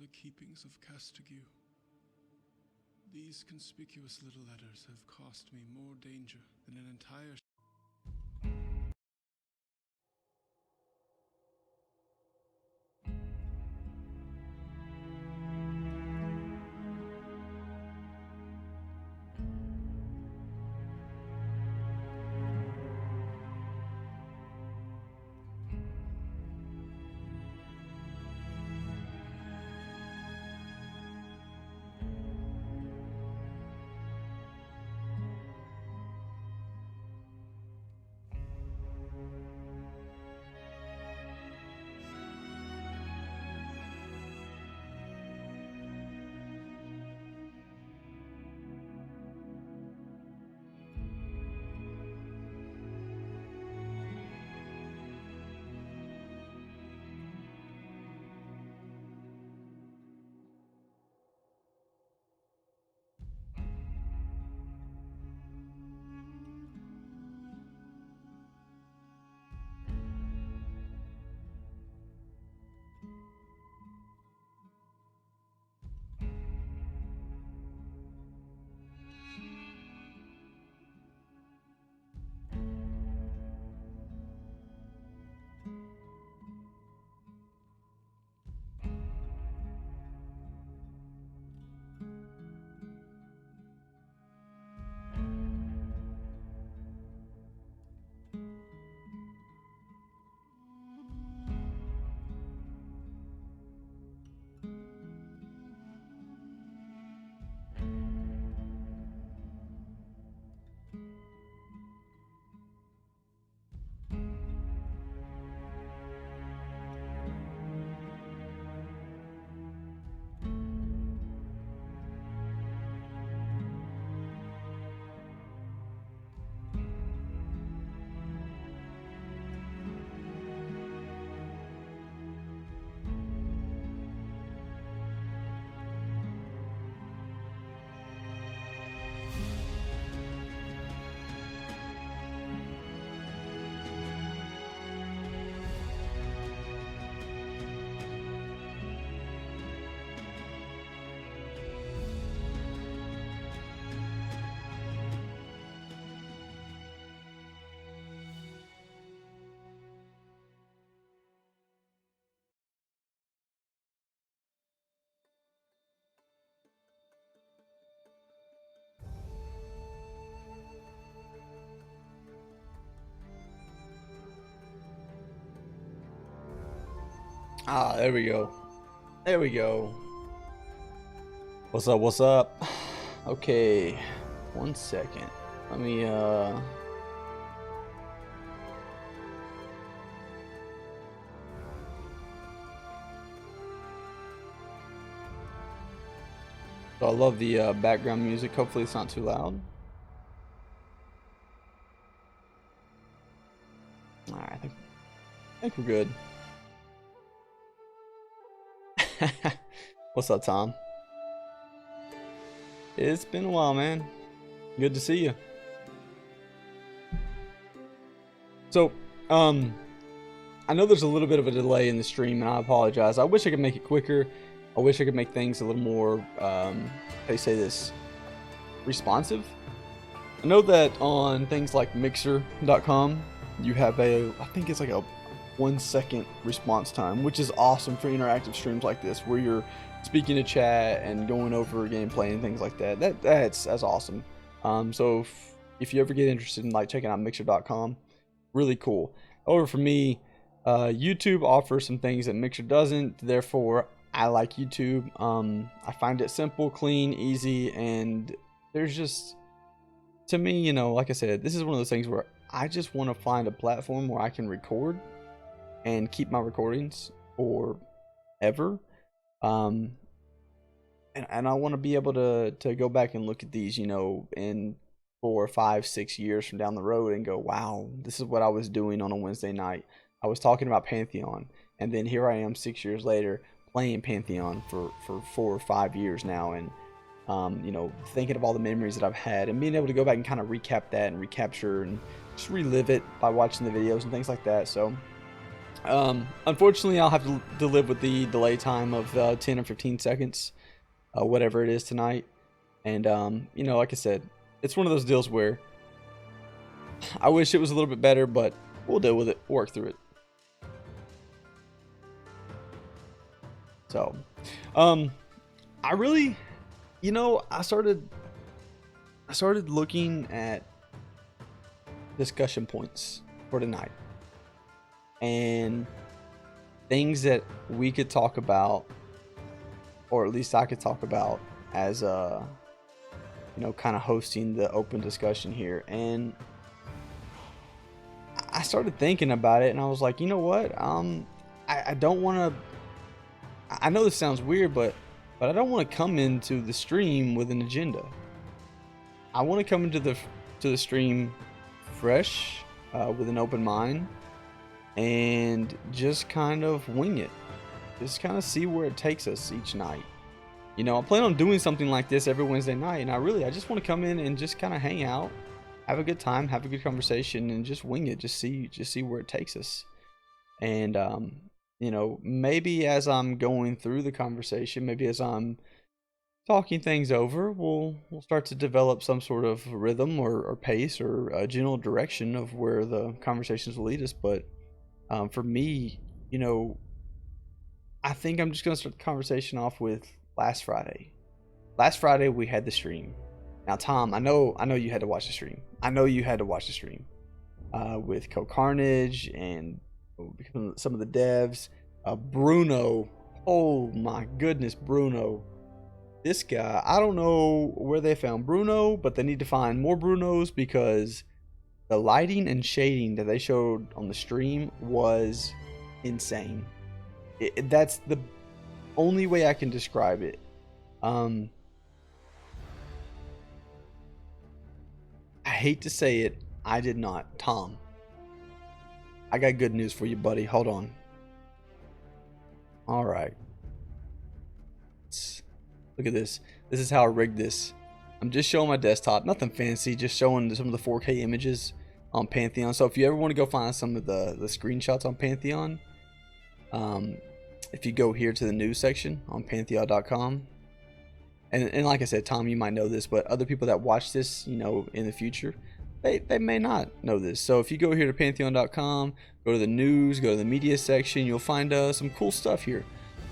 the keepings of Castigue. These conspicuous little letters have cost me more danger than an entire Ah, there we go. There we go. What's up? What's up? Okay, 1 second. Let me So I love the background music. Hopefully it's not too loud. All right, I think we're good. What's up, Tom? It's been a while, man. Good to see you. So, I know there's a little bit of a delay in the stream, and I apologize. I wish I could make it quicker. I wish I could make things a little more, how do you say this, responsive. I know that on things like Mixer.com, you have I think it's like a 1 second response time, which is awesome for interactive streams like this, where you're speaking to chat and going over gameplay and things like that. That's awesome. So if you ever get interested in like checking out Mixer.com, really cool. However, for me, YouTube offers some things that Mixer doesn't. Therefore, I like YouTube. I find it simple, clean, easy, and there's just, to me, you know, like I said, this is one of those things where I just want to find a platform where I can record and keep my recordings forever. And I want to be able to go back and look at these, you know, in 4, 5, 6 years from down the road and go, wow, this is what I was doing on a Wednesday night. I was talking about Pantheon, and then here I am 6 years later playing Pantheon for 4 or 5 years now, and you know, thinking of all the memories that I've had and being able to go back and kind of recap that and recapture and just relive it by watching the videos and things like that. So Unfortunately, I'll have to live with the delay time of 10 or 15 seconds, whatever it is tonight. And, you know, like I said, it's one of those deals where I wish it was a little bit better, but we'll deal with it, work through it. So, I really, you know, I started looking at discussion points for tonight and things that we could talk about, or at least I could talk about as you know, kind of hosting the open discussion here. And I started thinking about it, and I was like, you know what, I don't want to, I know this sounds weird, but I don't want to come into the stream with an agenda. I want to come into the stream fresh, with an open mind, and just kind of wing it. Just kind of see where it takes us each night. You know, I plan on doing something like this every Wednesday night, and I just want to come in and just kind of hang out, have a good time, have a good conversation, and just wing it. Just see where it takes us. And you know, maybe as I'm going through the conversation, maybe as I'm talking things over, we'll start to develop some sort of rhythm or pace or a general direction of where the conversations will lead us. But for me, you know, I think I'm just gonna start the conversation off with last Friday. Last Friday we had the stream. Now, Tom, I know you had to watch the stream. I know you had to watch the stream with Co Carnage and some of the devs. Bruno, oh my goodness, Bruno. This guy, I don't know where they found Bruno, but they need to find more Brunos, because the lighting and shading that they showed on the stream was insane. That's the only way I can describe it. I hate to say it, I did not. Tom, I got good news for you, buddy. Hold on. All right. Look at this. This is how I rigged this. I'm just showing my desktop. Nothing fancy. Just showing some of the 4K images on Pantheon. So if you ever want to go find some of the screenshots on Pantheon, if you go here to the news section on Pantheon.com, and like I said, Tom, you might know this, but other people that watch this, you know, in the future, they may not know this. So if you go here to Pantheon.com, go to the news, go to the media section, you'll find some cool stuff here.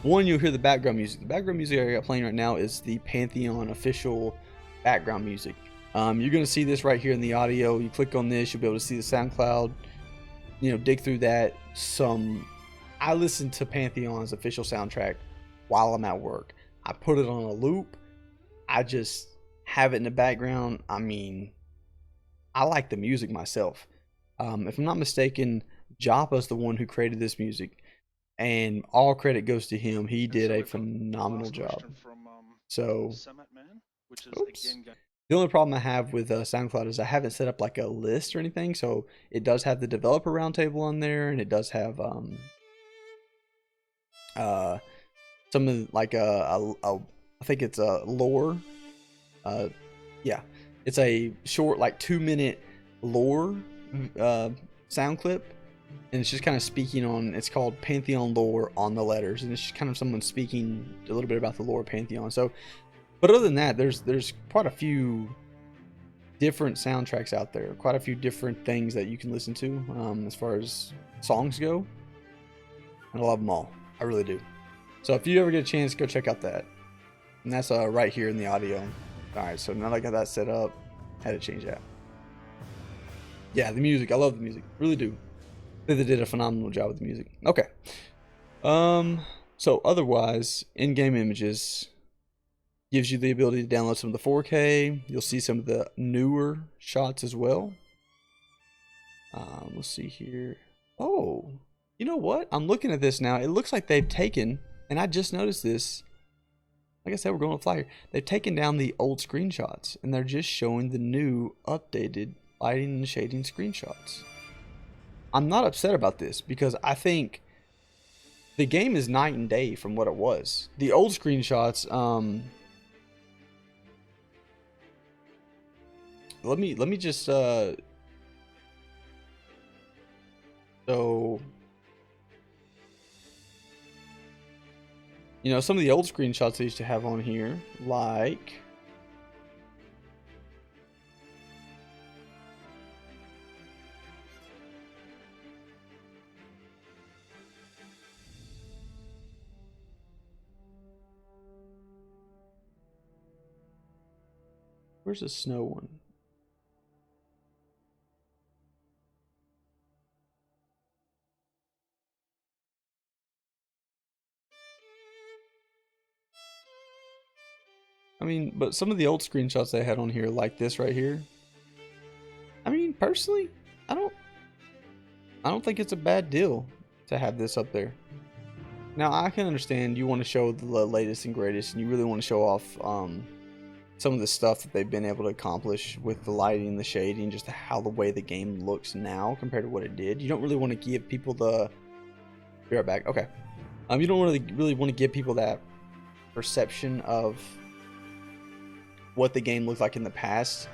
One, you'll hear the background music. The background music I got playing right now is the Pantheon official background music. You're going to see this right here in the audio. You click on this, you'll be able to see the SoundCloud. You know, dig through that. I listen to Pantheon's official soundtrack while I'm at work. I put it on a loop. I just have it in the background. I mean, I like the music myself. If I'm not mistaken, Joppa's the one who created this music, and all credit goes to him. He did a phenomenal job. So, oops. The only problem I have with SoundCloud is I haven't set up like a list or anything. So it does have the developer roundtable on there, and it does have some of like I think it's a lore. Yeah, it's a short, like 2-minute lore sound clip, and it's just kind of speaking on. It's called Pantheon lore on the letters, and it's just kind of someone speaking a little bit about the lore of Pantheon. So, but other than that, there's quite a few different soundtracks out there, quite a few different things that you can listen to as far as songs go, and I love them all. I really do. So if you ever get a chance, go check out that. And that's right here in the audio. Alright, so now that I got that set up, I had to change that. Yeah, the music. I love the music. Really do. I think they did a phenomenal job with the music. Okay. So otherwise, in-game images gives you the ability to download some of the 4K. You'll see some of the newer shots as well. Let's see here. Oh, you know what? I'm looking at this now. It looks like they've taken, and I just noticed this. Like I said, we're going to fly here. They've taken down the old screenshots, and they're just showing the new, updated lighting and shading screenshots. I'm not upset about this, because I think the game is night and day from what it was. The old screenshots, let me just, so You know, some of the old screenshots they used to have on here, like where's the snow one? I mean, but some of the old screenshots they had on here, like this right here. I mean, personally, I don't think it's a bad deal to have this up there. Now, I can understand you want to show the latest and greatest, and you really want to show off some of the stuff that they've been able to accomplish with the lighting, the shading, just how the way the game looks now compared to what it did. You don't really want to give people the... Be right back. Okay. You don't really want to give people that perception of what the game looked like in the past.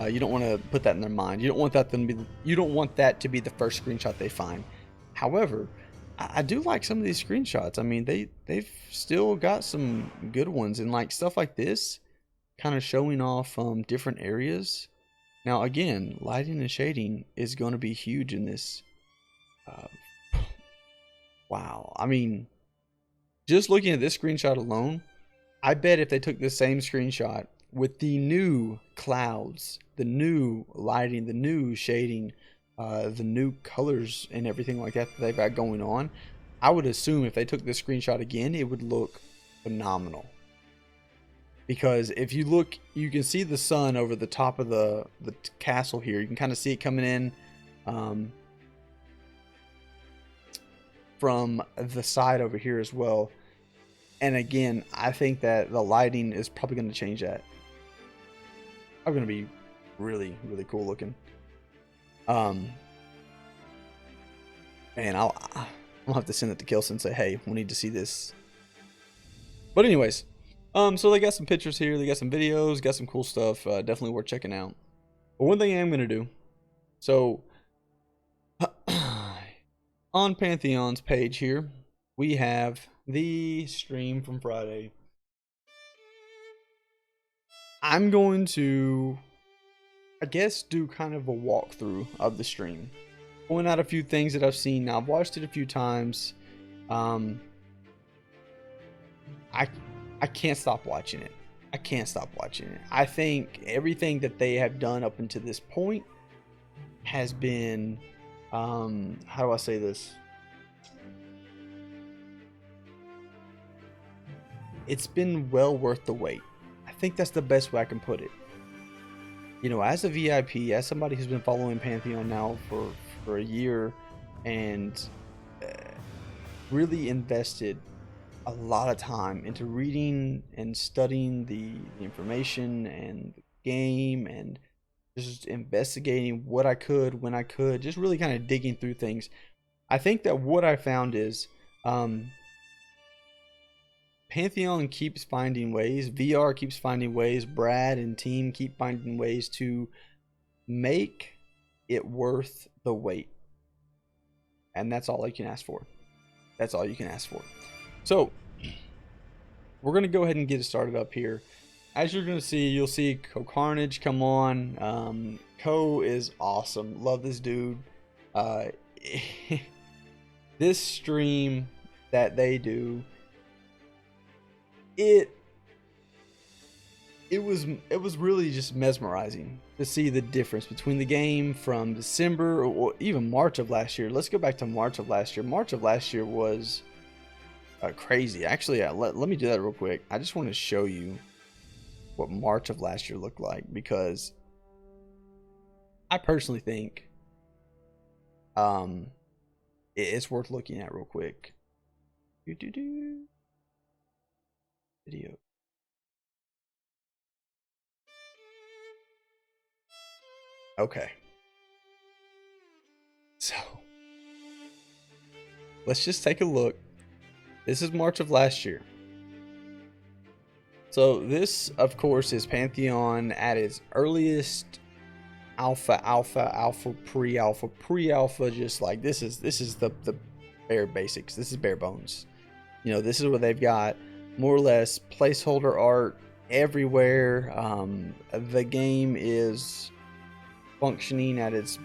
You don't want to put that in their mind. You don't want that to be the first screenshot they find. However, I do like some of these screenshots. I mean, they've still got some good ones, and like stuff like this, kind of showing off different areas. Now, again, lighting and shading is going to be huge in this. Wow, I mean, just looking at this screenshot alone, I bet if they took the same screenshot with the new clouds, the new lighting, the new shading, the new colors and everything like that they've got going on, I would assume if they took this screenshot again, it would look phenomenal. Because if you look, you can see the sun over the top of the castle here. You can kind of see it coming in from the side over here as well. And again, I think that the lighting is probably going to change that. I'm going to be really, really cool looking. And I'll have to send it to Kilson and say, hey, we need to see this. But anyways, so they got some pictures here, they got some videos, got some cool stuff, definitely worth checking out. But one thing I am going to do, so on Pantheon's page here, we have the stream from Friday. I'm going to, I guess, do kind of a walkthrough of the stream. Point out a few things that I've seen. Now, I've watched it a few times. I can't stop watching it. I can't stop watching it. I think everything that they have done up until this point has been, how do I say this? It's been well worth the wait. I think that's the best way I can put it. You know, as a VIP, as somebody who's been following Pantheon now for a year and really invested a lot of time into reading and studying the information and the game and just investigating what I could when I could, just really kind of digging through things. I think that what I found is Pantheon keeps finding ways, VR keeps finding ways, Brad and team keep finding ways to make it worth the wait. And that's all I can ask for. That's all you can ask for. So, we're going to go ahead and get it started up here. As you're going to see, you'll see Co Carnage come on. Co is awesome. Love this dude. This stream that they do, it was really just mesmerizing to see the difference between the game from December or even March of last year. Let's go back to March of last year. March of last year was crazy. Actually, let me do that real quick. I just want to show you what March of last year looked like, because I personally think it's worth looking at real quick. Video. Okay. So, let's just take a look. This is March of last year. So this, of course, is Pantheon at its earliest alpha, pre-alpha, just like this is the bare basics. This is bare bones. You know, this is where they've got more or less placeholder art everywhere. The game is functioning at its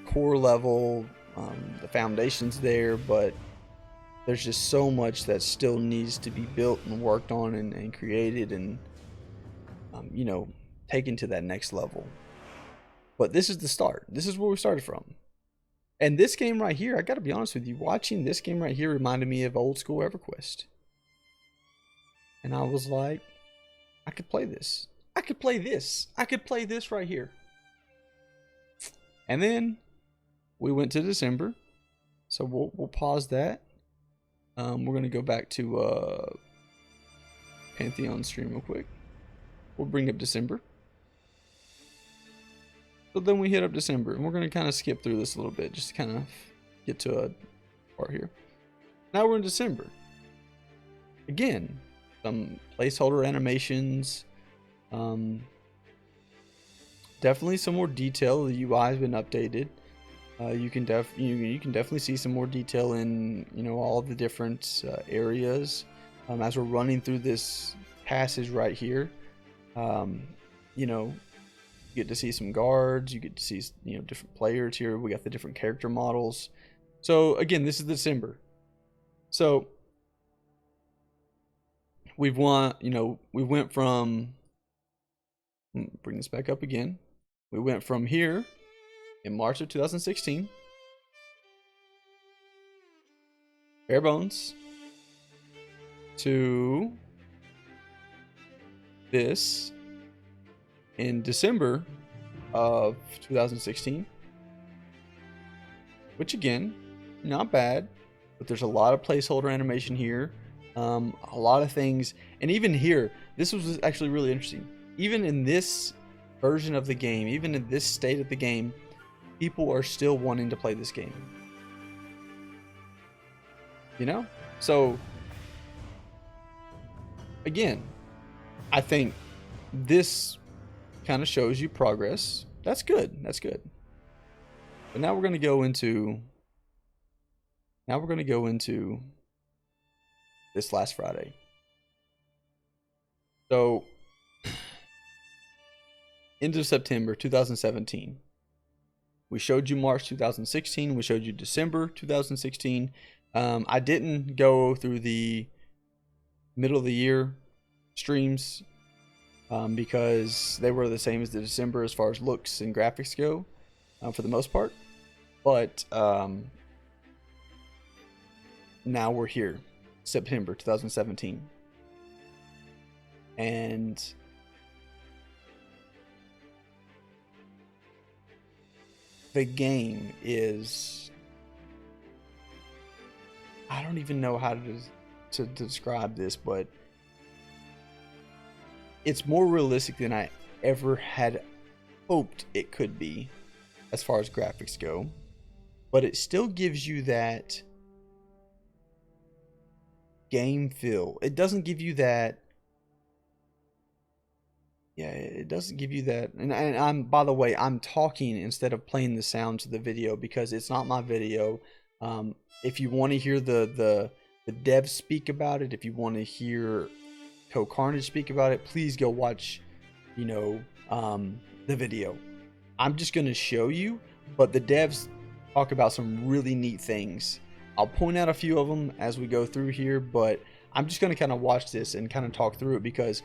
core level. The foundation's there, but there's just so much that still needs to be built and worked on and created and you know, taken to that next level. But this is the start. This is where we started from. And this game right here, I gotta be honest with you, watching this game right here reminded me of old school EverQuest. And I was like, I could play this. I could play this. I could play this right here. And then we went to December. So we'll pause that. We're gonna go back to Pantheon stream real quick. We'll bring up December. So then we hit up December, and we're going to kind of skip through this a little bit, just to kind of get to a part here. Now we're in December. Again, some placeholder animations. Definitely some more detail. The UI has been updated. You can definitely see some more detail in all of the different areas as we're running through this passage right here. You get to see some guards, you get to see different players here. We got the different character models. So again, this is December. So we went from, bring this back up again. We went from here in March of 2016, bare bones, to this in December of 2016, which again, not bad, but there's a lot of placeholder animation here, a lot of things. And even here, this was actually really interesting. Even in this version of the game, even in this state of the game, people are still wanting to play this game, so again, I think this kind of shows you progress. That's good. That's good. But now we're going to go into this last Friday. So end of September 2017. We showed you March 2016. We showed you December 2016. I didn't go through the middle of the year streams because they were the same as the December as far as looks and graphics go, for the most part. But now we're here, September 2017, and the game is, I don't even know how to describe this, but it's more realistic than I ever had hoped it could be as far as graphics go. But it still gives you that game feel. It doesn't give you that. Yeah, it doesn't give you that. And I'm, by the way, I'm talking instead of playing the sound to the video because it's not my video. If you want to hear the devs speak about it, if you want to hear Carnage speak about it, please go watch, the video. I'm just going to show you, but the devs talk about some really neat things. I'll point out a few of them as we go through here, but I'm just going to kind of watch this and kind of talk through it because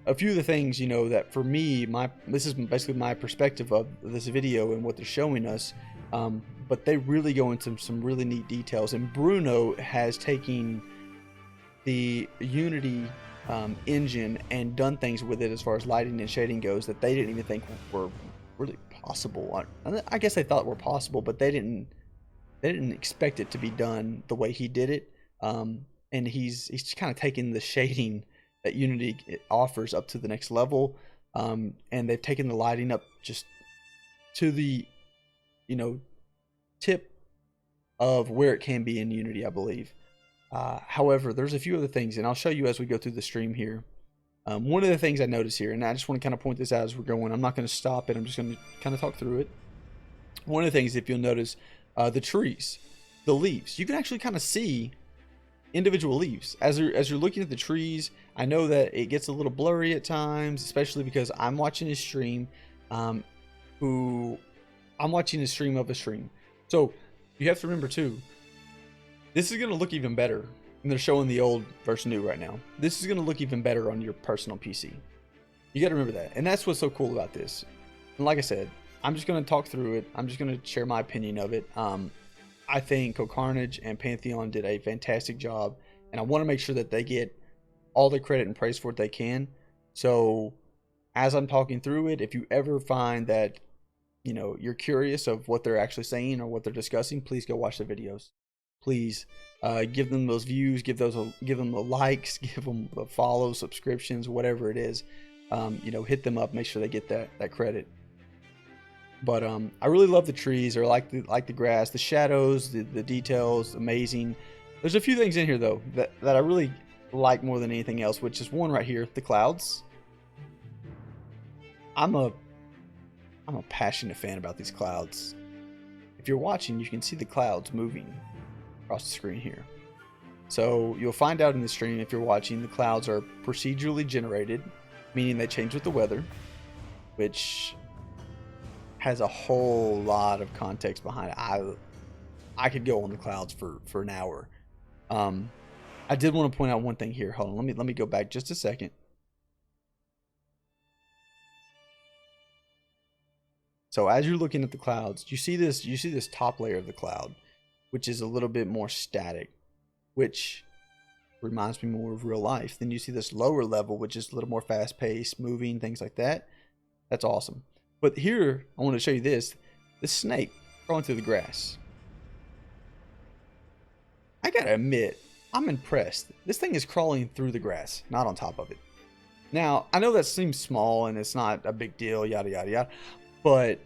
a few of the things, that for me, this is basically my perspective of this video and what they're showing us, but they really go into some really neat details. And Bruno has taken the Unity engine and done things with it as far as lighting and shading goes that they didn't even think were really possible. I guess they thought were possible, but they didn't expect it to be done the way he did it. And he's just kind of taken the shading that Unity offers up to the next level, and they've taken the lighting up just to the tip of where it can be in Unity, I believe. However, there's a few other things, and I'll show you as we go through the stream here. One of the things I noticed here, and I just want to kind of point this out as we're going, I'm not going to stop it, I'm just going to kind of talk through it. One of the things, if you'll notice, the trees, the leaves, you can actually kind of see individual leaves. As you're looking at the trees, I know that it gets a little blurry at times, especially because I'm watching his stream. I'm watching his stream of a stream. So you have to remember too, this is going to look even better. And they're showing the old versus new right now. This is going to look even better on your personal PC. You got to remember that. And that's what's so cool about this. And like I said, I'm just going to talk through it. I'm just going to share my opinion of it. I think Carnage and Pantheon did a fantastic job. And I want to make sure that they get all the credit and praise for it they can. So as I'm talking through it, if you ever find that, you know, you're curious of what they're actually saying or what they're discussing, please go watch the videos. Please give them those views, give them the likes, give them the follows, subscriptions, whatever it is. You know, hit them up, make sure they get that credit. But I really love the trees, or like the grass, the shadows, the details, amazing. There's a few things in here though that I really like more than anything else, which is one right here, the clouds. I'm a passionate fan about these clouds. If you're watching, you can see the clouds moving across the screen here. So you'll find out in the stream, if you're watching, the clouds are procedurally generated, meaning they change with the weather, which has a whole lot of context behind it. I could go on the clouds for an hour. I did want to point out one thing here. Hold on, let me go back just a second. So as you're looking at the clouds, you see this top layer of the cloud, which is a little bit more static, which reminds me more of real life. Then you see this lower level, which is a little more fast-paced, moving, things like that. That's awesome. But here, I want to show you this snake crawling through the grass. I gotta admit, I'm impressed. This thing is crawling through the grass, not on top of it. Now, I know that seems small and it's not a big deal, yada, yada, yada. But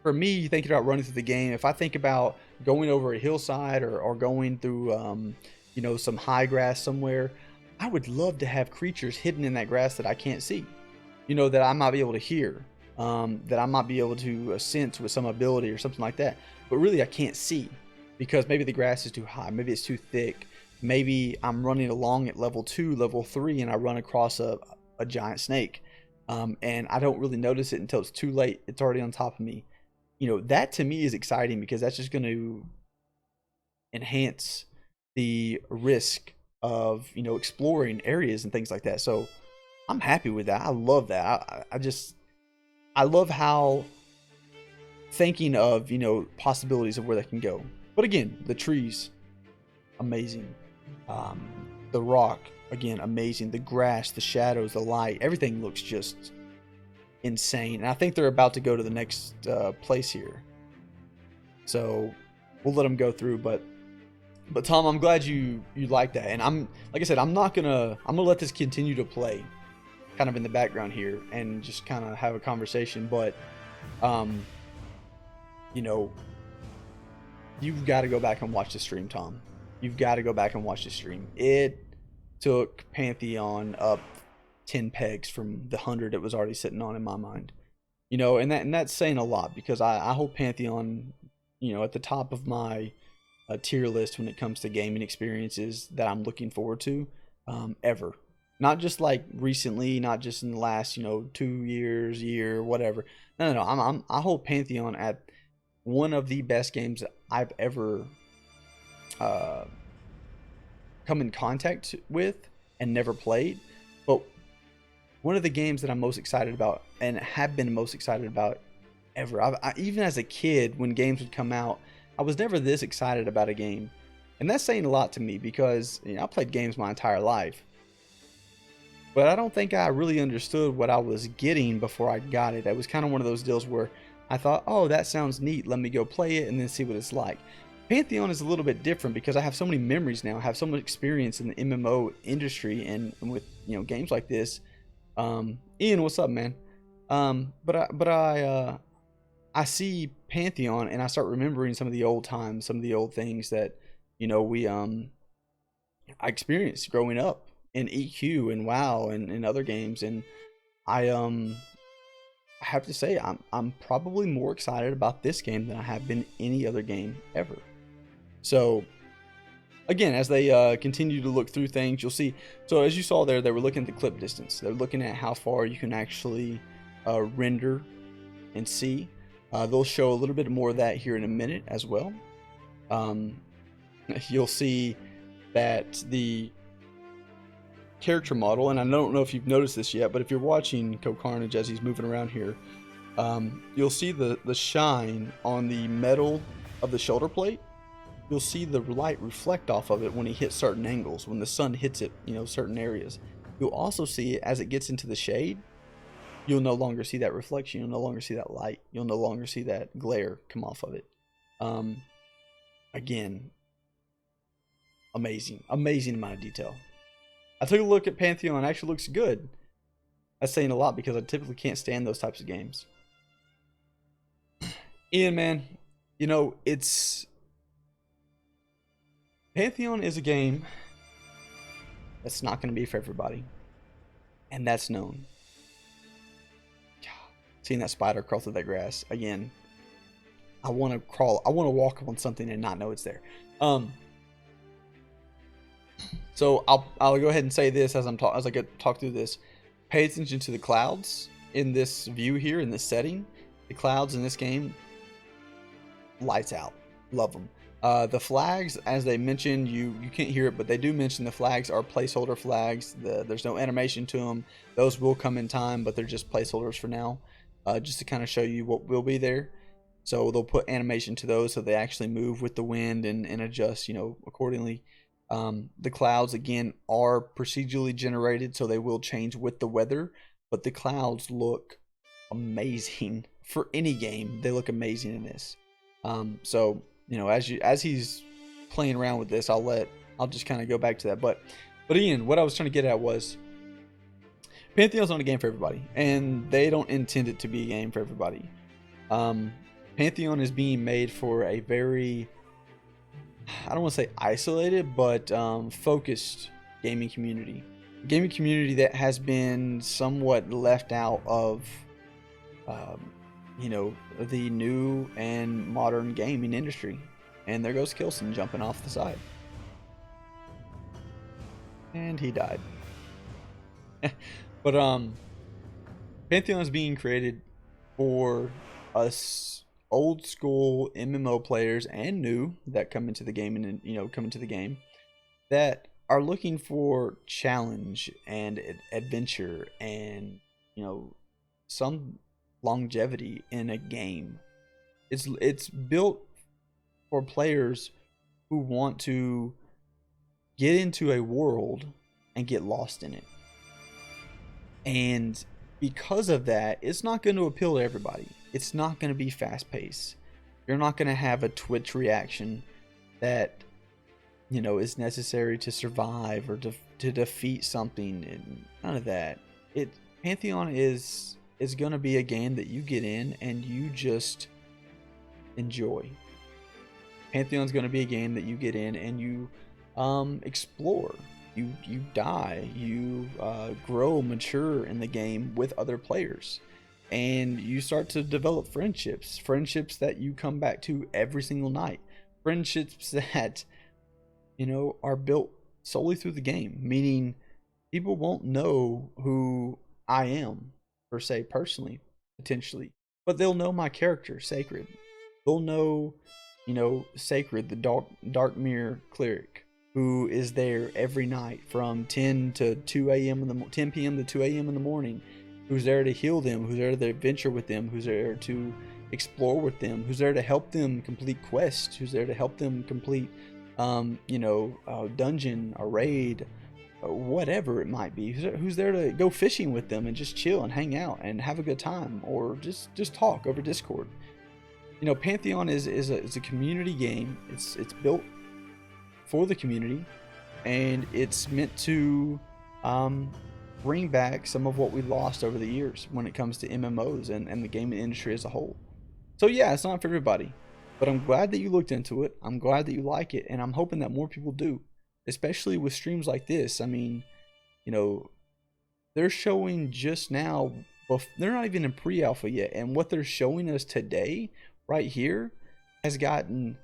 for me, thinking about running through the game, if I think about going over a hillside or going through, you know, some high grass somewhere, I would love to have creatures hidden in that grass that I can't see. You know, that I might be able to hear, that I might be able to sense with some ability or something like that. But really, I can't see because maybe the grass is too high, maybe it's too thick. Maybe I'm running along at level 2, level 3, and I run across a giant snake. And I don't really notice it until it's too late. It's already on top of me. You know, that to me is exciting because that's just going to enhance the risk of, you know, exploring areas and things like that. So I'm happy with that. I love that. I love how thinking of, you know, possibilities of where they can go. But again, the trees, amazing. The rock, again, amazing. The grass, the shadows, the light, everything looks just insane. And I think they're about to go to the next place here. So we'll let them go through. But Tom, I'm glad you like that. And like I said, I'm gonna let this continue to play kind of in the background here and just kind of have a conversation. But you know, you've got to go back and watch the stream, Tom. You've got to go back and watch the stream. It took Pantheon up 10 pegs from the 100 it was already sitting on in my mind. You know, and that's saying a lot because I hold Pantheon, you know, at the top of my tier list when it comes to gaming experiences that I'm looking forward to ever. Not just like recently, not just in the last, you know, 2 years, year, whatever. No. I hold Pantheon at one of the best games I've ever come in contact with and never played, but one of the games that I'm most excited about and have been most excited about ever. I even as a kid, when games would come out, I was never this excited about a game, and that's saying a lot to me because, you know, I played games my entire life, but I don't think I really understood what I was getting before I got it. That was kind of one of those deals where I thought, oh, that sounds neat, let me go play it and then see what it's like. Pantheon is a little bit different because I have so many memories now. I have so much experience in the MMO industry and with, you know, games like this. Ian, what's up, man? But I see Pantheon and I start remembering some of the old times, some of the old things that, you know, I experienced growing up in EQ and WoW and other games, and I have to say I'm probably more excited about this game than I have been any other game ever. So again, as they continue to look through things, you'll see. So as you saw there, they were looking at the clip distance. They're looking at how far you can actually render and see. They'll show a little bit more of that here in a minute as well. You'll see that the character model, and I don't know if you've noticed this yet, but if you're watching Carnage as he's moving around here, you'll see the shine on the metal of the shoulder plate. You'll see the light reflect off of it when he hits certain angles, when the sun hits it, certain areas. You'll also see it as it gets into the shade. You'll no longer see that reflection. You'll no longer see that light. You'll no longer see that glare come off of it. Again, amazing amount of detail. I took a look at Pantheon. It actually looks good. That's saying a lot because I typically can't stand those types of games. Ian, man, it's Pantheon is a game that's not going to be for everybody, and that's known. Seeing that spider crawl through that grass again, I want to walk up on something and not know it's there. So I'll go ahead and say this as I talk through this. Pay attention to the clouds in this view here, in this setting. The clouds in this game, lights out. Love them. The flags, as they mentioned, you can't hear it, but they do mention the flags are placeholder flags. There's no animation to them. Those will come in time, but they're just placeholders for now, just to kind of show you what will be there. So they'll put animation to those so they actually move with the wind and adjust, accordingly. The clouds, again, are procedurally generated, so they will change with the weather, but the clouds look amazing for any game. They look amazing in this. So as he's playing around with this, I'll just kind of go back to that. But Ian, what I was trying to get at was Pantheon's not a game for everybody, and they don't intend it to be a game for everybody. Pantheon is being made for a very, I don't want to say isolated, but focused gaming community. A gaming community that has been somewhat left out of, the new and modern gaming industry. And there goes Kilson jumping off the side. And he died. But Pantheon is being created for us old school MMO players and new that come into the game and come into the game that are looking for challenge and adventure and some longevity in a game. It's built for players who want to get into a world and get lost in it. And because of that, it's not going to appeal to everybody. It's not going to be fast paced. You're not going to have a Twitch reaction that is necessary to survive or to defeat something. And none of that. Pantheon is going to be a game that you get in and you just enjoy. Pantheon's going to be a game that you get in and you explore. You die. You grow, mature in the game with other players. And you start to develop friendships that you come back to every single night. Friendships that, are built solely through the game. Meaning people won't know who I am, per se, personally, potentially. But they'll know my character, Sacred. They'll know, Sacred, the Dark Cleric, who is there every night from 10 to 2 a.m. 10 p.m. to 2 a.m. in the morning. Who's there to heal them, who's there to adventure with them, who's there to explore with them, who's there to help them complete quests, who's there to help them complete, a dungeon, a raid, whatever it might be. Who's there to go fishing with them and just chill and hang out and have a good time, or just talk over Discord. Pantheon is a community game. It's built for the community, and it's meant to bring back some of what we lost over the years when it comes to MMOs and the gaming industry as a whole. So yeah, it's not for everybody, but I'm glad that you looked into it. I'm glad that you like it, and I'm hoping that more people do, especially with streams like this. I mean, they're showing just now, they're not even in pre-alpha yet, and what they're showing us today right here has gotten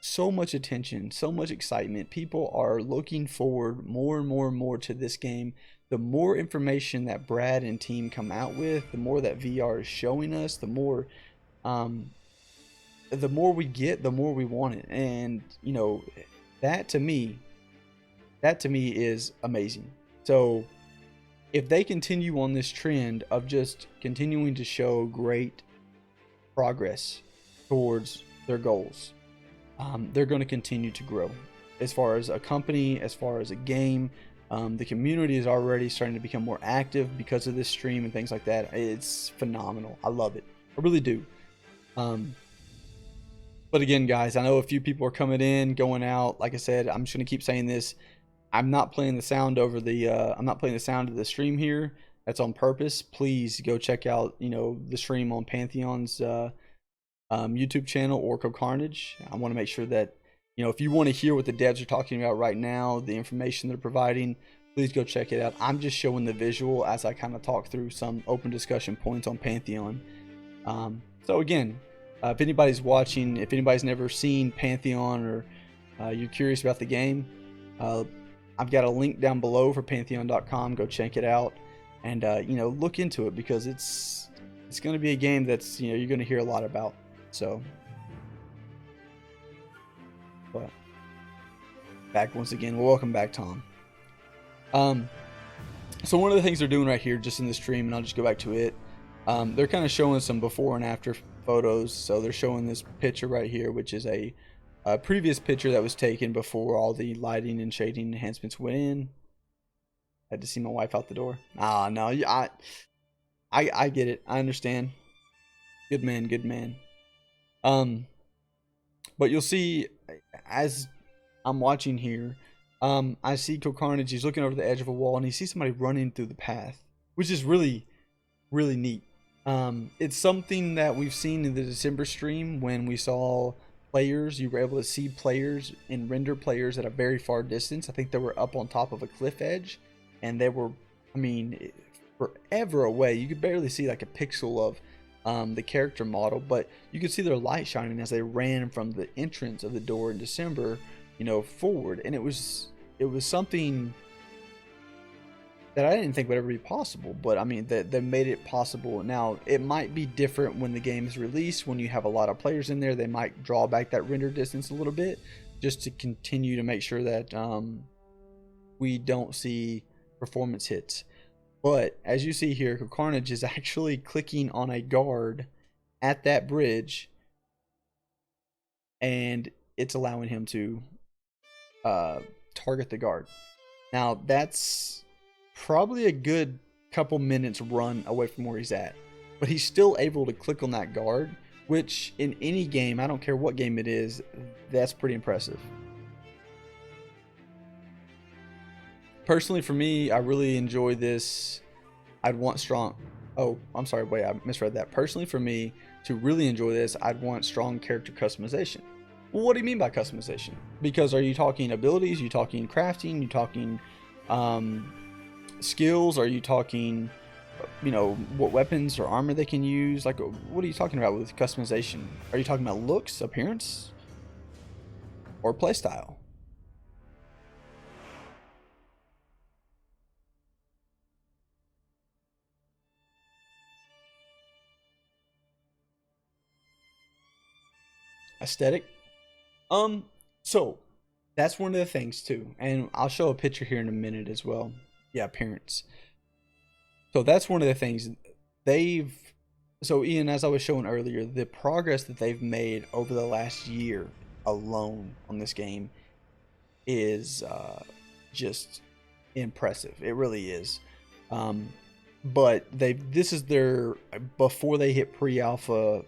so much attention, so much excitement. People are looking forward more and more and more to this game. The more information that Brad and team come out with, the more that VR is showing us, the more we get, the more we want it. And you know, that to me is amazing. So if they continue on this trend of just continuing to show great progress towards their goals, they're going to continue to grow as far as a company, as far as a game. The community is already starting to become more active because of this stream and things like that. It's phenomenal. I love it. I really do. But again, guys, I know a few people are coming in, going out. Like I said, I'm just going to keep saying this. I'm not playing the sound over the I'm not playing the sound of the stream here. That's on purpose. Please go check out, you know, the stream on Pantheon's YouTube channel or Carnage. I want to make sure that, you know, if you want to hear what the devs are talking about right now, the information they're providing, please go check it out. I'm just showing the visual as I kind of talk through some open discussion points on Pantheon. So again, if anybody's watching, if anybody's never seen Pantheon, or you're curious about the game, I've got a link down below for Pantheon.com. Go check it out, and you know, look into it, because it's going to be a game that's, you know, you're going to hear a lot about. So, but back once again. Welcome back, Tom. So one of the things they're doing right here, just in the stream, and I'll just go back to it. They're kind of showing some before and after photos. So they're showing this picture right here, which is a previous picture that was taken before all the lighting and shading enhancements went in. Had to see my wife out the door. Ah, no, I get it. I understand. Good man, good man. But you'll see, as I'm watching here, I see Carnage. He's looking over the edge of a wall, and he sees somebody running through the path, which is really, really neat. It's something that we've seen in the December stream when we saw players. You were able to see players and render players at a very far distance. I think they were up on top of a cliff edge, and they were, I mean, forever away. You could barely see like a pixel of the character model, but you could see their light shining as they ran from the entrance of the door in December, you know, forward. And it was something that I didn't think would ever be possible, but I mean, that made it possible. Now, it might be different when the game is released. When you have a lot of players in there, they might draw back that render distance a little bit, just to continue to make sure that we don't see performance hits. But as you see here, Carnage is actually clicking on a guard at that bridge, and it's allowing him to target the guard. Now, that's probably a good couple minutes run away from where he's at, but he's still able to click on that guard, which in any game, I don't care what game it is, that's pretty impressive. Personally, for me, I really enjoy this. I'd want strong... Oh, I'm sorry, wait, I misread that. Personally, for me, to really enjoy this, I'd want strong character customization. Well, what do you mean by customization? Because are you talking abilities? Are you talking crafting? Are you talking skills? Are you talking, you know, what weapons or armor they can use? Like, what are you talking about with customization? Are you talking about looks, appearance, or playstyle? Aesthetic? So that's one of the things too, and I'll show a picture here in a minute as well. Yeah, appearance. So that's one of the things so Ian, as I was showing earlier, the progress that they've made over the last year alone on this game is just impressive. It really is. But this is their, before they hit pre-alpha,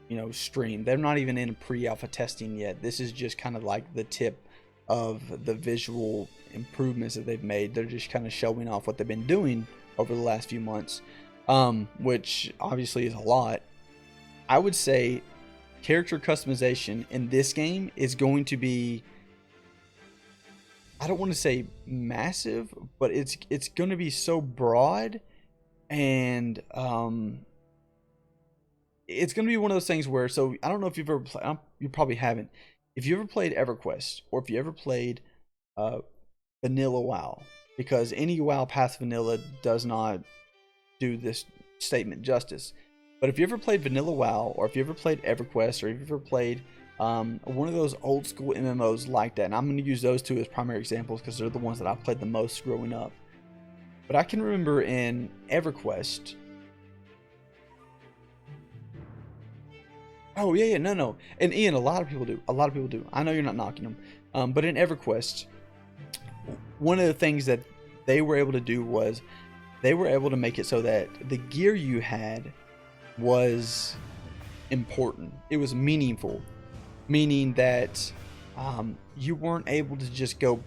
you know, stream. They're not even in pre-alpha testing yet. This is just kind of like the tip of the visual improvements that they've made. They're just kind of showing off what they've been doing over the last few months, which obviously is a lot. I would say character customization in this game is going to be, I don't want to say massive, but it's going to be so broad, and it's going to be one of those things where, so I don't know if you've ever played, you probably haven't. if you ever played EverQuest, or if you ever played vanilla WoW, because any WoW past vanilla does not do this statement justice. But if you ever played vanilla WoW, or if you ever played EverQuest, or if you ever played one of those old school MMOs like that, and I'm going to use those two as primary examples because they're the ones that I've played the most growing up. But I can remember in EverQuest. Oh yeah, no. And Ian, a lot of people do. I know you're not knocking them. But in EverQuest, one of the things that they were able to do was they were able to make it so that the gear you had was important. It was meaningful, meaning that you weren't able to just go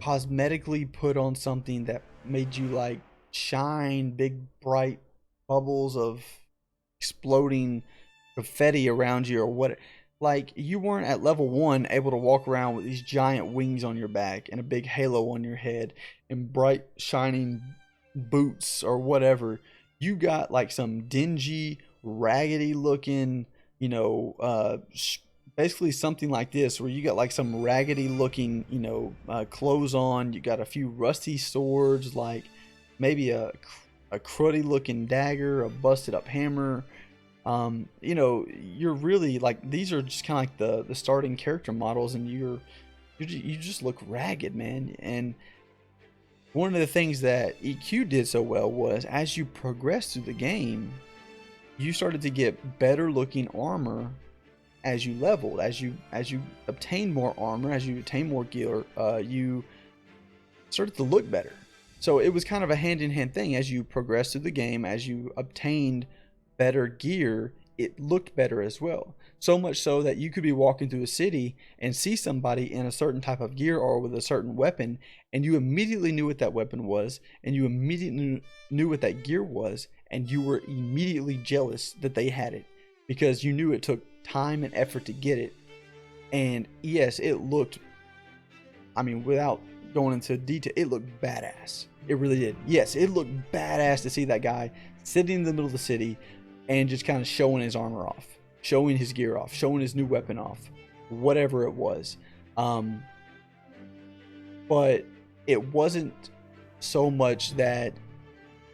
cosmetically put on something that made you like shine big bright bubbles of exploding confetti around you, or what. Like, you weren't at level 1 able to walk around with these giant wings on your back and a big halo on your head and bright shining boots or whatever. You got like some dingy, raggedy looking, basically something like this, where you got like some raggedy looking, clothes on. You got a few rusty swords, like maybe a cruddy looking dagger, a busted up hammer. You're really like, these are just kind of like the starting character models, and you just look ragged, man. And one of the things that EQ did so well was, as you progressed through the game, you started to get better looking armor as you leveled, as you obtained more armor, as you obtained more gear, you started to look better. So it was kind of a hand-in-hand thing. As you progressed through the game, as you obtained better gear, it looked better as well. So much so that you could be walking through a city and see somebody in a certain type of gear or with a certain weapon, and you immediately knew what that weapon was, and you immediately knew what that gear was, and you were immediately jealous that they had it, because you knew it took time and effort to get it. And yes, it looked, without going into detail, it looked badass. It really did. Yes, it looked badass to see that guy sitting in the middle of the city and just kind of showing his armor off, showing his gear off, showing his new weapon off, whatever it was. But it wasn't so much that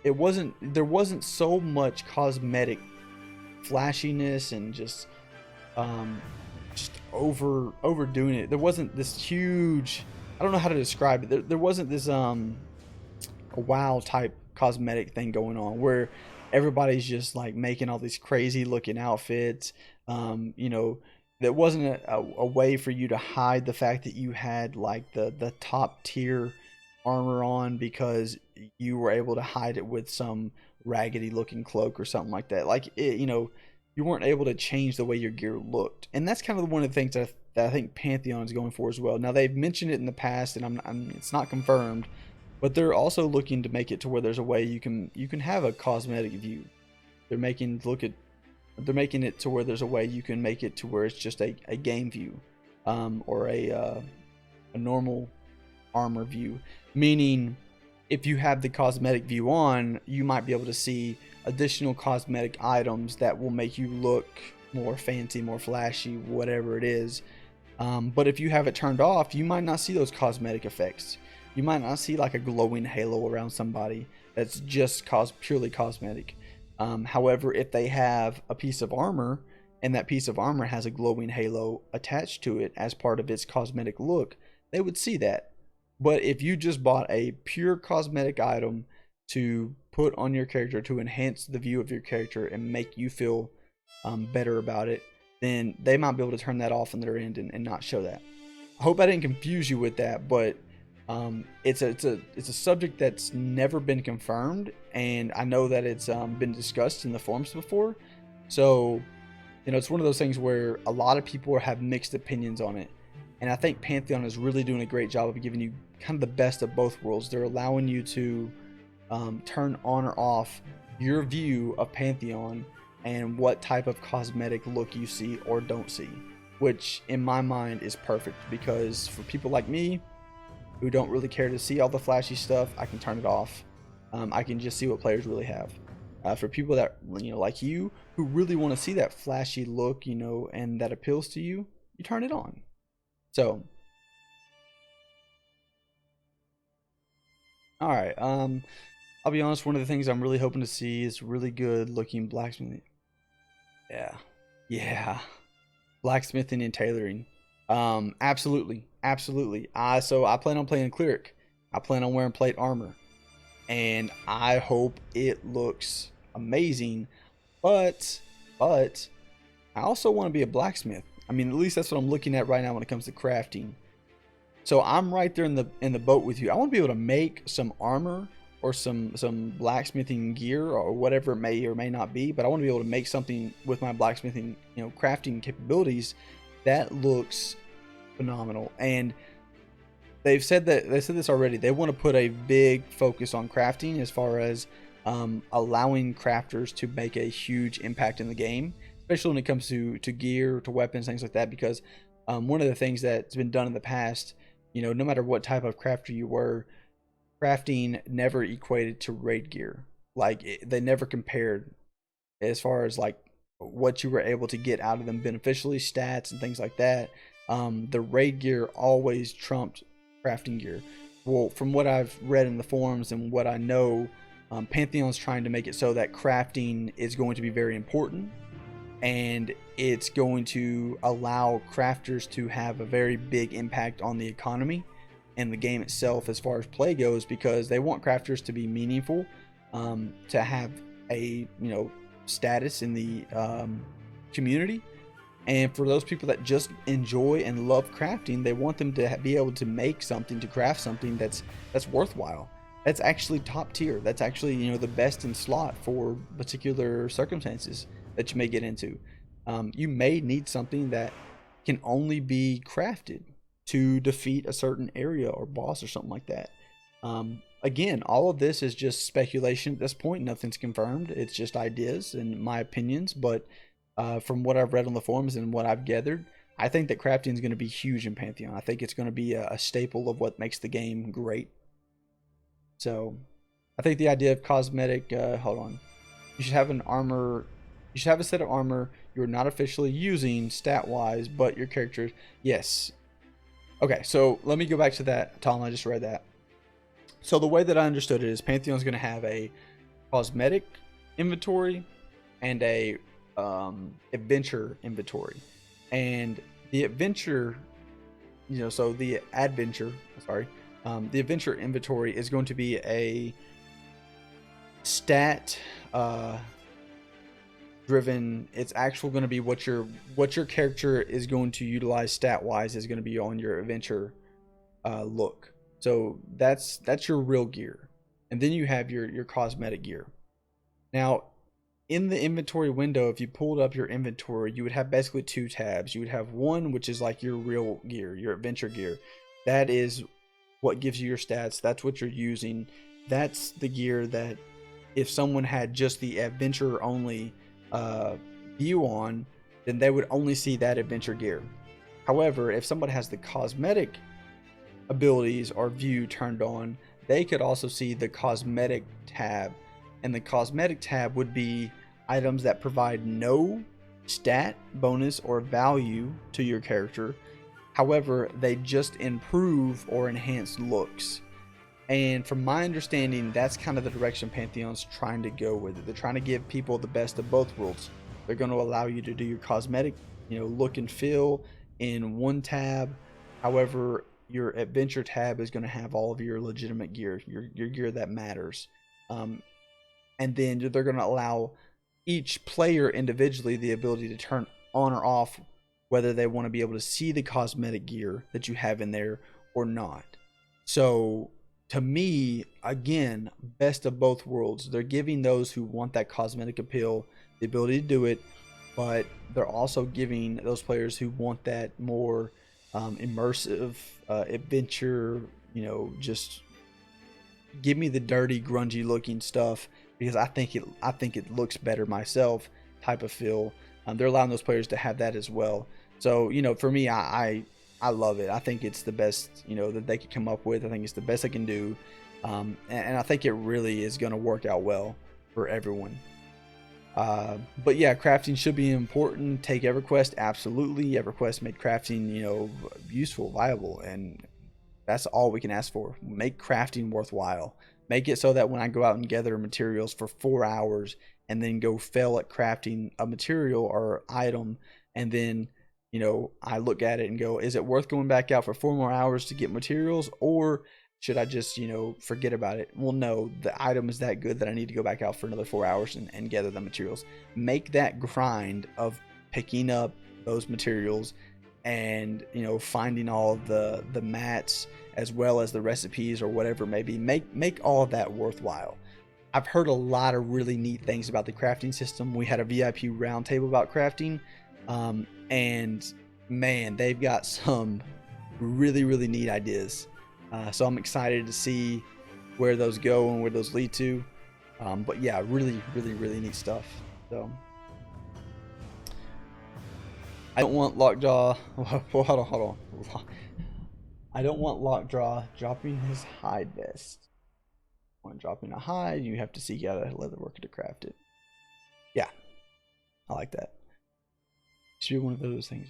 there wasn't so much cosmetic flashiness and just overdoing it. There wasn't this huge, I don't know how to describe it. There wasn't this a WoW type cosmetic thing going on where everybody's just like making all these crazy looking outfits. There wasn't a way for you to hide the fact that you had like the top tier armor on, because you were able to hide it with some raggedy looking cloak or something like that. Like it, you weren't able to change the way your gear looked. And that's kind of one of the things that I think Pantheon is going for as well. Now, they've mentioned it in the past, and it's not confirmed, but they're also looking to make it to where there's a way you can have a cosmetic view. They're making it to where there's a way you can make it to where it's just a game view, or a normal armor view. Meaning, if you have the cosmetic view on, you might be able to see additional cosmetic items that will make you look more fancy, more flashy, whatever it is. But if you have it turned off, you might not see those cosmetic effects. You might not see like a glowing halo around somebody that's just purely cosmetic. However, if they have a piece of armor, and that piece of armor has a glowing halo attached to it as part of its cosmetic look, they would see that. But if you just bought a pure cosmetic item to put on your character to enhance the view of your character and make you feel better about it, then they might be able to turn that off on their end and not show that. I hope I didn't confuse you with that, but it's a subject that's never been confirmed, and I know that it's been discussed in the forums before. So, it's one of those things where a lot of people have mixed opinions on it. And I think Pantheon is really doing a great job of giving you kind of the best of both worlds. They're allowing you to turn on or off your view of Pantheon and what type of cosmetic look you see or don't see, which in my mind is perfect, because for people like me who don't really care to see all the flashy stuff, I can turn it off. I can just see what players really have. For people that, like you, who really want to see that flashy look, and that appeals to you, you turn it on. So, all right. I'll be honest. One of the things I'm really hoping to see is really good looking blacksmithing. Yeah, blacksmithing and tailoring. Absolutely. So I plan on playing cleric. I plan on wearing plate armor, and I hope it looks amazing. But I also want to be a blacksmith. I mean, at least that's what I'm looking at right now when it comes to crafting. So I'm right there in the boat with you. I want to be able to make some armor or some blacksmithing gear or whatever it may or may not be, but I want to be able to make something with my blacksmithing, crafting capabilities that looks phenomenal. And they said this already. They want to put a big focus on crafting as far as allowing crafters to make a huge impact in the game, especially when it comes to gear, to weapons, things like that. Because one of the things that's been done in the past, no matter what type of crafter you were, crafting never equated to raid gear. Like they never compared as far as like what you were able to get out of them beneficially, stats and things like that. The raid gear always trumped crafting gear. Well, from what I've read in the forums and what I know, Pantheon's trying to make it so that crafting is going to be very important, and it's going to allow crafters to have a very big impact on the economy and the game itself as far as play goes, because they want crafters to be meaningful, to have a status in the community. And for those people that just enjoy and love crafting, they want them to be able to make something, to craft something that's worthwhile, that's actually top tier, that's actually the best in slot for particular circumstances that you may get into. You may need something that can only be crafted to defeat a certain area or boss or something like that. Again, all of this is just speculation at this point. Nothing's confirmed. It's just ideas and my opinions. But from what I've read on the forums and what I've gathered, I think that crafting is going to be huge in Pantheon. I think it's going to be a staple of what makes the game great. So I think the idea of cosmetic, hold on. You should have an armor. You should have a set of armor you're not officially using stat-wise, but your character, yes. Okay, so let me go back to that, Tom. I just read that. So the way that I understood it is Pantheon's going to have a cosmetic inventory and a adventure inventory. And the adventure, so the adventure inventory is going to be a stat driven. It's actually going to be what your character is going to utilize stat wise is going to be on your adventure look. So that's your real gear, and then you have your cosmetic gear. Now in the inventory window, if you pulled up your inventory, you would have basically two tabs. You would have one which is like your real gear, your adventure gear. That is what gives you your stats. That's what you're using. That's the gear that if someone had just the adventure only view on, then they would only see that adventure gear. However, if somebody has the cosmetic abilities or view turned on, they could also see the cosmetic tab, and the cosmetic tab would be items that provide no stat bonus or value to your character. However, they just improve or enhance looks. And from my understanding, that's kind of the direction Pantheon's trying to go with it. They're trying to give people the best of both worlds. They're going to allow you to do your cosmetic, look and feel in one tab. However, your adventure tab is going to have all of your legitimate gear, your gear that matters. And then they're going to allow each player individually the ability to turn on or off whether they want to be able to see the cosmetic gear that you have in there or not. So to me, again, best of both worlds. They're giving those who want that cosmetic appeal the ability to do it, but they're also giving those players who want that more immersive adventure, just give me the dirty, grungy looking stuff, because I think it looks better myself type of feel. They're allowing those players to have that as well. So, for me, I love it. I think it's the best, that they could come up with. I think it's the best they can do. And I think it really is going to work out well for everyone. But yeah, crafting should be important. Take EverQuest, absolutely. EverQuest made crafting, useful, viable, and that's all we can ask for. Make crafting worthwhile. Make it so that when I go out and gather materials for 4 hours and then go fail at crafting a material or item, and then I look at it and go, is it worth going back out for 4 more hours to get materials, or should I just forget about it? Well, no, the item is that good that I need to go back out for another 4 hours and gather the materials. Make that grind of picking up those materials and finding all the mats as well as the recipes or whatever it may be. Make all of that worthwhile. I've heard a lot of really neat things about the crafting system. We had a VIP roundtable about crafting, and man, they've got some really neat ideas. So I'm excited to see where those go and where those lead to. But yeah, really neat stuff. So I don't want Lockjaw. Well, hold on. I don't want Lockjaw dropping his hide vest. When dropping a hide, you have to seek out a leather worker to craft it. Yeah, I like that. Should be one of those things.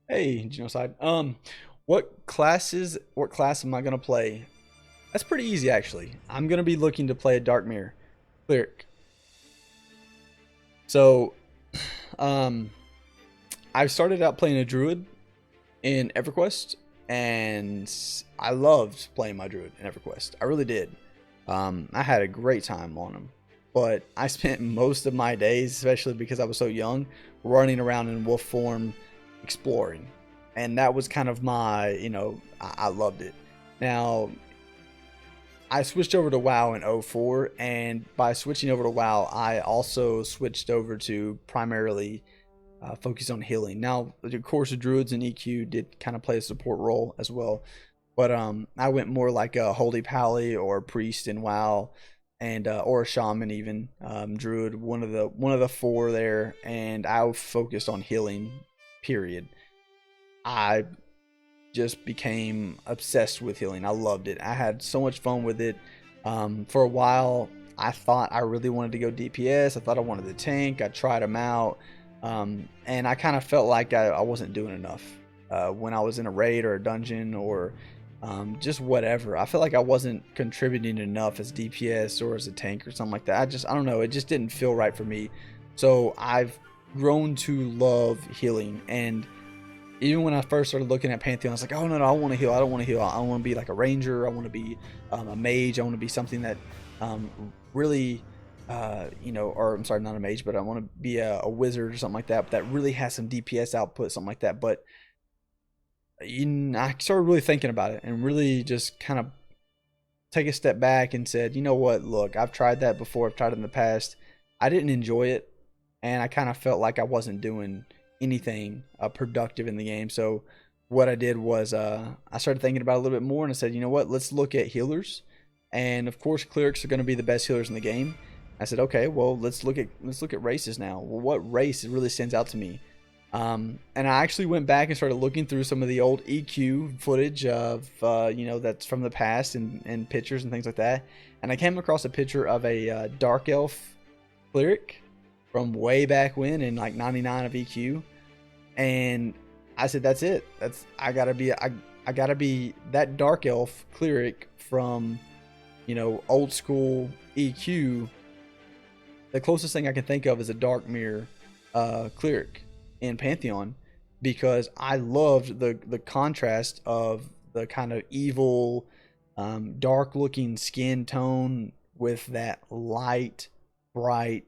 Hey, Genocide. What class am I gonna play? That's pretty easy, actually. I'm gonna be looking to play a Dark Mirror cleric. So, I started out playing a druid in EverQuest, and I loved playing my druid in EverQuest. I really did. I had a great time on him, but I spent most of my days, especially because I was so young, running around in wolf form, exploring, and that was kind of my, I loved it. Now, I switched over to WoW in 04, and by switching over to WoW, I also switched over to primarily focus on healing. Now, of course, the druids and EQ did kind of play a support role as well, but I went more like a holy pally or priest in WoW, and or a shaman even, druid, one of the 4 there, and I focused on healing. Period. I just became obsessed with healing. I loved it. I had so much fun with it. For a while, I thought I really wanted to go DPS. I thought I wanted to tank. I tried them out, and I kind of felt like I wasn't doing enough when I was in a raid or a dungeon or just whatever. I felt like I wasn't contributing enough as DPS or as a tank or something like that. I don't know. It just didn't feel right for me. So I've grown to love healing, and even when I first started looking at Pantheon, I was like, oh no, I want to heal. I don't want to heal. I want to be like a ranger. I want to be a mage. I want to be something that really, or I'm sorry, not a mage, but I want to be a wizard or something like that. But that really has some DPS output, something like that. But I started really thinking about it and really just kind of take a step back and said, you know what? Look, I've tried that before. I've tried it in the past. I didn't enjoy it, and I kind of felt like I wasn't doing anything productive in the game. So what I did was I started thinking about it a little bit more, and I said, you know what, let's look at healers, and of course clerics are going to be the best healers in the game. I said, okay, well, let's look at races now. Well, what race really stands out to me? And I actually went back and started looking through some of the old EQ footage of that's from the past, and pictures and things like that, and I came across a picture of a dark elf cleric from way back when in like 99 of EQ, and I said, that's it. I gotta be that dark elf cleric from old school EQ. The closest thing I can think of is a dark mirror cleric in Pantheon, because I loved the contrast of the kind of evil, dark looking skin tone with that light, bright,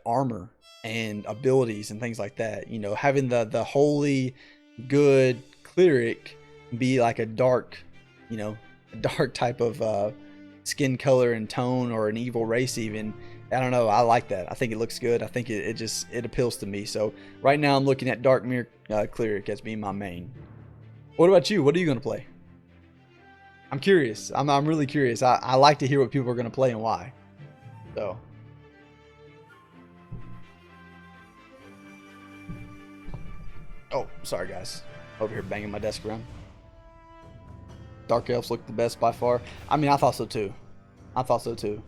armor and abilities and things like that. Having the holy good cleric be like a dark type of skin color and tone, or an evil race even. I don't know. I like that. I think it looks good. I think it appeals to me. So right now I'm looking at Dark Mirror cleric as being my main. What about you? What are you gonna play? I'm curious. I'm really curious. I like to hear what people are gonna play and why. So Oh, sorry guys. Over here banging my desk around. Dark elves look the best by far. I mean, I thought so too. I thought so too.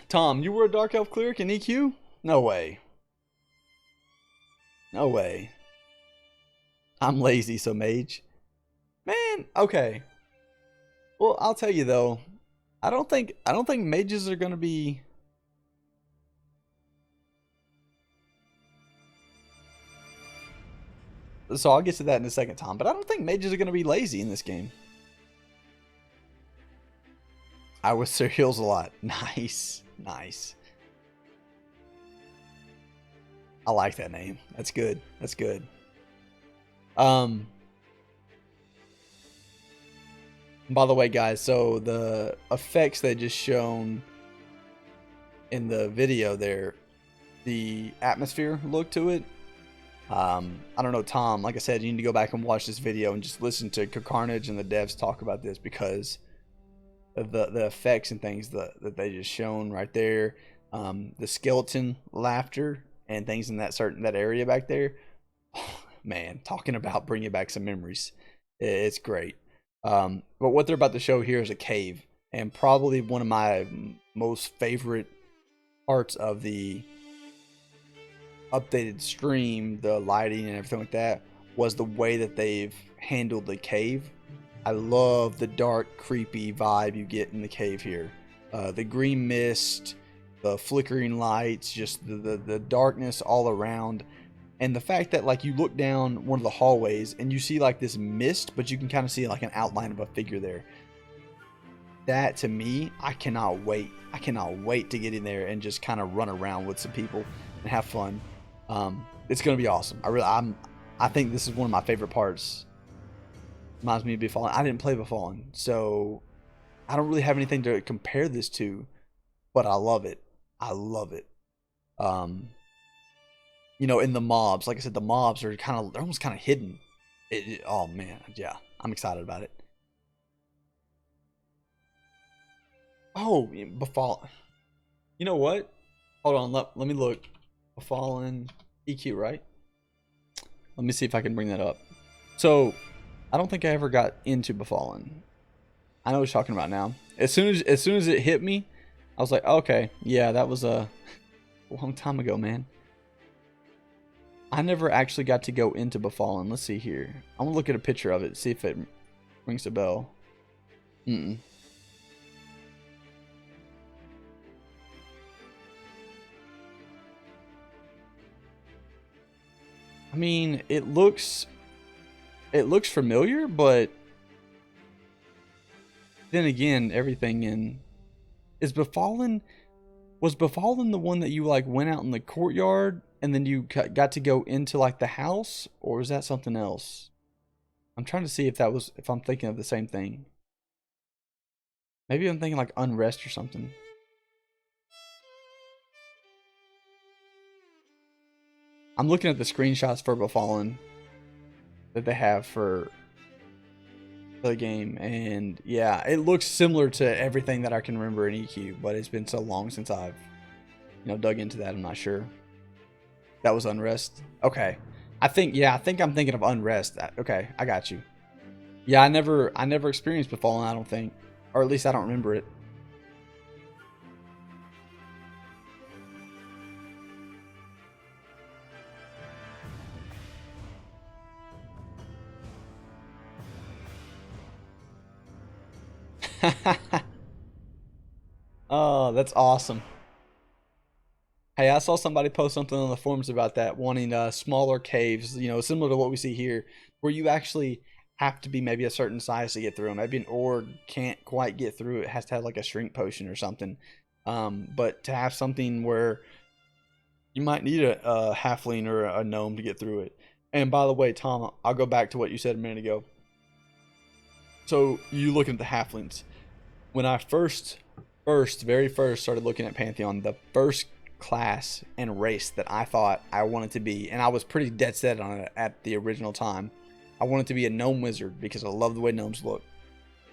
Tom, you were a dark elf cleric in EQ? No way. No way. I'm lazy, so mage. Man, okay. Well, I'll tell you though. I don't think mages are gonna be. So I'll get to that in a second, Tom. But I don't think mages are gonna be lazy in this game. I wish their heals a lot. Nice, nice. I like that name. That's good. That's good. By the way, guys, so the effects they just shown in the video there, the atmosphere look to it. I don't know, Tom, like I said, you need to go back and watch this video and just listen to Carnage and the devs talk about this, because of the effects and things that they just shown right there. The skeleton laughter and things in that area back there. Oh, man, talking about bringing back some memories. It's great. But what they're about to show here is a cave, and probably one of my most favorite parts of the updated stream, the lighting and everything like that, was the way that they've handled the cave. I love the dark, creepy vibe you get in the cave here. The green mist, the flickering lights, just the darkness all around. And the fact that, like, you look down one of the hallways and you see like this mist, but you can kind of see like an outline of a figure there. That, to me, I cannot wait. I cannot wait to get in there and just kind of run around with some people and have fun. It's gonna be awesome. I think this is one of my favorite parts. Reminds me of Befallen. I didn't play Befallen, so I don't really have anything to compare this to, but I love it. I love it. You know, in the mobs, like I said, the mobs are they're almost kind of hidden. Oh man, yeah, I'm excited about it. Oh, Befallen. You know what? Hold on, let me look. Befallen EQ, right? Let me see if I can bring that up. So, I don't think I ever got into Befallen. I know what you're talking about now. As soon as it hit me, I was like, okay, yeah, that was a long time ago, man. I never actually got to go into Befallen. Let's see here. I'm gonna look at a picture of it, see if it rings a bell. I mean, it looks familiar, but then again, everything in was Befallen the one that you like went out in the courtyard and then you got to go into like the house, or was that something else? I'm trying to see if I'm thinking of the same thing. Maybe I'm thinking like Unrest or something. I'm looking at the screenshots for Befallen that they have for the game, and yeah, it looks similar to everything that I can remember in EQ, but it's been so long since I've dug into that. I'm not sure. That was Unrest. Okay, I think I'm thinking of Unrest. Okay, I got you. Yeah, I never experienced Befallen, I don't think, or at least I don't remember it. Oh, that's awesome. Hey, I saw somebody post something on the forums about that, wanting smaller caves, similar to what we see here, where you actually have to be maybe a certain size to get through them. Maybe an orc can't quite get through it, has to have like a shrink potion or something. But to have something where you might need a halfling or a gnome to get through it. And by the way, Tom, I'll go back to what you said a minute ago. So you looking at the halflings. When I very first started looking at Pantheon, the first class and race that I thought I wanted to be, and I was pretty dead set on it at the original time, I wanted to be a gnome wizard because I love the way gnomes look.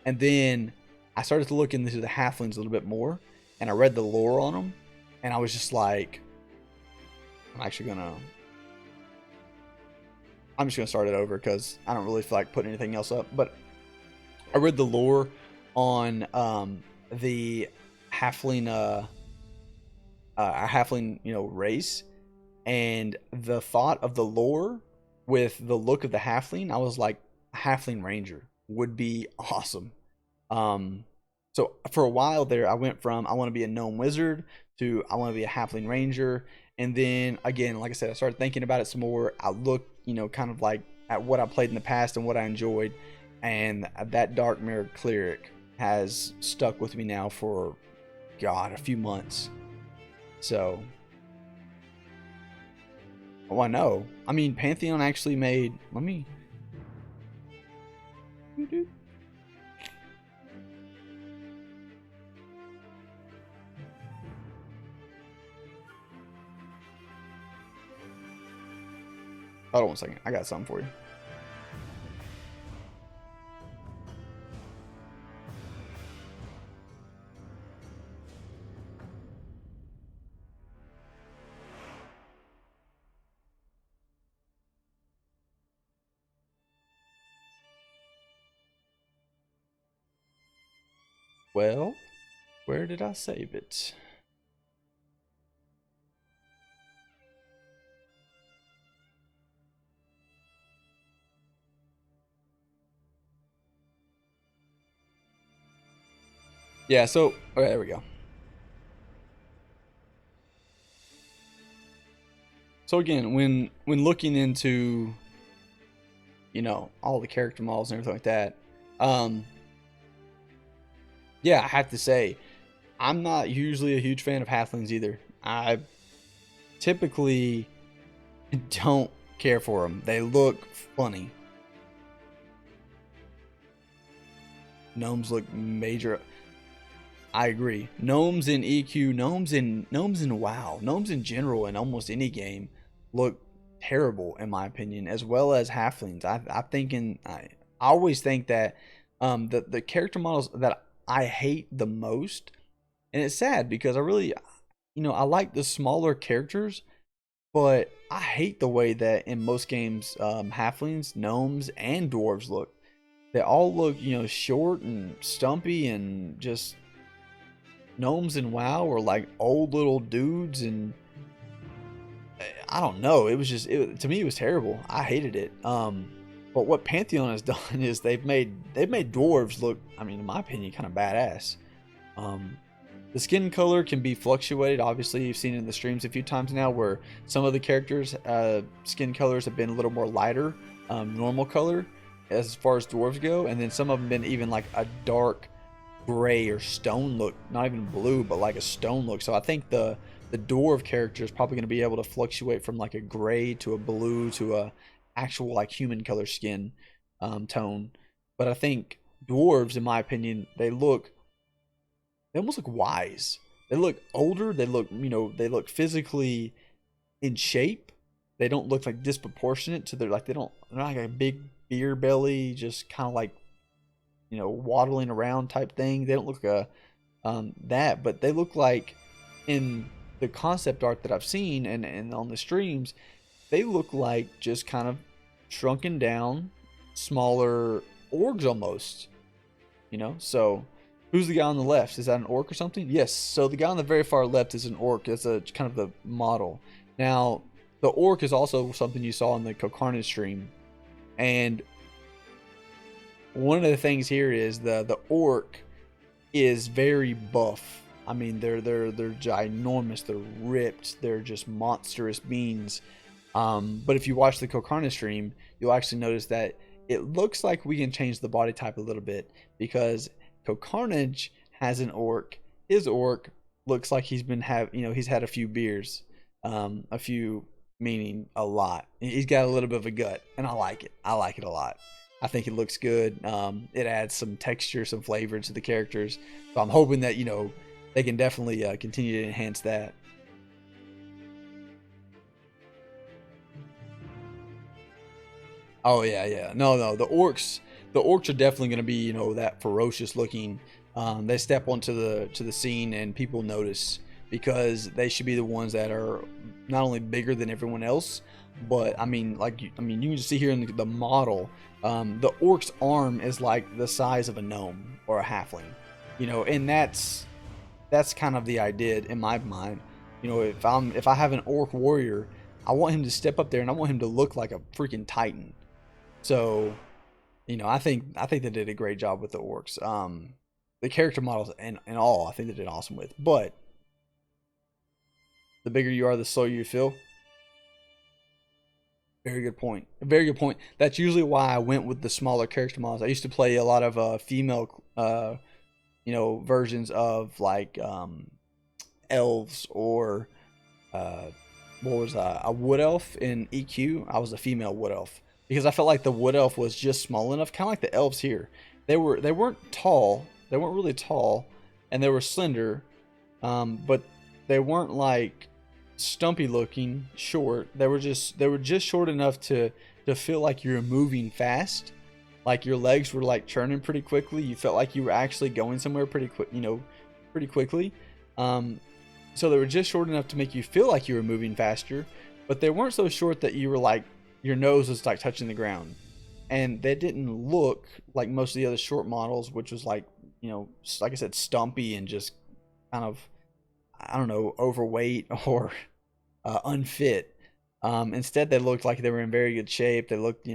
And then I started to look into the halflings a little bit more, and I read the lore on them, and I was just like, I'm just gonna start it over because I don't really feel like putting anything else up. But I read the lore on the halfling halfling race, and the thought of the lore with the look of the halfling, I was like, halfling ranger would be awesome. So for a while there, I went from I want to be a gnome wizard to I want to be a halfling ranger, and then again, like I said, I started thinking about it some more. I looked, kind of like at what I played in the past and what I enjoyed, and that Dark Mirror cleric has stuck with me now for a few months. So, oh, I know. I mean, Pantheon actually made. Let me. Hold on one second. I got something for you. Well, where did I save it? Yeah, so okay, there we go. So again, when looking into all the character models and everything like that, yeah, I have to say, I'm not usually a huge fan of halflings either. I typically don't care for them. They look funny. Gnomes look major. I agree. Gnomes in EQ, gnomes in WoW, gnomes in general in almost any game look terrible in my opinion, as well as halflings. I always think that the character models that I hate the most, and it's sad because I really, I like the smaller characters, but I hate the way that in most games halflings, gnomes, and dwarves look. They all look, short and stumpy, and just gnomes in WoW are like old little dudes, and I don't know. It was just, to me, it was terrible. I hated it. But what Pantheon has done is they've made dwarves look, I mean, in my opinion, kind of badass. The skin color can be fluctuated. Obviously, you've seen it in the streams a few times now, where some of the characters' skin colors have been a little more lighter, normal color, as far as dwarves go, and then some of them been even like a dark gray or stone look, not even blue, but like a stone look. So I think the dwarf character is probably going to be able to fluctuate from like a gray to a blue to a actual like human color skin tone. But I think dwarves, in my opinion, they almost look wise. They look older. They look, they look physically in shape. They don't look like disproportionate to their, like, they're not like a big beer belly, just kind of like, waddling around type thing. They don't look that, but they look like, in the concept art that I've seen and on the streams, they look like just kind of shrunken down, smaller orcs almost. So who's the guy on the left? Is that an orc or something? Yes. So the guy on the very far left is an orc. That's a kind of the model. Now, the orc is also something you saw in the Kokarna stream, and one of the things here is the orc is very buff. I mean, they're ginormous. They're ripped. They're just monstrous beings. But if you watch the Kokarna stream, you'll actually notice that it looks like we can change the body type a little bit, because Kokarnage has an orc. His orc looks like he's had a few beers, a few meaning a lot. He's got a little bit of a gut, and I like it. I like it a lot. I think it looks good. It adds some texture, some flavor to the characters. So I'm hoping that they can definitely continue to enhance that. Oh yeah. No. The orcs are definitely going to be that ferocious looking They step onto the scene and people notice because they should be the ones that are not only bigger than everyone else, but I mean, you can see here in the model, the orc's arm is like the size of a gnome or a halfling, and that's kind of the idea in my mind. If I have an orc warrior, I want him to step up there and I want him to look like a freaking titan. So, I think they did a great job with the orcs. The character models and all, I think they did awesome with. But the bigger you are, the slower you feel. Very good point. A very good point. That's usually why I went with the smaller character models. I used to play a lot of female, versions of like elves or what was a wood elf in EQ. I was a female wood elf because I felt like the wood elf was just small enough, kind of like the elves here. They weren't tall. They weren't really tall, and they were slender, but they weren't like stumpy looking, short. They were just short enough to feel like you were moving fast, like your legs were like churning pretty quickly. You felt like you were actually going somewhere pretty quickly. So they were just short enough to make you feel like you were moving faster, but they weren't so short that you were like your nose was like touching the ground. And they didn't look like most of the other short models, which was like, like I said, stumpy and just kind of, I don't know, overweight or unfit. Instead, they looked like they were in very good shape. They looked,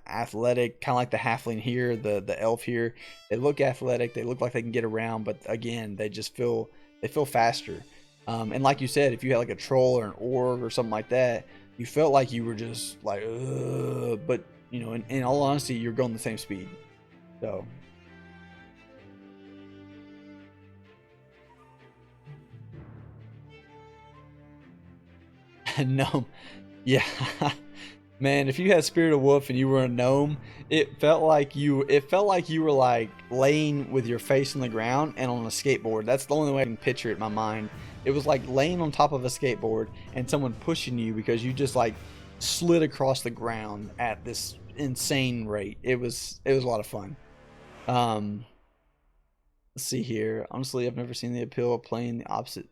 athletic, kind of like the halfling here, the elf here. They look athletic. They look like they can get around, but again, they feel faster. And like you said, if you had like a troll or an orc or something like that, you felt like you were just like, but in all honesty, you're going the same speed. So. Gnome. Yeah. Man, if you had Spirit of Wolf and you were a gnome, it felt like you were like laying with your face on the ground and on a skateboard. That's the only way I can picture it in my mind. It was like laying on top of a skateboard and someone pushing you because you just like slid across the ground at this insane rate. It was a lot of fun. Let's see here. Honestly, I've never seen the appeal of playing the opposite.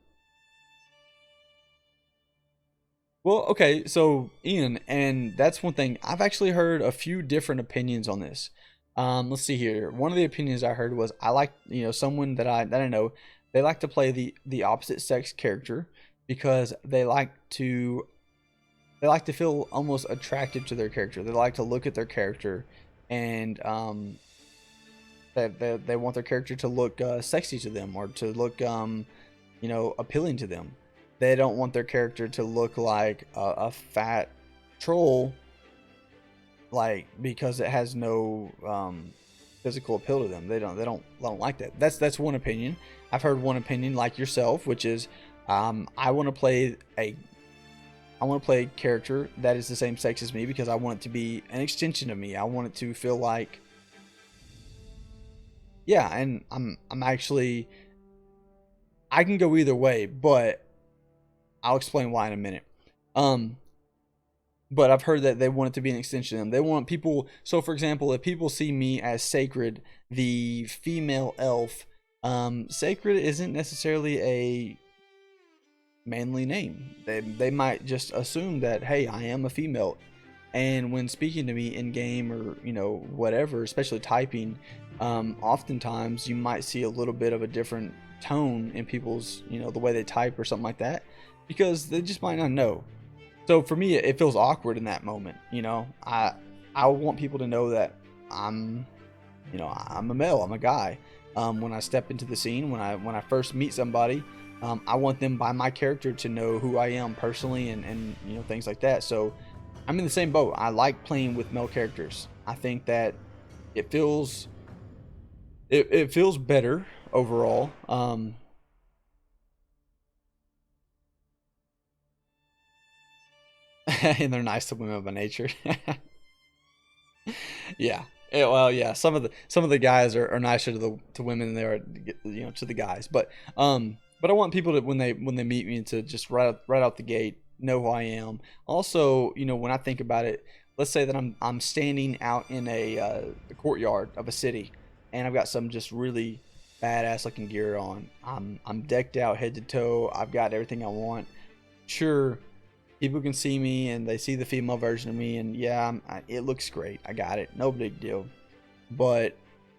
Well, okay, so Ian, and that's one thing. I've actually heard a few different opinions on this. Let's see here. One of the opinions I heard was I like, someone that I know, they like to play the opposite sex character because they like to feel almost attracted to their character. They like to look at their character and they want their character to look sexy to them or to look appealing to them. They don't want their character to look like a fat troll, like because it has no physical appeal to them. They don't like that. That's one opinion. I've heard one opinion like yourself, which is I want to play a character that is the same sex as me because I want it to be an extension of me. I want it to feel like, yeah, and I'm actually, I can go either way, but I'll explain why in a minute. But I've heard that they want it to be an extension of them. They want people, so for example, if people see me as Sacred, the female elf, Sacred isn't necessarily a manly name. They might just assume that, hey, I am a female. And when speaking to me in game or whatever, especially typing, oftentimes you might see a little bit of a different tone in people's the way they type or something like that, because they just might not know. So for me, it feels awkward in that moment. I want people to know that I'm a male, I'm a guy. When I step into the scene, when I first meet somebody, I want them by my character to know who I am personally and things like that. So I'm in the same boat. I like playing with male characters. I think that it feels better overall. And they're nice to women by nature. Yeah. Well, yeah. Some of the guys are nicer to women than they are to the guys. But I want people to when they meet me to just right out the gate know who I am. Also, when I think about it, let's say that I'm standing out in the courtyard of a city, and I've got some just really badass looking gear on. I'm decked out head to toe. I've got everything I want. Sure, people can see me and they see the female version of me, and yeah, it looks great. I got it. No big deal. But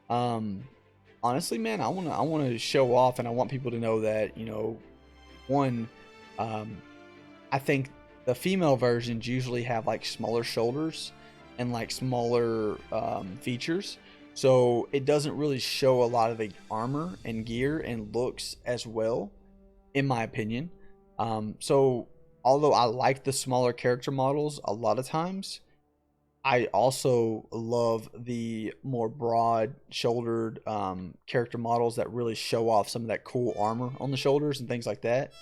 honestly, man, I want to show off, and I want people to know that, you know, one, I think the female versions usually have like smaller shoulders and like smaller features, so it doesn't really show a lot of the armor and gear and looks as well, in my opinion. So although I like the smaller character models a lot of times, I also love the more broad shouldered character models that really show off some of that cool armor on the shoulders and things like that.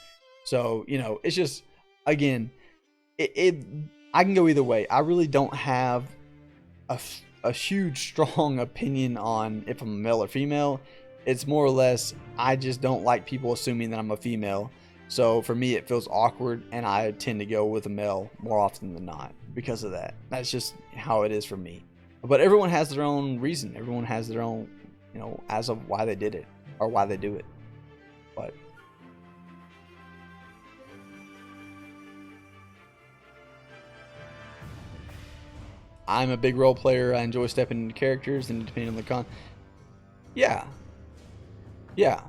So, you know, it's just, again, I can go either way. I really don't have a huge strong opinion on if I'm a male or female. It's more or less, I just don't like people assuming that I'm a female. So for me, it feels awkward, and I tend to go with a male more often than not because of that. That's just how it is for me. But everyone has their own reason. Everyone has their own, you know, as of why they did it or why they do it. But I'm a big role player. I enjoy stepping into characters and depending on the Yeah. Yeah.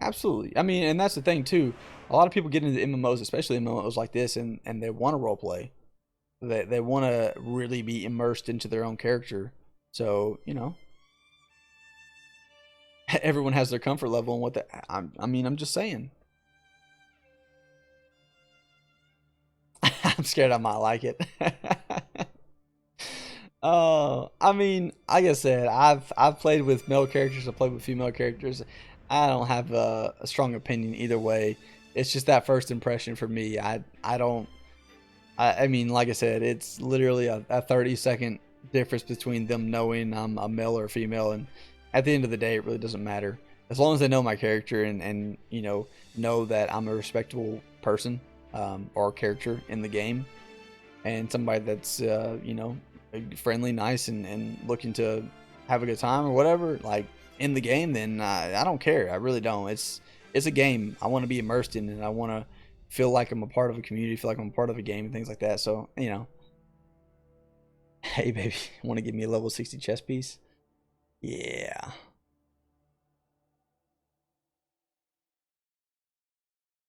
Absolutely. I mean, and that's the thing too. A lot of people get into MMOs, especially MMOs like this, and they want to role play. They want to really be immersed into their own character. So, you know, everyone has their comfort level and I mean, I'm just saying. I'm scared I might like it. I mean, like I said, I've played with male characters, I've played with female characters. I don't have a strong opinion either way. It's just that first impression for me. I mean, like I said, it's literally a 30-second difference between them knowing I'm a male or a female, and at the end of the day, it really doesn't matter. As long as they know my character and you know that I'm a respectable person or character in the game, and somebody that's you know, friendly, nice, and looking to have a good time or whatever, like in the game, then I don't care. I really don't. It's a game. I want to be immersed in it. I want to feel like I'm a part of a community, feel like I'm a part of a game and things like that. So, you know, hey baby, want to give me a level 60 chess piece? Yeah.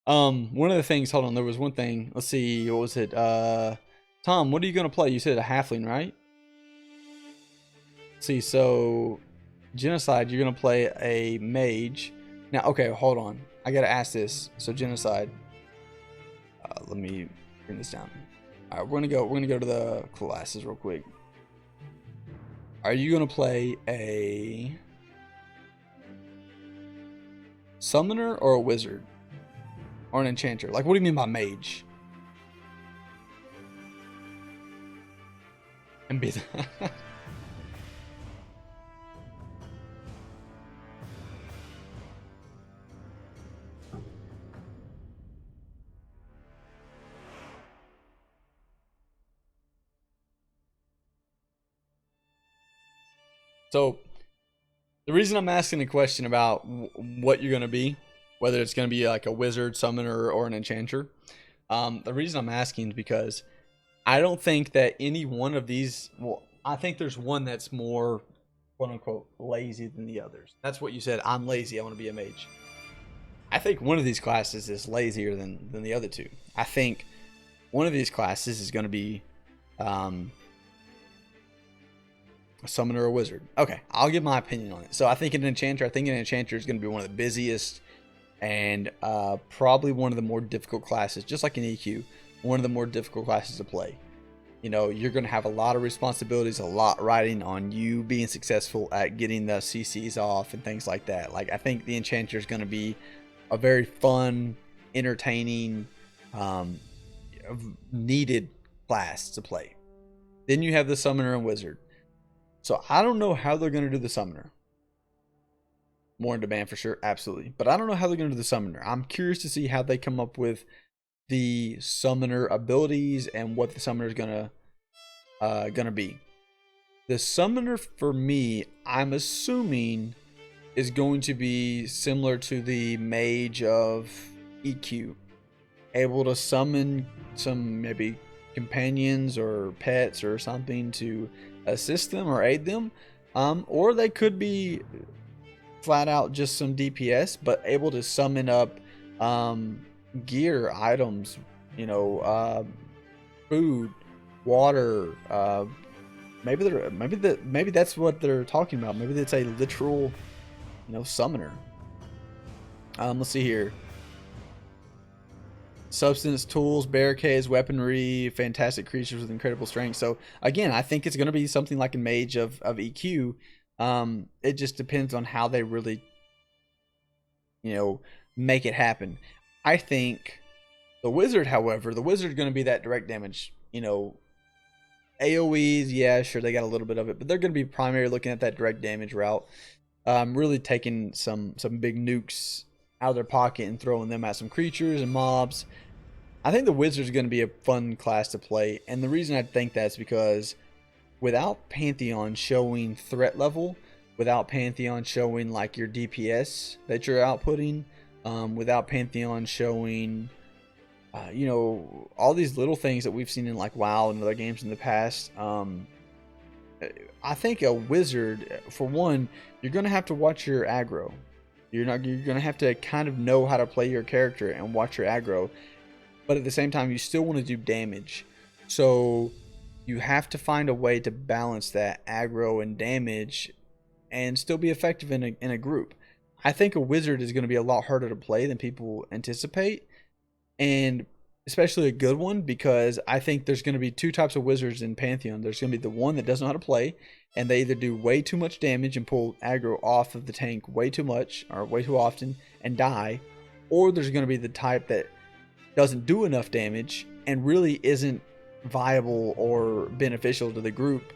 One of the things, hold on, there was one thing. Let's see, what was it? Tom, what are you gonna play? You said a halfling, right? Let's see, so Genocide, you're gonna play a mage. Now, okay, hold on. I gotta ask this. So Genocide. Let me bring this down. All right, we're gonna go to the classes real quick. Are you gonna play a summoner or a wizard or an enchanter? Like, what do you mean by mage? And be So, the reason I'm asking the question about what you're going to be, whether it's going to be like a wizard, summoner, or an enchanter, the reason I'm asking is because I don't think that any one of these, well, I think there's one that's more, quote unquote, lazy than the others. That's what you said. I'm lazy. I want to be a mage. I think one of these classes is lazier than the other two. I think one of these classes is going to be a summoner or a wizard. Okay, I'll give my opinion on it. So I think an enchanter is going to be one of the busiest and probably one of the more difficult classes, just like an EQ, one of the more difficult classes to play. You know, you're going to have a lot of responsibilities, a lot riding on you being successful at getting the CCs off and things like that. Like, I think the enchanter is going to be a very fun, entertaining, needed class to play. Then you have the summoner and wizard. So I don't know how they're going to do the summoner. More in demand for sure, absolutely. But I don't know how they're going to do the summoner. I'm curious to see how they come up with the summoner abilities and what the summoner is gonna be. The summoner for me, I'm assuming is going to be similar to the mage of EQ, able to summon some maybe companions or pets or something to assist them or aid them, or they could be flat out just some DPS, but able to summon up gear, items, food, water. Maybe that's what they're talking about. Maybe it's a literal, summoner. Let's see here. Substance, tools, barricades, weaponry, fantastic creatures with incredible strength. So again, I think it's going to be something like a mage of EQ. It just depends on how they really, make it happen. I think the wizard, however, the wizard's going to be that direct damage. AoEs, yeah, sure, they got a little bit of it, but they're going to be primarily looking at that direct damage route. Really taking some big nukes out of their pocket and throwing them at some creatures and mobs. I think the wizard's going to be a fun class to play, and the reason I think that's because without Pantheon showing threat level, without Pantheon showing like your DPS that you're outputting, without Pantheon showing all these little things that we've seen in like WoW and other games in the past, I think a wizard, for one, you're going to have to watch your aggro. You're going to have to kind of know how to play your character and watch your aggro. But at the same time, you still want to do damage. So you have to find a way to balance that aggro and damage and still be effective in a group. I think a wizard is going to be a lot harder to play than people anticipate. And especially a good one, because I think there's going to be two types of wizards in Pantheon. There's going to be the one that doesn't know how to play, and they either do way too much damage and pull aggro off of the tank way too much or way too often and die, or there's going to be the type that doesn't do enough damage and really isn't viable or beneficial to the group.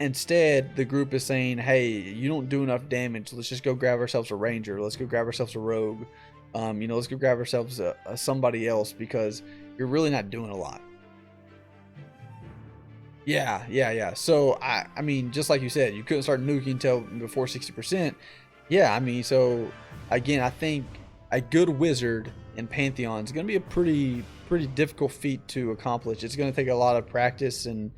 Instead, the group is saying, hey, you don't do enough damage, let's just go grab ourselves a ranger, let's go grab ourselves a rogue, let's go grab ourselves a somebody else, because you're really not doing a lot. Yeah. So I mean, just like you said, you couldn't start nuking until before 60%. Yeah, I mean, so again, I think a good wizard in Pantheon is going to be a pretty difficult feat to accomplish. It's going to take a lot of practice and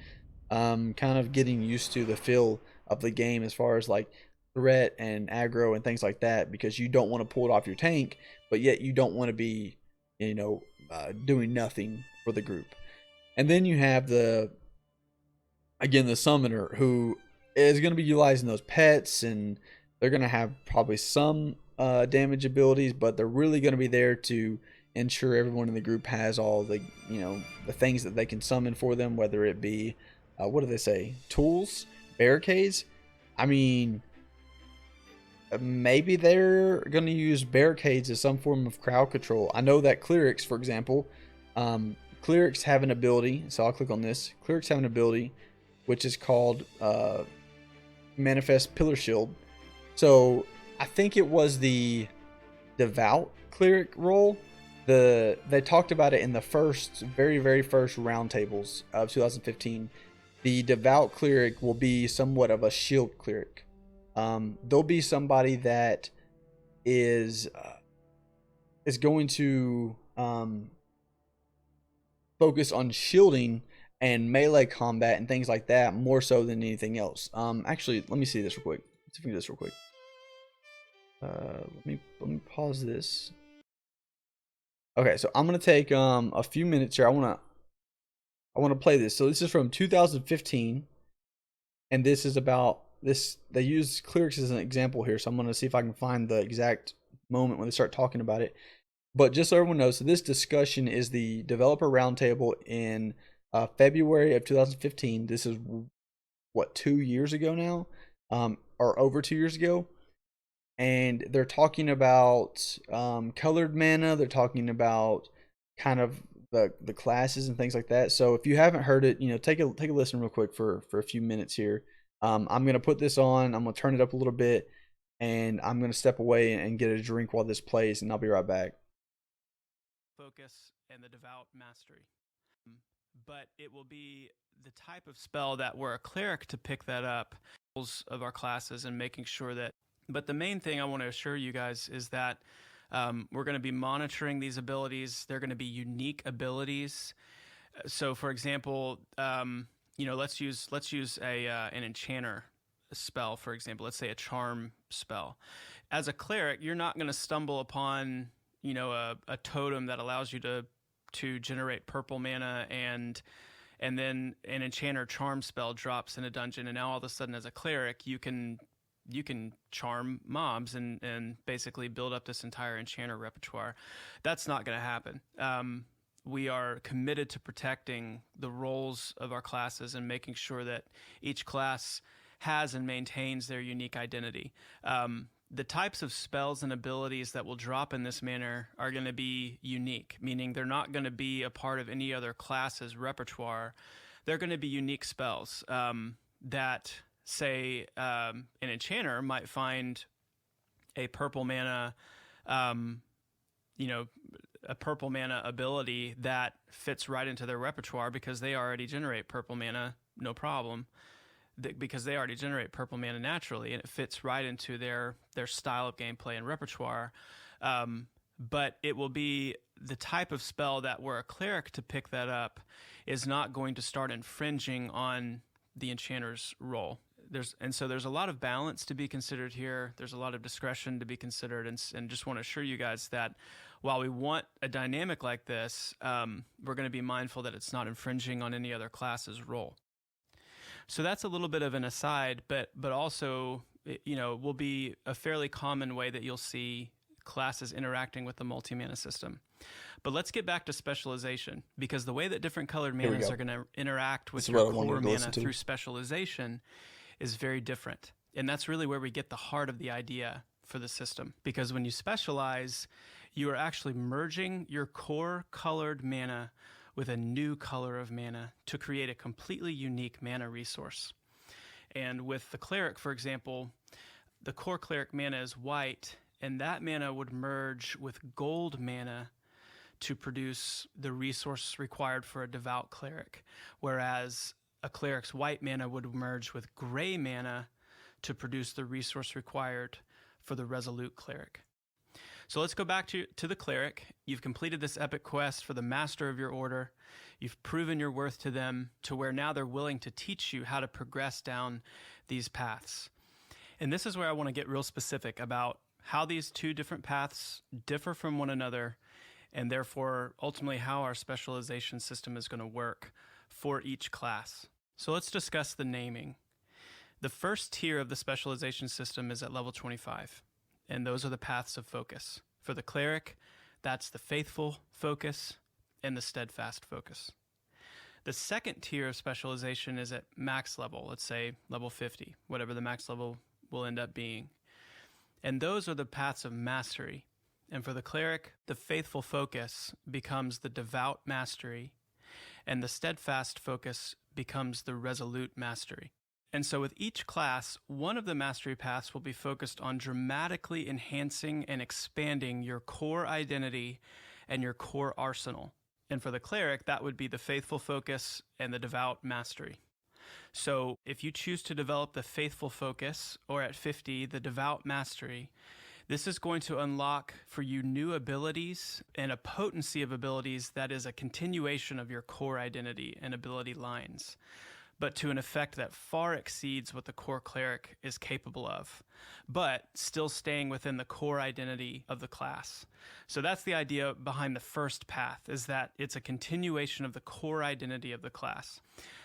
kind of getting used to the feel of the game as far as like threat and aggro and things like that, because you don't want to pull it off your tank, but yet you don't want to be doing nothing for the group. And then you have the summoner, who is going to be utilizing those pets, and they're going to have probably some damage abilities, but they're really going to be there to ensure everyone in the group has all the the things that they can summon for them, whether it be what do they say, tools, barricades. I mean, maybe they're going to use barricades as some form of crowd control. I know that clerics, for example, clerics have an ability, so I'll click on this. Clerics have an ability which is called Manifest Pillar Shield. So I think it was the Devout Cleric role. They talked about it in the very first roundtables of 2015. The Devout Cleric will be somewhat of a shield cleric. There'll be somebody that is going to focus on shielding and melee combat and things like that more so than anything else. Actually, let me see this real quick. Let's see if we can do this real quick. Let me pause this. Okay, so I'm gonna take a few minutes here. I wanna play this. So this is from 2015, and this is about this. They use clerics as an example here, so I'm gonna see if I can find the exact moment when they start talking about it. But just so everyone knows, so this discussion is the developer roundtable in February of 2015. This is what, 2 years ago now, or over 2 years ago. And they're talking about colored mana. They're talking about kind of the classes and things like that. So if you haven't heard it, take a listen real quick for a few minutes here. I'm gonna put this on. I'm gonna turn it up a little bit, and I'm gonna step away and get a drink while this plays, and I'll be right back. Focus and the Devout Mastery. But it will be the type of spell that we're a cleric to pick that up of our classes and making sure that But the main thing I want to assure you guys is that we're going to be monitoring these abilities. They're going to be unique abilities. So, for example, let's use an enchanter spell, for example. Let's say a charm spell. As a cleric, you're not going to stumble upon a totem that allows you to generate purple mana, and then an enchanter charm spell drops in a dungeon, and now all of a sudden, as a cleric, you can charm mobs and basically build up this entire enchanter repertoire. That's not going to happen. We are committed to protecting the roles of our classes and making sure that each class has and maintains their unique identity. The types of spells and abilities that will drop in this manner are going to be unique, meaning they're not going to be a part of any other class's repertoire. They're going to be unique spells that, say, an enchanter might find a purple mana, a purple mana ability that fits right into their repertoire because they already generate purple mana, no problem. Because they already generate purple mana naturally, and it fits right into their style of gameplay and repertoire. But it will be the type of spell that were a cleric to pick that up is not going to start infringing on the enchanter's role. There's a lot of balance to be considered here. There's a lot of discretion to be considered, and just want to assure you guys that while we want a dynamic like this, we're going to be mindful that it's not infringing on any other class's role. So that's a little bit of an aside, but also, will be a fairly common way that you'll see classes interacting with the multi-mana system. But let's get back to specialization, because the way that different colored manas are going to interact with your core mana through specialization is very different. And that's really where we get the heart of the idea for the system. Because when you specialize, you are actually merging your core colored mana with a new color of mana to create a completely unique mana resource. And with the cleric, for example, the core cleric mana is white, and that mana would merge with gold mana to produce the resource required for a devout cleric, whereas a cleric's white mana would merge with gray mana to produce the resource required for the resolute cleric. So let's go back to the cleric. You've completed this epic quest for the master of your order. You've proven your worth to them to where now they're willing to teach you how to progress down these paths. And this is where I want to get real specific about how these two different paths differ from one another, and therefore ultimately how our specialization system is going to work for each class. So let's discuss the naming. The first tier of the specialization system is at level 25. And those are the paths of focus. For the cleric, that's the faithful focus and the steadfast focus. The second tier of specialization is at max level, let's say level 50, whatever the max level will end up being. And those are the paths of mastery. And for the cleric, the faithful focus becomes the devout mastery, and the steadfast focus becomes the resolute mastery. And so with each class, one of the mastery paths will be focused on dramatically enhancing and expanding your core identity and your core arsenal. And for the cleric, that would be the faithful focus and the devout mastery. So if you choose to develop the faithful focus, or at 50, the devout mastery, this is going to unlock for you new abilities and a potency of abilities that is a continuation of your core identity and ability lines, but to an effect that far exceeds what the core cleric is capable of, but still staying within the core identity of the class. So that's the idea behind the first path, is that it's a continuation of the core identity of the class.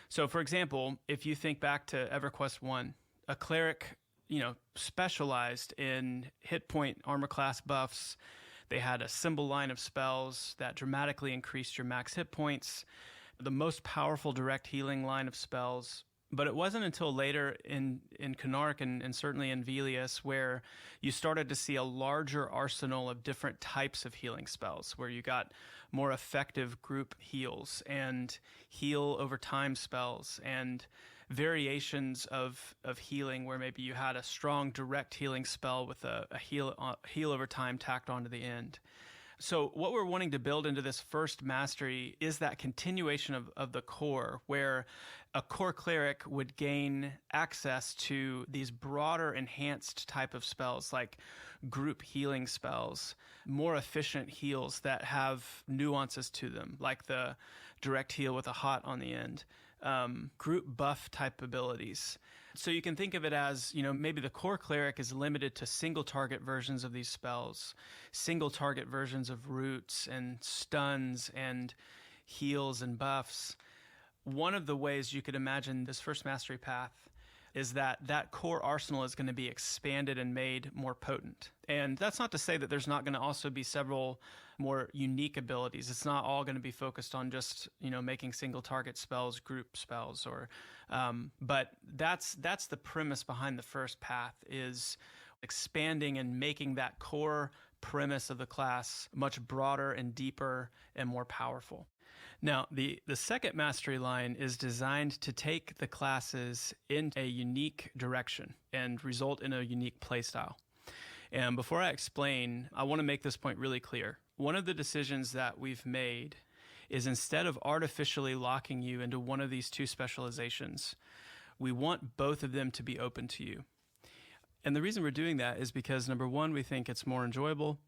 So for example, if you think back to EverQuest 1, a cleric, specialized in hit point armor class buffs. They had a symbol line of spells that dramatically increased your max hit points, the most powerful direct healing line of spells. But it wasn't until later in Canark and certainly in Velius where you started to see a larger arsenal of different types of healing spells, where you got more effective group heals and heal over time spells and variations of healing, where maybe you had a strong direct healing spell with a heal over time tacked onto the end. So what we're wanting to build into this first mastery is that continuation of the core, where a core cleric would gain access to these broader enhanced type of spells, like group healing spells, more efficient heals that have nuances to them, like the direct heal with a hot on the end, group buff type abilities. So you can think of it as, maybe the core cleric is limited to single target versions of these spells, single target versions of roots and stuns and heals and buffs. One of the ways you could imagine this first mastery path is that core arsenal is going to be expanded and made more potent. And that's not to say that there's not going to also be several more unique abilities. It's not all going to be focused on just, making single target spells, group spells, but that's the premise behind the first path, is expanding and making that core premise of the class much broader and deeper and more powerful. Now, the second mastery line is designed to take the classes in a unique direction and result in a unique playstyle. And before I explain, I want to make this point really clear. One of the decisions that we've made is, instead of artificially locking you into one of these two specializations, we want both of them to be open to you. And the reason we're doing that is because, number one, we think it's more enjoyable.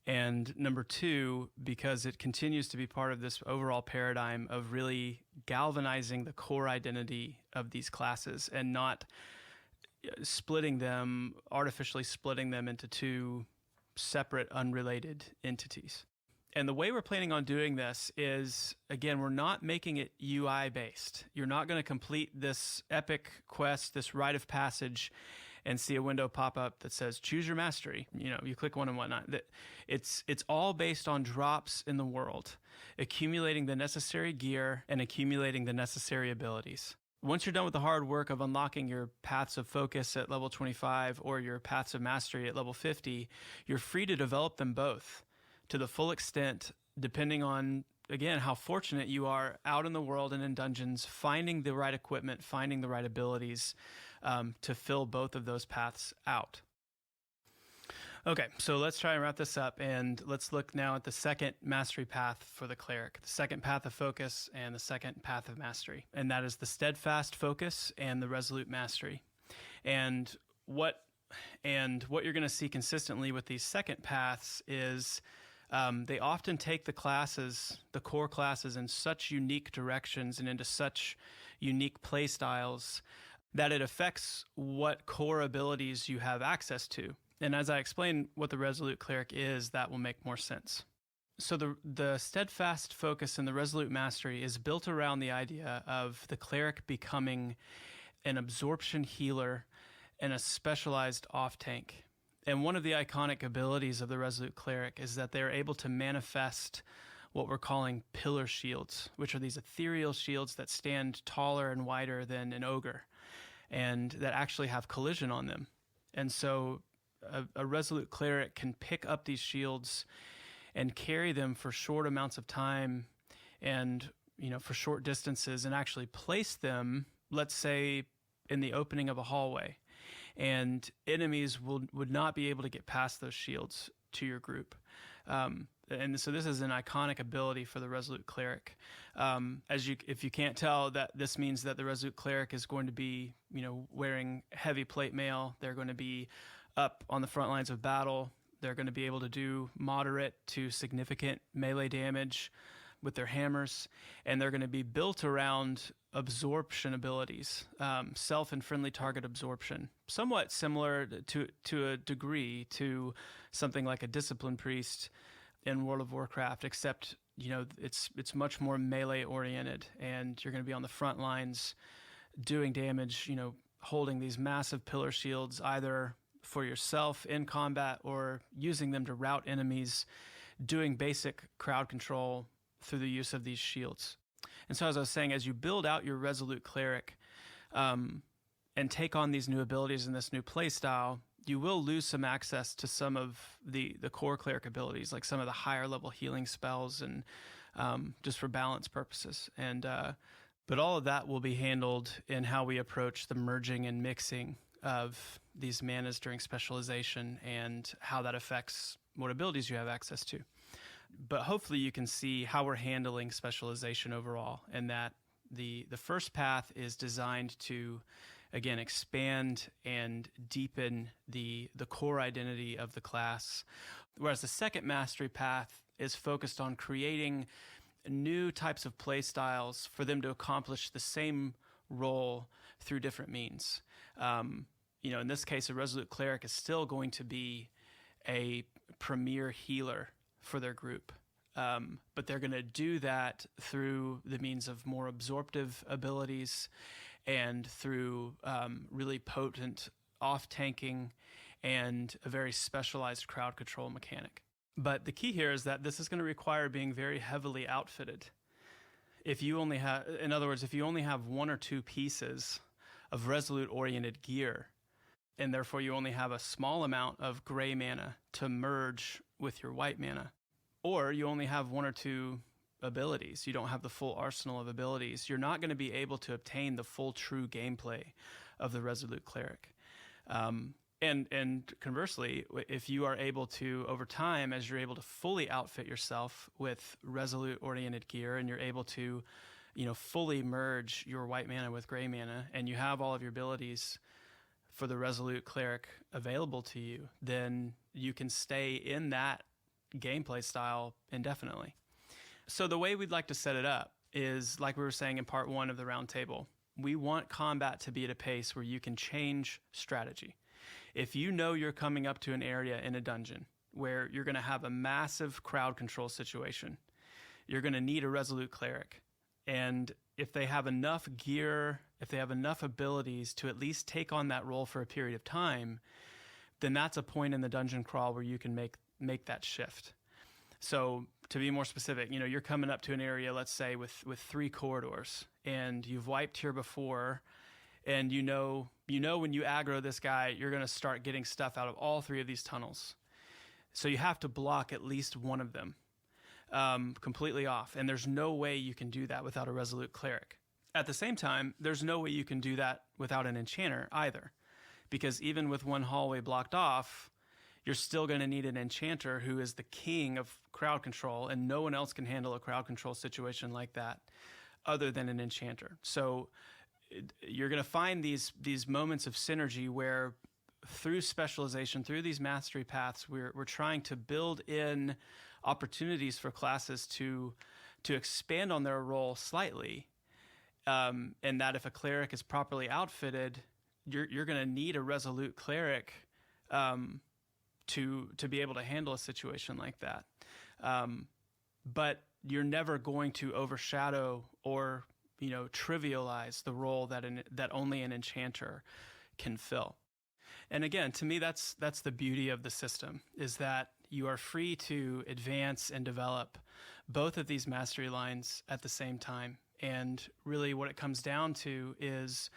And number two, because it continues to be part of this overall paradigm of really galvanizing the core identity of these classes and not artificially splitting them into two separate, unrelated entities. And the way we're planning on doing this is, again, we're not making it UI based. You're not going to complete this epic quest, this rite of passage, and see a window pop up that says, choose your mastery. You click one and whatnot. It's all based on drops in the world, accumulating the necessary gear and accumulating the necessary abilities. Once you're done with the hard work of unlocking your paths of focus at level 25 or your paths of mastery at level 50, you're free to develop them both to the full extent, depending on, again, how fortunate you are out in the world and in dungeons, finding the right equipment, finding the right abilities to fill both of those paths out. Okay, so let's try and wrap this up, and let's look now at the second mastery path for the cleric, the second path of focus and the second path of mastery, and that is the steadfast focus and the resolute mastery. And what you're going to see consistently with these second paths is they often take the core classes, in such unique directions and into such unique play styles that it affects what core abilities you have access to. And as I explain what the resolute cleric is, that will make more sense. So the steadfast focus and the resolute mastery is built around the idea of the cleric becoming an absorption healer and a specialized off-tank. And one of the iconic abilities of the resolute cleric is that they're able to manifest what we're calling pillar shields, which are these ethereal shields that stand taller and wider than an ogre, and that actually have collision on them. And so a resolute cleric can pick up these shields and carry them for short amounts of time and, for short distances, and actually place them, let's say, in the opening of a hallway. And enemies would not be able to get past those shields to your group. And so this is an iconic ability for the resolute cleric. If you can't tell, that this means that the resolute cleric is going to be, wearing heavy plate mail. They're going to be up on the front lines of battle. They're going to be able to do moderate to significant melee damage with their hammers, and they're going to be built around absorption abilities, self and friendly target absorption, somewhat similar to a degree to something like a discipline priest in World of Warcraft, except it's much more melee oriented, and you're going to be on the front lines doing damage, holding these massive pillar shields either for yourself in combat or using them to rout enemies, doing basic crowd control through the use of these shields. And so, as I was saying, as you build out your resolute cleric and take on these new abilities in this new play style, you will lose some access to some of the core cleric abilities, like some of the higher level healing spells, and just for balance purposes. And but all of that will be handled in how we approach the merging and mixing of these manas during specialization, and how that affects abilities you have access to. But hopefully you can see how we're handling specialization overall, and that the first path is designed to, again, expand and deepen the core identity of the class, whereas the second mastery path is focused on creating new types of play styles for them to accomplish the same role through different means. In this case, a Resolute Cleric is still going to be a premier healer for their group. But they're going to do that through the means of more absorptive abilities and through really potent off-tanking and a very specialized crowd control mechanic. But the key here is that this is going to require being very heavily outfitted. If you only have, in other words, if you only have one or two pieces of Resolute-oriented gear, and therefore you only have a small amount of gray mana to merge with your white mana, or you only have one or two abilities, you don't have the full arsenal of abilities, you're not going to be able to obtain the full true gameplay of the Resolute Cleric. And conversely, if you are able to, over time, as you're able to fully outfit yourself with Resolute-oriented gear, and you're able to, fully merge your white mana with gray mana, and you have all of your abilities for the Resolute Cleric available to you, then you can stay in that gameplay style indefinitely. So the way we'd like to set it up is, like we were saying in part 1 of the round table, we want combat to be at a pace where you can change strategy. If you know you're coming up to an area in a dungeon where you're going to have a massive crowd control situation, you're going to need a Resolute Cleric. And if they have enough gear, if they have enough abilities to at least take on that role for a period of time, then that's a point in the dungeon crawl where you can make that shift. So to be more specific, you're coming up to an area, let's say with 3 corridors, and you've wiped here before, and you know when you aggro this guy, you're going to start getting stuff out of all 3 of these tunnels. So you have to block at least one of them completely off, and there's no way you can do that without a Resolute Cleric. At the same time, there's no way you can do that without an enchanter either, because even with one hallway blocked off, you're still going to need an enchanter who is the king of crowd control, and no one else can handle a crowd control situation like that other than an enchanter. So you're going to find these moments of synergy where, through specialization, through these mastery paths, we're trying to build in opportunities for classes to expand on their role slightly, and that if a cleric is properly outfitted, you're going to need a Resolute Cleric to be able to handle a situation like that. But you're never going to overshadow or trivialize the role that only an enchanter can fill. And again, to me, that's the beauty of the system, is that you are free to advance and develop both of these mastery lines at the same time. And really what it comes down to is,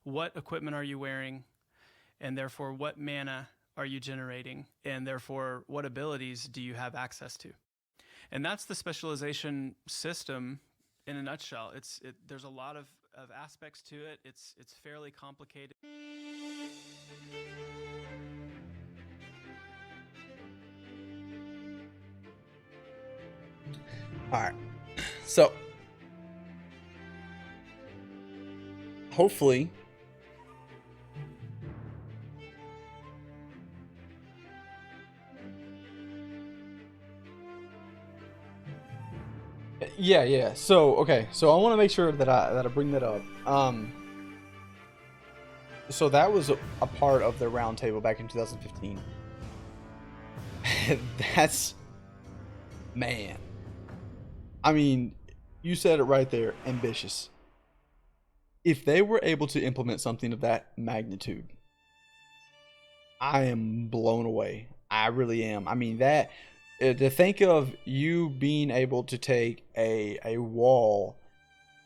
what equipment are you wearing, and therefore what mana are you generating, and therefore what abilities do you have access to? And that's the specialization system in a nutshell. There's a lot of aspects to it. It's fairly complicated. All right. So hopefully yeah. So okay. So I want to make sure that I bring that up. So that was a part of the round table back in 2015. That's, man. I mean, you said it right there, ambitious. If they were able to implement something of that magnitude, I am blown away. I really am. I mean, that to think of you being able to take a wall,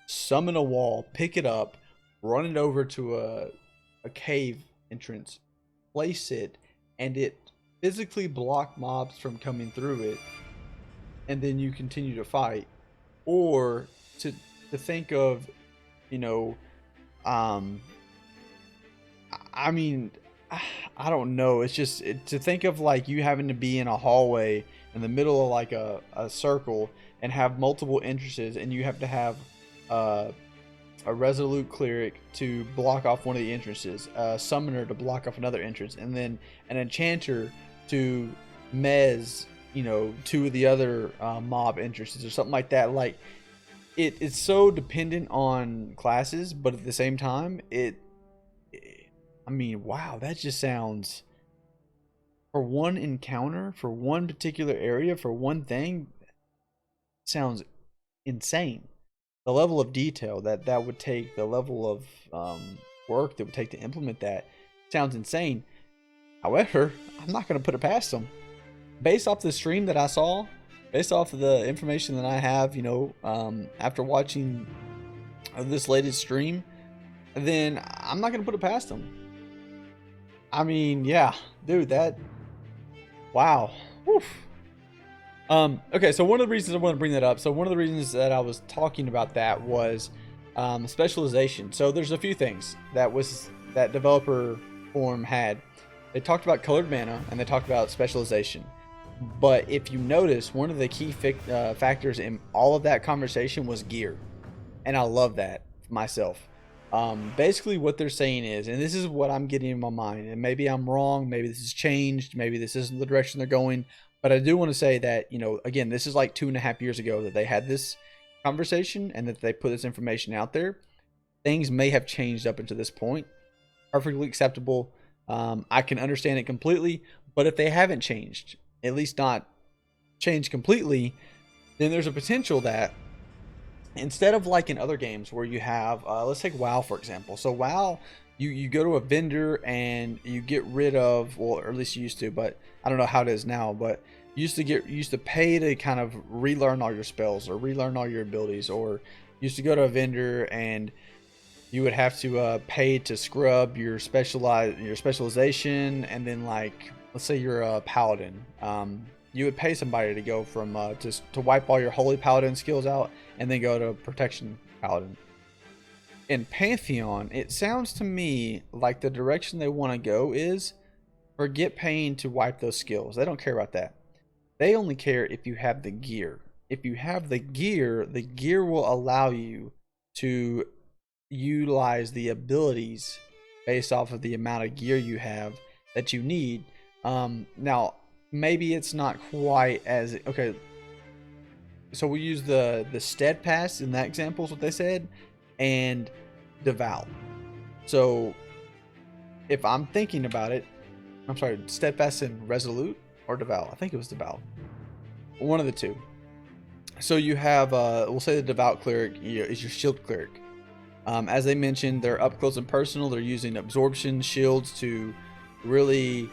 summon a wall, pick it up, run it over to a cave entrance, place it, and it physically block mobs from coming through it, and then you continue to fight. Or to think of, I mean, I don't know. It's just to think of like you having to be in a hallway in the middle of like a circle and have multiple entrances, and you have to have a resolute cleric to block off one of the entrances, a summoner to block off another entrance, and then an enchanter to mez, you know, two of the other mob entrances or something like that. Like it's so dependent on classes, but at the same time, I mean, wow, that just sounds, for one encounter, for one particular area, for one thing, sounds insane. The level of detail that would take, the level of work that would take to implement that sounds insane. However, I'm not going to put it past them. Based off the stream that I saw, based off of the information that I have, you know, after watching this latest stream, then I'm not going to put it past them. I mean, yeah, dude, wow. Woof. Okay, so one of the reasons I want to bring that up, so one of the reasons that I was talking about that was specialization. So there's a few things that developer forum had. They talked about colored mana and they talked about specialization. But if you notice, one of the key factors in all of that conversation was gear. And I love that myself. Basically what they're saying is, and this is what I'm getting in my mind, and maybe I'm wrong, maybe this has changed, maybe this isn't the direction they're going, but I do want to say that, you know, again, this is like 2.5 years ago that they had this conversation and that they put this information out there. Things may have changed up until this point. Perfectly acceptable. I can understand it completely, but if they haven't changed, at least not changed completely, then there's a potential that instead of like in other games where you have, let's take WoW for example. So WoW, you go to a vendor and you get rid of, well, or at least you used to, but I don't know how it is now, but you used to pay to kind of relearn all your spells or relearn all your abilities, or you used to go to a vendor and you would have to pay to scrub your specialization, and then like let's say you're a paladin, you would pay somebody to go from to wipe all your holy paladin skills out and then go to protection paladin. In Pantheon, it sounds to me like the direction they want to go is forget paying to wipe those skills. They don't care about that. They only care if you have the gear. If you have the gear will allow you to utilize the abilities based off of the amount of gear you have that you need. Now, maybe it's not quite as, okay, so we use the steadfast in that example is what they said, and devout. So if I'm thinking about it, I'm sorry, steadfast and resolute or devout? I think it was devout. One of the two. So you have, we'll say the devout cleric is your shield cleric. As they mentioned, they're up close and personal. They're using absorption shields to really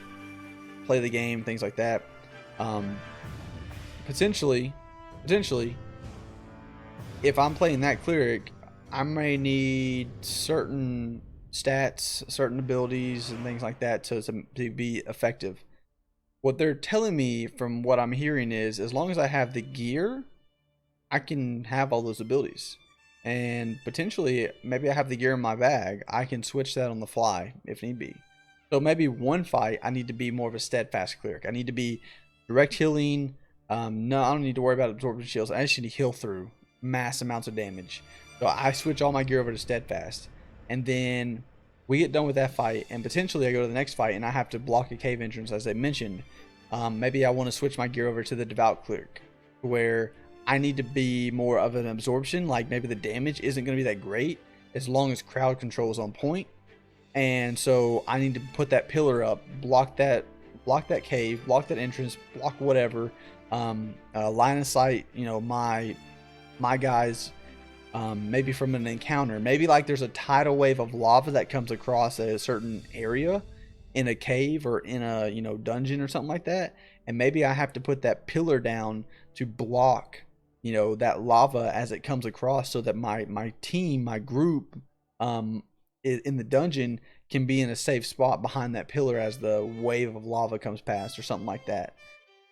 play the game, things like that. Potentially, if I'm playing that cleric, I may need certain stats, certain abilities, and things like that to be effective. What they're telling me from what I'm hearing is, as long as I have the gear, I can have all those abilities. And potentially, maybe I have the gear in my bag, I can switch that on the fly if need be. So maybe one fight, I need to be more of a steadfast cleric. I need to be direct healing. No, I don't need to worry about absorption shields. I just need to heal through mass amounts of damage. So I switch all my gear over to steadfast. And then we get done with that fight, and potentially I go to the next fight and I have to block a cave entrance, as they mentioned. Maybe I want to switch my gear over to the devout cleric, where I need to be more of an absorption. Like maybe the damage isn't going to be that great as long as crowd control is on point. And so I need to put that pillar up, block that cave, block that entrance, block whatever, line of sight, you know, my guys, maybe from an encounter, maybe like there's a tidal wave of lava that comes across a certain area in a cave or in a, you know, dungeon or something like that, and maybe I have to put that pillar down to block, you know, that lava as it comes across, so that my team, my group in the dungeon can be in a safe spot behind that pillar as the wave of lava comes past or something like that.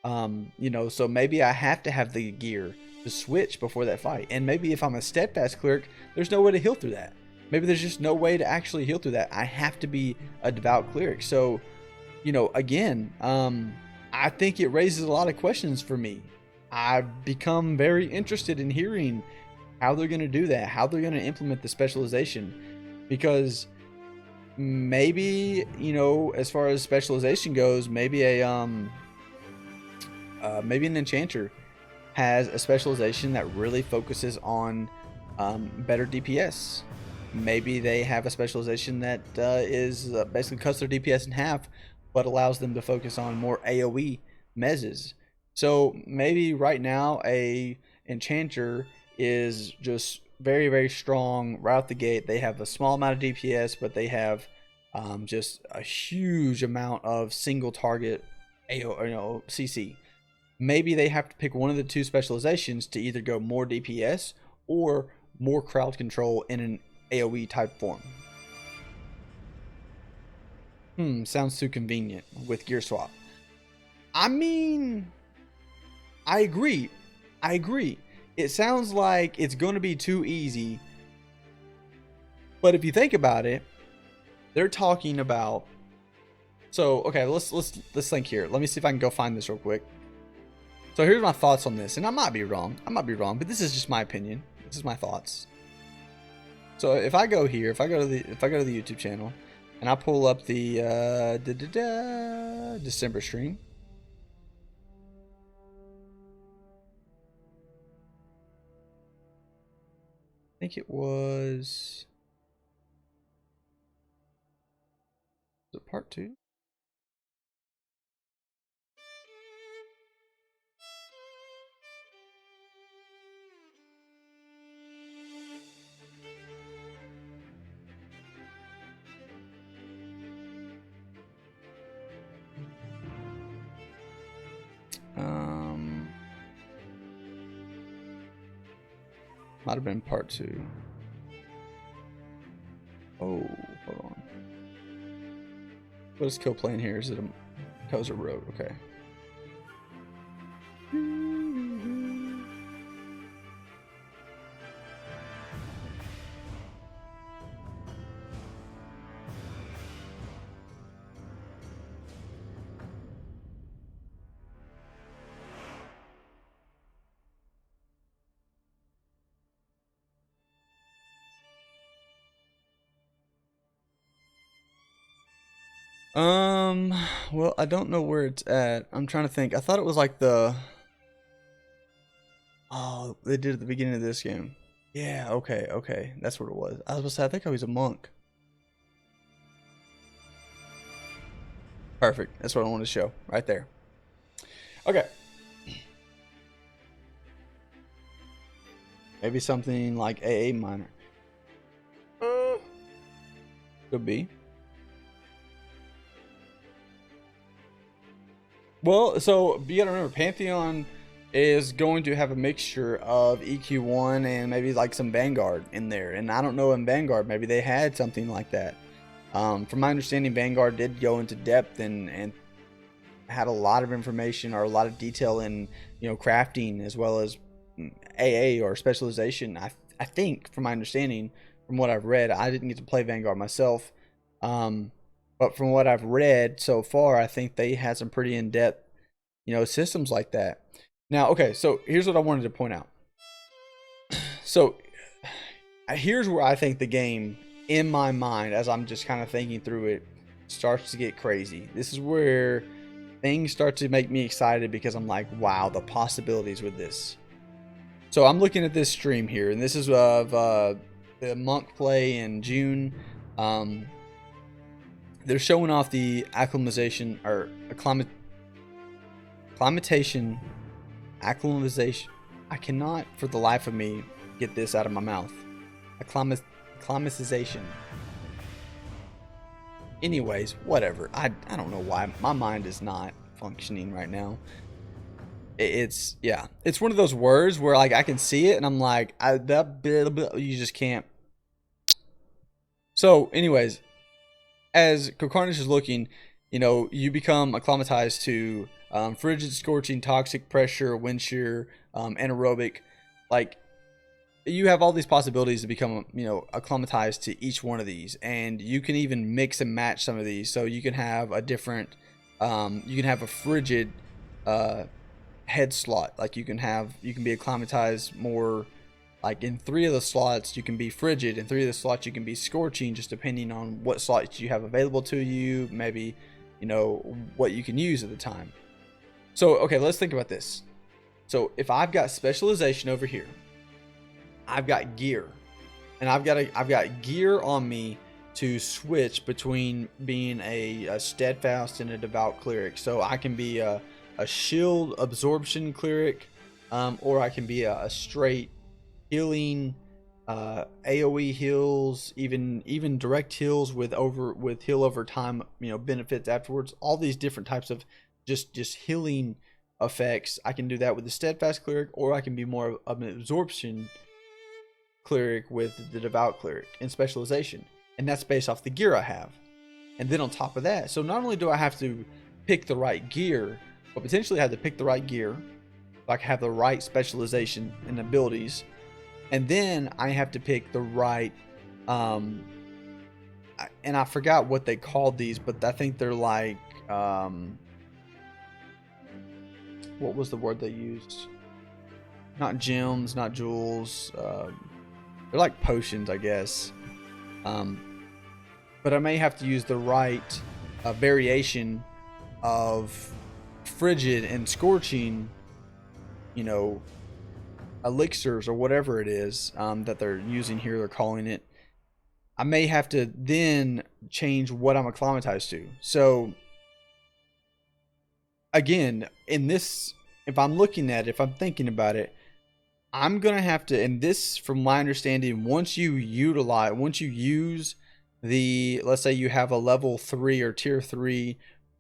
You know, so maybe I have to have the gear to switch before that fight. And maybe if I'm a steadfast cleric, there's no way to heal through that. Maybe there's just no way to actually heal through that. I have to be a devout cleric. So again, I think it raises a lot of questions for me. I've become very interested in hearing how they're going to do that, how they're going to implement the specialization, because maybe, as far as specialization goes, maybe maybe an enchanter has a specialization that really focuses on better DPS. Maybe they have a specialization that is basically cuts their DPS in half, but allows them to focus on more AoE mezzes. So maybe right now a enchanter is just very, very strong right out the gate. They have a small amount of DPS, but they have just a huge amount of single target CC. Maybe they have to pick one of the two specializations to either go more DPS or more crowd control in an AoE type form. Sounds too convenient with gear swap. I mean, I agree. It sounds like it's going to be too easy. But if you think about it, they're talking about. So okay, let's think here. Let me see if I can go find this real quick. So here's my thoughts on this, and I might be wrong, but this is just my opinion. This is my thoughts. So if I go here, if I go to the YouTube channel, and I pull up the December stream. I think it was it part 2? Might have been part 2. Oh, hold on. What is Kill playing here? Is it a Kozer Road? Okay. Well, I don't know where it's at. I'm trying to think. I thought it was like the... Oh, they did at the beginning of this game. Yeah, okay. That's what it was. I was supposed to say, I think I was a monk. Perfect. That's what I wanted to show. Right there. Okay. Maybe something like AA minor. Could be. Well, so you gotta remember, Pantheon is going to have a mixture of EQ1 and maybe like some Vanguard in there. And I don't know, in Vanguard, maybe they had something like that. From my understanding, Vanguard did go into depth and had a lot of information or a lot of detail in, crafting as well as AA or specialization. I think, from my understanding, from what I've read, I didn't get to play Vanguard myself. But from what I've read so far, I think they had some pretty in-depth, systems like that. Now, okay, so here's what I wanted to point out. So here's where I think the game, in my mind, as I'm just kind of thinking through it, starts to get crazy. This is where things start to make me excited because I'm like, wow, the possibilities with this. So I'm looking at this stream here, and this is of the monk play in June. They're showing off the acclimatization. I cannot for the life of me get this out of my mouth. Acclimatization. Anyways, whatever. I don't know why my mind is not functioning right now. It's one of those words where like I can see it and I'm like, you just can't. So, anyways, as Kokarnish is looking, you become acclimatized to frigid, scorching, toxic, pressure, wind shear, anaerobic. Like, you have all these possibilities to become, acclimatized to each one of these, and you can even mix and match some of these. So you can have a different You can have a frigid head slot. Like you can be acclimatized more. Like in 3 of the slots you can be frigid, in 3 of the slots you can be scorching, just depending on what slots you have available to you, maybe, you know, what you can use at the time. So okay, let's think about this. So if I've got specialization over here, I've got gear, and I've got gear on me to switch between being a steadfast and a devout cleric. So I can be a shield absorption cleric, or I can be a straight healing, AoE heals, even direct heals with heal over time, you know, benefits afterwards. All these different types of just healing effects. I can do that with the steadfast cleric, or I can be more of an absorption cleric with the devout cleric in specialization, and that's based off the gear I have. And then on top of that, so not only do I have to pick the right gear, but potentially I have to pick the right gear, like have the right specialization and abilities, and then I have to pick the right and I forgot what they called these, but I think they're like what was the word they used? Not gems, not jewels. They're like potions, I guess. But I may have to use the right variation of frigid and scorching, you know, elixirs or whatever it is that they're using here. They're calling it. I may have to then change what I'm acclimatized to. So again, in this, if I'm looking at it, if I'm thinking about it, I'm going to have to, and this, from my understanding, once you use the, let's say you have a level 3 or tier 3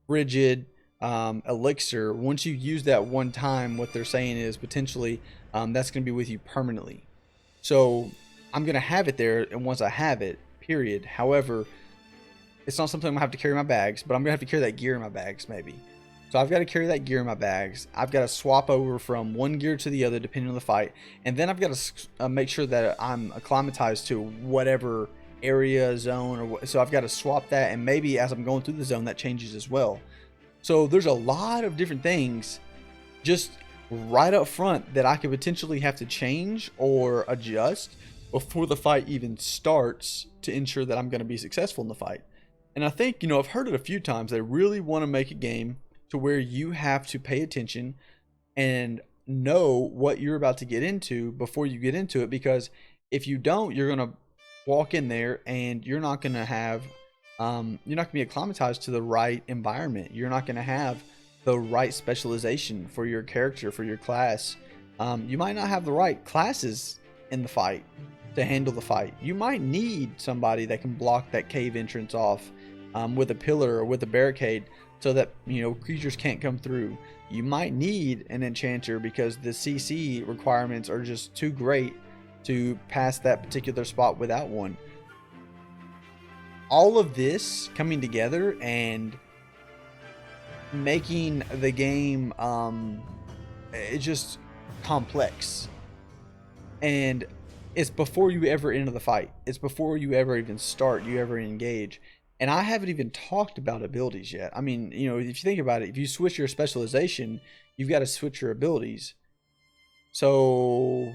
frigid elixir, once you use that one time, what they're saying is potentially that's going to be with you permanently. So I'm going to have it there, and once I have it, period. However, it's not something I'm going to have to carry in my bags, but I'm going to have to carry that gear in my bags maybe. So I've got to carry that gear in my bags. I've got to swap over from one gear to the other depending on the fight. And then I've got to make sure that I'm acclimatized to whatever area, zone, so I've got to swap that. And maybe as I'm going through the zone, that changes as well. So there's a lot of different things just right up front that I could potentially have to change or adjust before the fight even starts to ensure that I'm going to be successful in the fight. And I think, you know, I've heard it a few times. They really want to make a game to where you have to pay attention and know what you're about to get into before you get into it, because if you don't, you're going to walk in there and you're not going to have you're not going to be acclimatized to the right environment. You're not going to have the right specialization for your character, for your class. You might not have the right classes in the fight to handle the fight. You might need somebody that can block that cave entrance off with a pillar or with a barricade, so that, you know, creatures can't come through. You might need an enchanter because the CC requirements are just too great to pass that particular spot without one. All of this coming together and making the game it's just complex. And it's before you ever enter the fight. It's before you ever even start, you ever engage. And I haven't even talked about abilities yet. I mean, you know, if you think about it, if you switch your specialization, you've got to switch your abilities. So,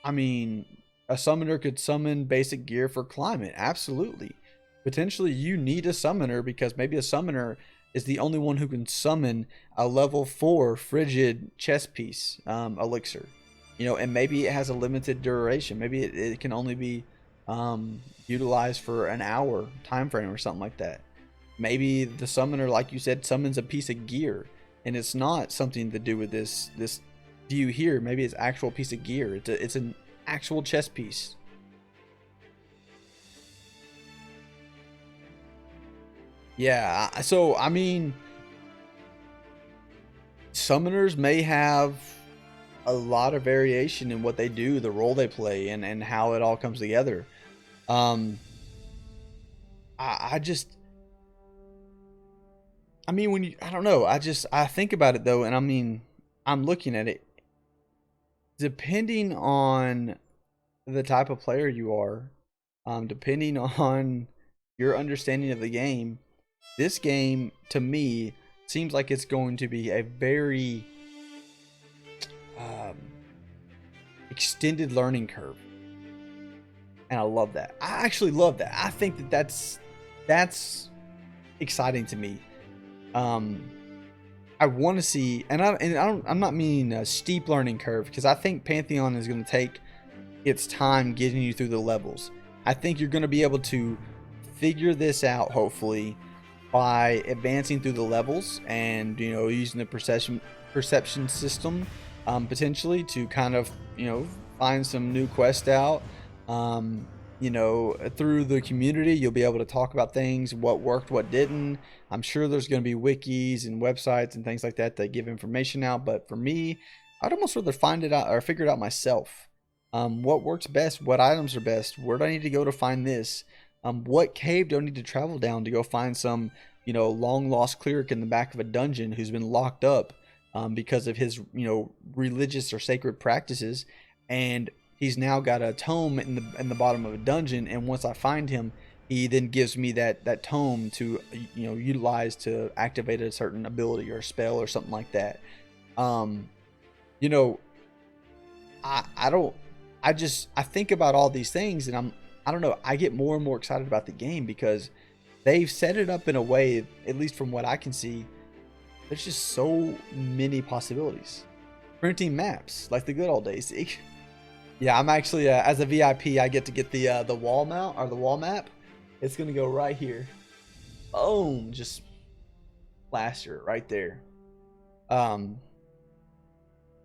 I mean, a summoner could summon basic gear for climate. Absolutely. Potentially, you need a summoner because maybe a summoner is the only one who can summon a level 4 frigid chest piece elixir. You know, and maybe it has a limited duration. Maybe it can only be utilized for an hour time frame or something like that. Maybe the summoner, like you said, summons a piece of gear and it's not something to do with this view here. Maybe it's actual piece of gear. It's an actual chess piece. Yeah, so I mean, summoners may have a lot of variation in what they do, the role they play, and how it all comes together. I mean, when you, I don't know, I think about it though, and I mean, I'm looking at it, depending on the type of player you are, depending on your understanding of the game, this game to me seems like it's going to be a very extended learning curve, and I love that. I actually love that. I think that that's exciting to me. I want to see, I'm not meaning a steep learning curve, because I think Pantheon is going to take its time getting you through the levels. I think you're going to be able to figure this out, hopefully, by advancing through the levels and, you know, using the perception system, potentially to kind of, you know, find some new quest out. You know, through the community, you'll be able to talk about things, what worked, what didn't. I'm sure there's going to be wikis and websites and things like that that give information out. But for me, I'd almost rather find it out or figure it out myself. What works best? What items are best? Where do I need to go to find this? What cave do I need to travel down to go find some, you know, long lost cleric in the back of a dungeon who's been locked up because of his, you know, religious or sacred practices, and he's now got a tome in the bottom of a dungeon, and once I find him, he then gives me that tome to, you know, utilize to activate a certain ability or spell or something like that. You know, I think about all these things, and I don't know, I get more and more excited about the game because they've set it up in a way, at least from what I can see, there's just so many possibilities. Printing maps like the good old days. Yeah, I'm actually as a VIP, I get to get the wall mount or the wall map. It's gonna go right here. Boom, just plaster it right there.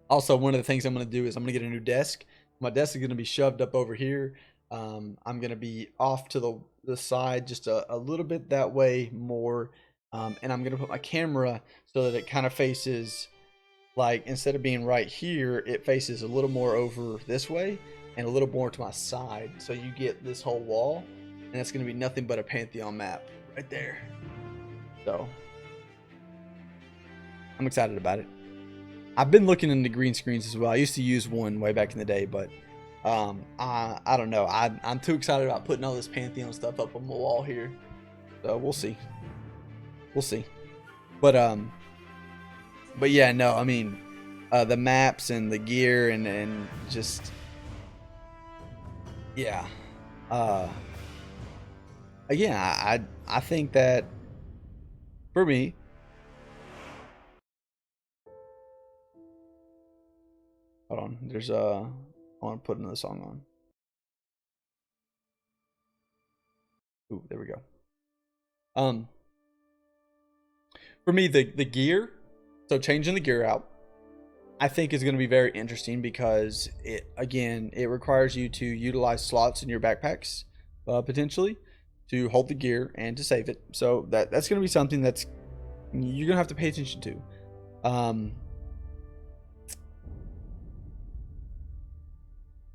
Also, one of the things I'm gonna do is I'm gonna get a new desk. My desk is gonna be shoved up over here. I'm gonna be off to the side just a little bit that way more, and I'm gonna put my camera so that it kind of faces, like, instead of being right here, it faces a little more over this way and a little more to my side. So you get this whole wall, and it's going to be nothing but a Pantheon map right there. So I'm excited about it. I've been looking into green screens as well. I used to use one way back in the day, but I don't know. I'm too excited about putting all this Pantheon stuff up on the wall here. So we'll see. We'll see. But yeah, no, I mean, the maps and the gear and just, yeah. Again, I think that for me, hold on, there's I want to put another song on. Ooh, there we go. For me, the gear. So changing the gear out, I think is going to be very interesting because it requires you to utilize slots in your backpacks, potentially, to hold the gear and to save it. So that's going to be something that's you're going to have to pay attention to.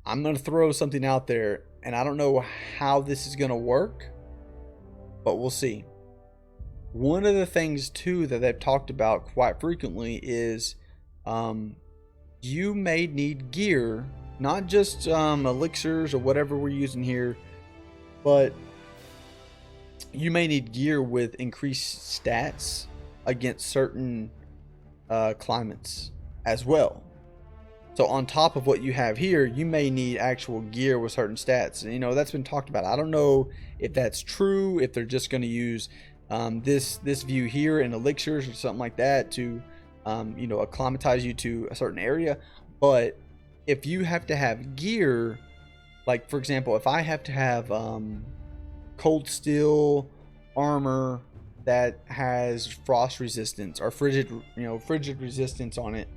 I'm going to throw something out there, and I don't know how this is going to work, but we'll see. One of the things too that they've talked about quite frequently is you may need gear, not just elixirs or whatever we're using here, but you may need gear with increased stats against certain climates as well. So on top of what you have here, you may need actual gear with certain stats. You know, that's been talked about. I don't know if that's true, if they're just going to use this view here in elixirs or something like that to you know, acclimatize you to a certain area. But if you have to have gear, like for example, if I have to have cold steel armor that has frost resistance or frigid resistance on it,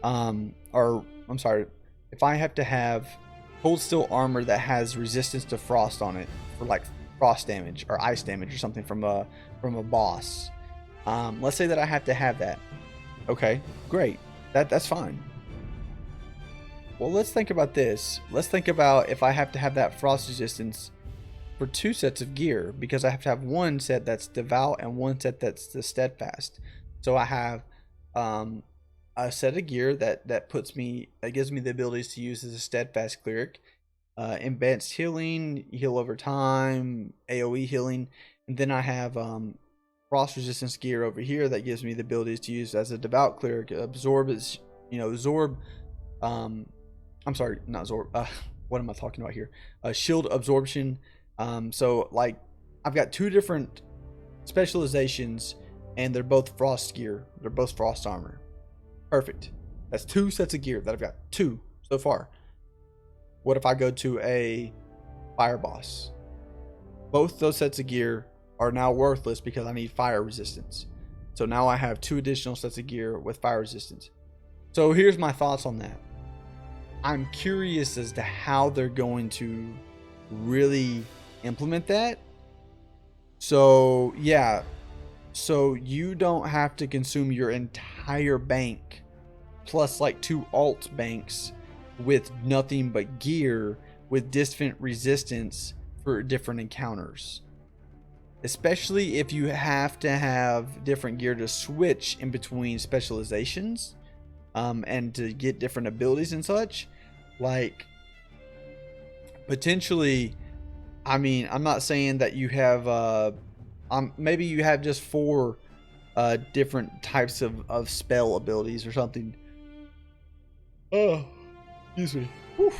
or I'm sorry, if I have to have cold steel armor that has resistance to frost on it for like frost damage or ice damage or something from a boss, let's say that I have to have that. Okay, great, that's fine. Well, let's think about this. Let's think about if I have to have that frost resistance for 2 sets of gear, because I have to have one set that's devout and one set that's the steadfast. So I have a set of gear that gives me the abilities to use as a steadfast cleric, advanced healing, heal over time, AoE healing, and then I have frost resistance gear over here that gives me the abilities to use as a devout cleric. Absorb is, Zorb. I'm sorry, not Zorb. What am I talking about here? Shield absorption. So like, I've got 2 different specializations, and they're both frost gear. They're both frost armor. Perfect. That's 2 sets of gear that I've got. 2 so far. What if I go to a fire boss? Both those sets of gear are now worthless because I need fire resistance. So now I have 2 additional sets of gear with fire resistance. So here's my thoughts on that. I'm curious as to how they're going to really implement that. So yeah, so you don't have to consume your entire bank plus like 2 alt banks with nothing but gear with different resistance for different encounters. Especially if you have to have different gear to switch in between specializations, and to get different abilities and such. Like, potentially, I mean, I'm not saying that you have maybe you have just 4 different types of spell abilities or something. Oh, excuse me. Whew.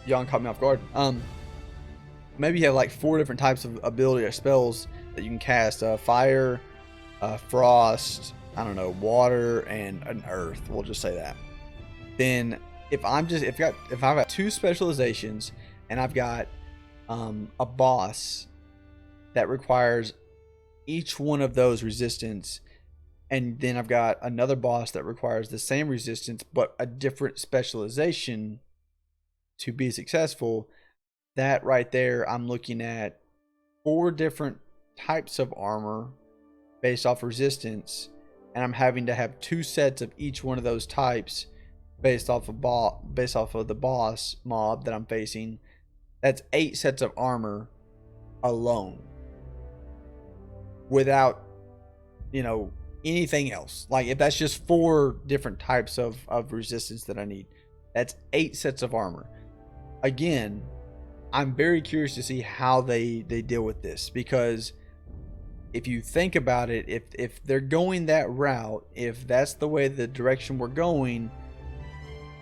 Yawn caught me off guard. Maybe you have like 4 different types of ability or spells that you can cast. Fire, frost, I don't know, water, and an earth. We'll just say that. Then if I've got 2 specializations and I've got a boss that requires each one of those resistance, and then I've got another boss that requires the same resistance but a different specialization to be successful, that right there, I'm looking at 4 different types of armor based off resistance, and I'm having to have 2 sets of each one of those types based off of the boss mob that I'm facing. That's 8 sets of armor alone, without anything else. Like, if that's just 4 different types of resistance that I need, that's 8 sets of armor. Again, I'm very curious to see how they deal with this, because if you think about it, if they're going that route, if that's the way the direction we're going,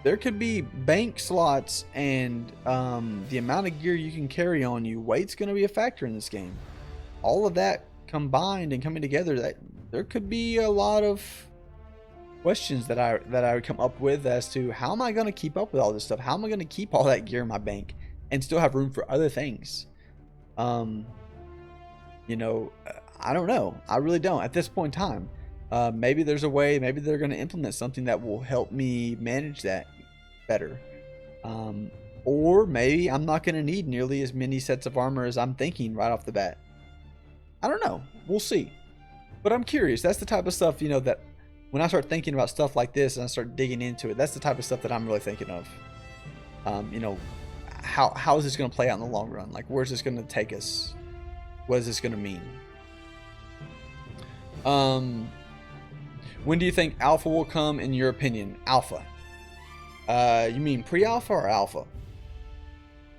there could be bank slots, and the amount of gear you can carry on you, weight's going to be a factor in this game. All of that combined and coming together, that there could be a lot of questions that I would come up with as to how am I going to keep up with all this stuff? How am I going to keep all that gear in my bank and still have room for other things? I don't know. I really don't at this point in time. Maybe there's a way, maybe they're going to implement something that will help me manage that better. Or maybe I'm not going to need nearly as many sets of armor as I'm thinking right off the bat. I don't know. We'll see. But I'm curious. That's the type of stuff, that when I start thinking about stuff like this and I start digging into it, that's the type of stuff that I'm really thinking of. How is this going to play out in the long run? Like, where's this going to take us? What is this going to mean? When do you think alpha will come, in your opinion? Alpha. You mean pre-alpha or alpha?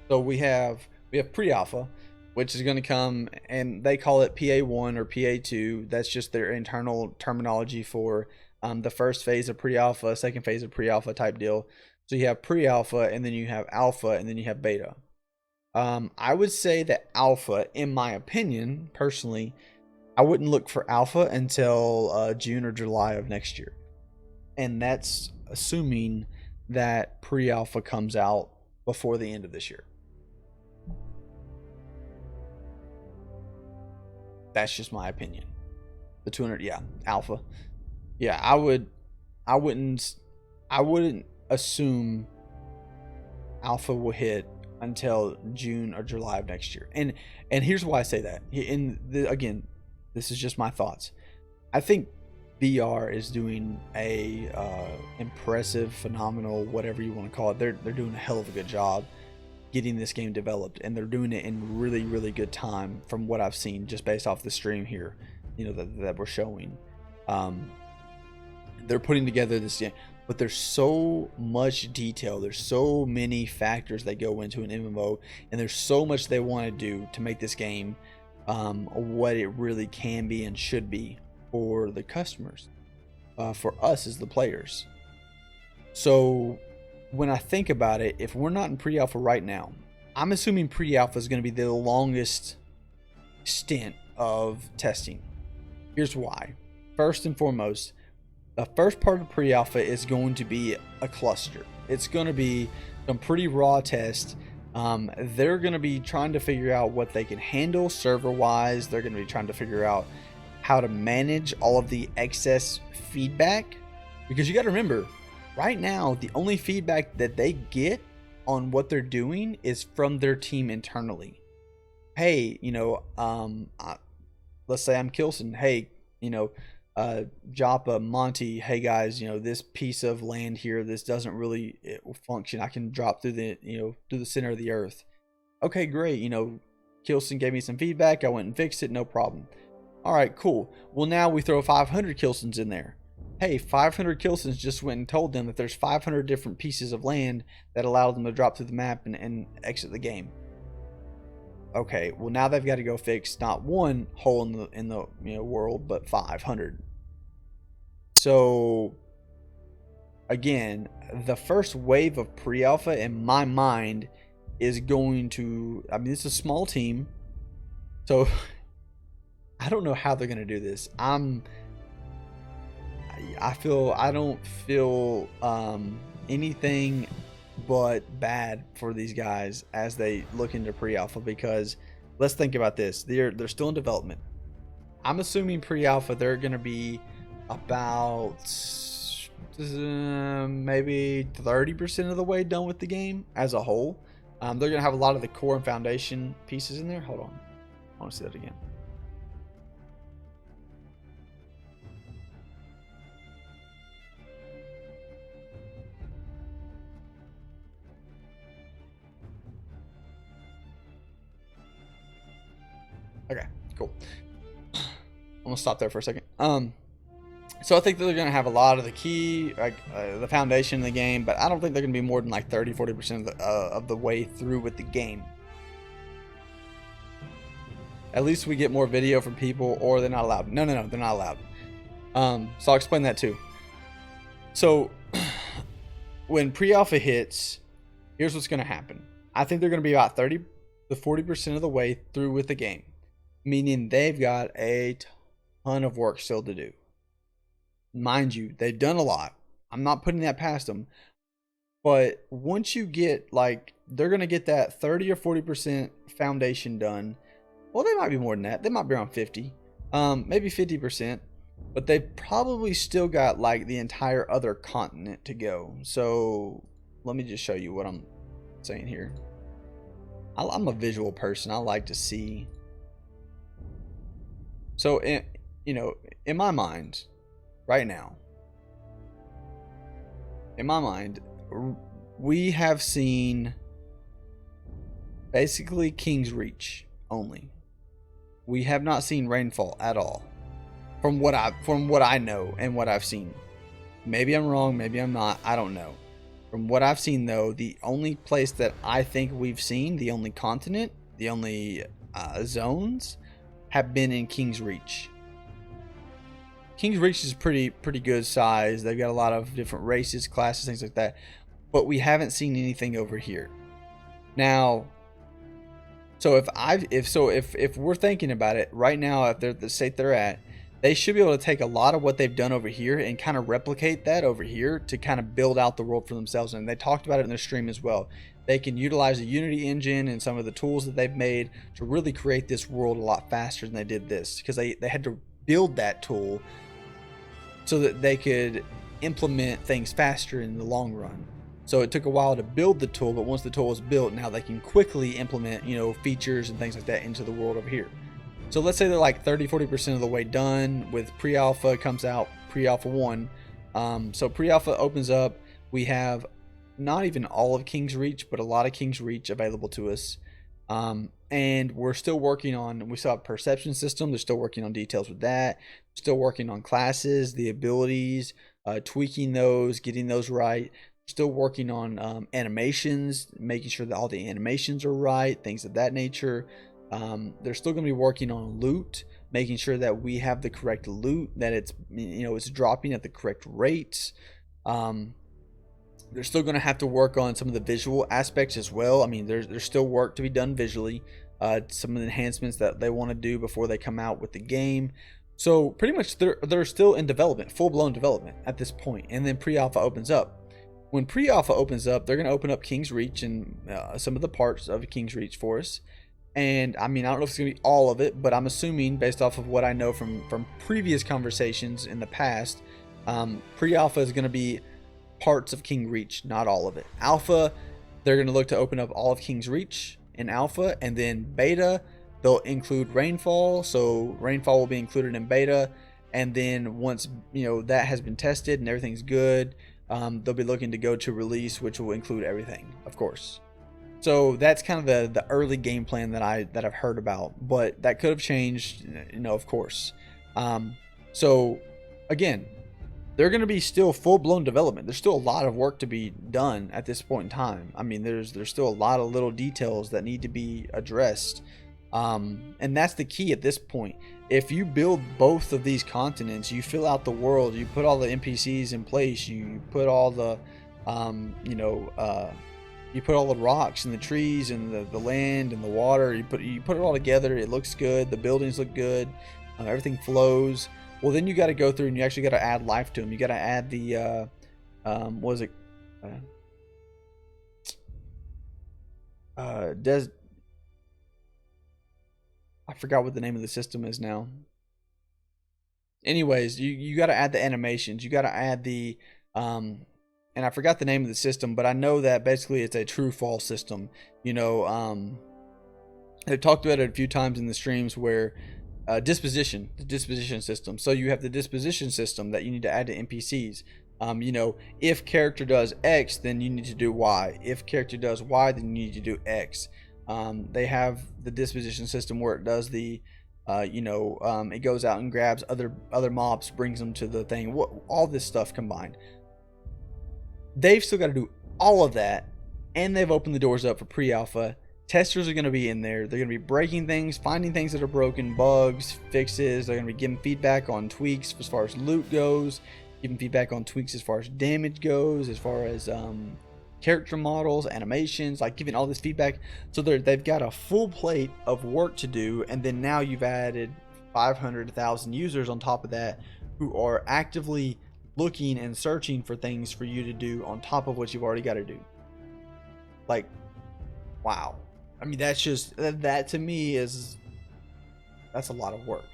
So we have pre-alpha, which is going to come, and they call it PA1 or PA2. That's just their internal terminology for the first phase of pre-alpha, second phase of pre-alpha type deal. So you have pre-alpha, and then you have alpha, and then you have beta. I would say that alpha, in my opinion, personally, I wouldn't look for alpha until June or July of next year. And that's assuming that pre-alpha comes out before the end of this year. That's just my opinion. The 200, alpha. Yeah, I wouldn't assume alpha will hit until June or July of next year. And here's why I say that. Again, this is just my thoughts. I think VR is doing a impressive, phenomenal, whatever you want to call it. They're doing a hell of a good job getting this game developed, and they're doing it in really, really good time from what I've seen just based off the stream here, that we're showing. They're putting together this game, but there's so much detail. There's so many factors that go into an MMO, and there's so much they want to do to make this game what it really can be and should be for the customers, for us as the players. So when I think about it, if we're not in pre-alpha right now, I'm assuming pre-alpha is going to be the longest stint of testing. Here's why. First and foremost, the first part of pre-alpha is going to be a cluster. It's going to be some pretty raw tests. They're going to be trying to figure out what they can handle server-wise. They're going to be trying to figure out how to manage all of the excess feedback. Because you got to remember, right now, the only feedback that they get on what they're doing is from their team internally. Hey, let's say I'm Kilson. Hey, Joppa, Monty, hey guys, this piece of land here, this doesn't really function. I can drop through the center of the earth. Okay, great. Kilson gave me some feedback. I went and fixed it. No problem. All right, cool. Well, now we throw 500 Kilsons in there. Hey, 500 Kilsons just went and told them that there's 500 different pieces of land that allow them to drop through the map and exit the game. Okay, well now they've got to go fix not one hole in the world, but 500. So again, the first wave of pre-alpha in my mind is going to, it's a small team, so I don't know how they're going to do this. I don't feel anything but bad for these guys as they look into pre-alpha, because let's think about this. They're still in development. I'm assuming pre-alpha they're going to be about maybe 30% of the way done with the game as a whole. They're going to have a lot of the core and foundation pieces in there. Hold on, I want to see that again. Okay, cool. I'm gonna stop there for a second. So I think that they're gonna have a lot of the key, the foundation of the game, but I don't think they're gonna be more than like 30-40% of the way through with the game. At least we get more video from people, or they're not allowed. No, they're not allowed. So I'll explain that too. So when pre-alpha hits, here's what's gonna happen. I think they're gonna be about 30 to 40% of the way through with the game. Meaning they've got a ton of work still to do. Mind you, they've done a lot. I'm not putting that past them. But once you get, they're going to get that 30 or 40% foundation done. Well, they might be more than that. They might be around 50. Maybe 50%. But they've probably still got, the entire other continent to go. So, let me just show you what I'm saying here. I'm a visual person. I like to see. So, in my mind, right now, we have seen basically King's Reach only. We have not seen Rainfall at all, from what I know and what I've seen. Maybe I'm wrong, maybe I'm not. I don't know. From what I've seen, though, the only place that I think we've seen, the only continent, the only zones, have been in King's Reach. King's Reach is pretty good size. They've got a lot of different races, classes, things like that. But we haven't seen anything over here. Now, so if we're thinking about it right now, if they're the state they're at, they should be able to take a lot of what they've done over here and kind of replicate that over here to kind of build out the world for themselves. And they talked about it in their stream as well. They can utilize the Unity engine and some of the tools that they've made to really create this world a lot faster than they did this, because they had to build that tool so that they could implement things faster in the long run. So it took a while to build the tool, but once the tool was built, now they can quickly implement, features and things like that into the world over here. So let's say they're 30-40% of the way done with pre-alpha. Comes out pre-alpha 1. So pre-alpha opens up. We have not even all of King's Reach, but a lot of King's Reach available to us. And we're still working on, we still have perception system. They're still working on details with that. Still working on classes, the abilities, tweaking those, getting those right. Still working on animations, making sure that all the animations are right, things of that nature. They're still going to be working on loot, making sure that we have the correct loot, that it's, you know, it's dropping at the correct rates. They're still going to have to work on some of the visual aspects as well. I mean, there's still work to be done visually. Some of the enhancements that they want to do before they come out with the game. So pretty much they're still in development, full-blown development at this point. And then pre-alpha opens up. When pre-alpha opens up, they're going to open up King's Reach and some of the parts of King's Reach for us. And I mean, I don't know if it's going to be all of it, but I'm assuming based off of what I know from previous conversations in the past, pre-alpha is going to be parts of King Reach, not all of it. Alpha, they're going to look to open up all of King's Reach in alpha, and then beta, they'll include Rainfall. So Rainfall will be included in beta, and then once, you know, that has been tested and everything's good, they'll be looking to go to release, which will include everything, of course. So that's kind of the early game plan that I've heard about, but that could have changed, you know, of course. So again, they're going to be still full-blown development. There's still a lot of work to be done at this point in time. I mean, there's still a lot of little details that need to be addressed, and that's the key at this point. If you build both of these continents, you fill out the world, you put all the NPCs in place, you put all the you put all the rocks and the trees and the land and the water, you put it all together, it looks good, the buildings look good, everything flows. Well, then you got to go through and you actually got to add life to them. You got to add the what is it? I forgot what the name of the system is now. Anyways, you got to add the animations. You got to add the and I forgot the name of the system, but I know that basically it's a true-false system. You know, I've talked about it a few times in the streams where the disposition system. So you have the disposition system that you need to add to NPCs. You know, if character does X, then you need to do Y. If character does Y, then you need to do X. They have the disposition system where it does the, it goes out and grabs other mobs, brings them to the thing. All this stuff combined. They've still got to do all of that, and they've opened the doors up for pre-alpha. Testers are going to be in there. They're going to be breaking things, finding things that are broken, bugs, fixes. They're going to be giving feedback on tweaks as far as loot goes, giving feedback on tweaks as far as damage goes, as far as character models, animations, like giving all this feedback. So they've got a full plate of work to do, and then now you've added 500,000 users on top of that who are actively looking and searching for things for you to do on top of what you've already got to do. Like, wow. I mean, that's just, that to me that's a lot of work.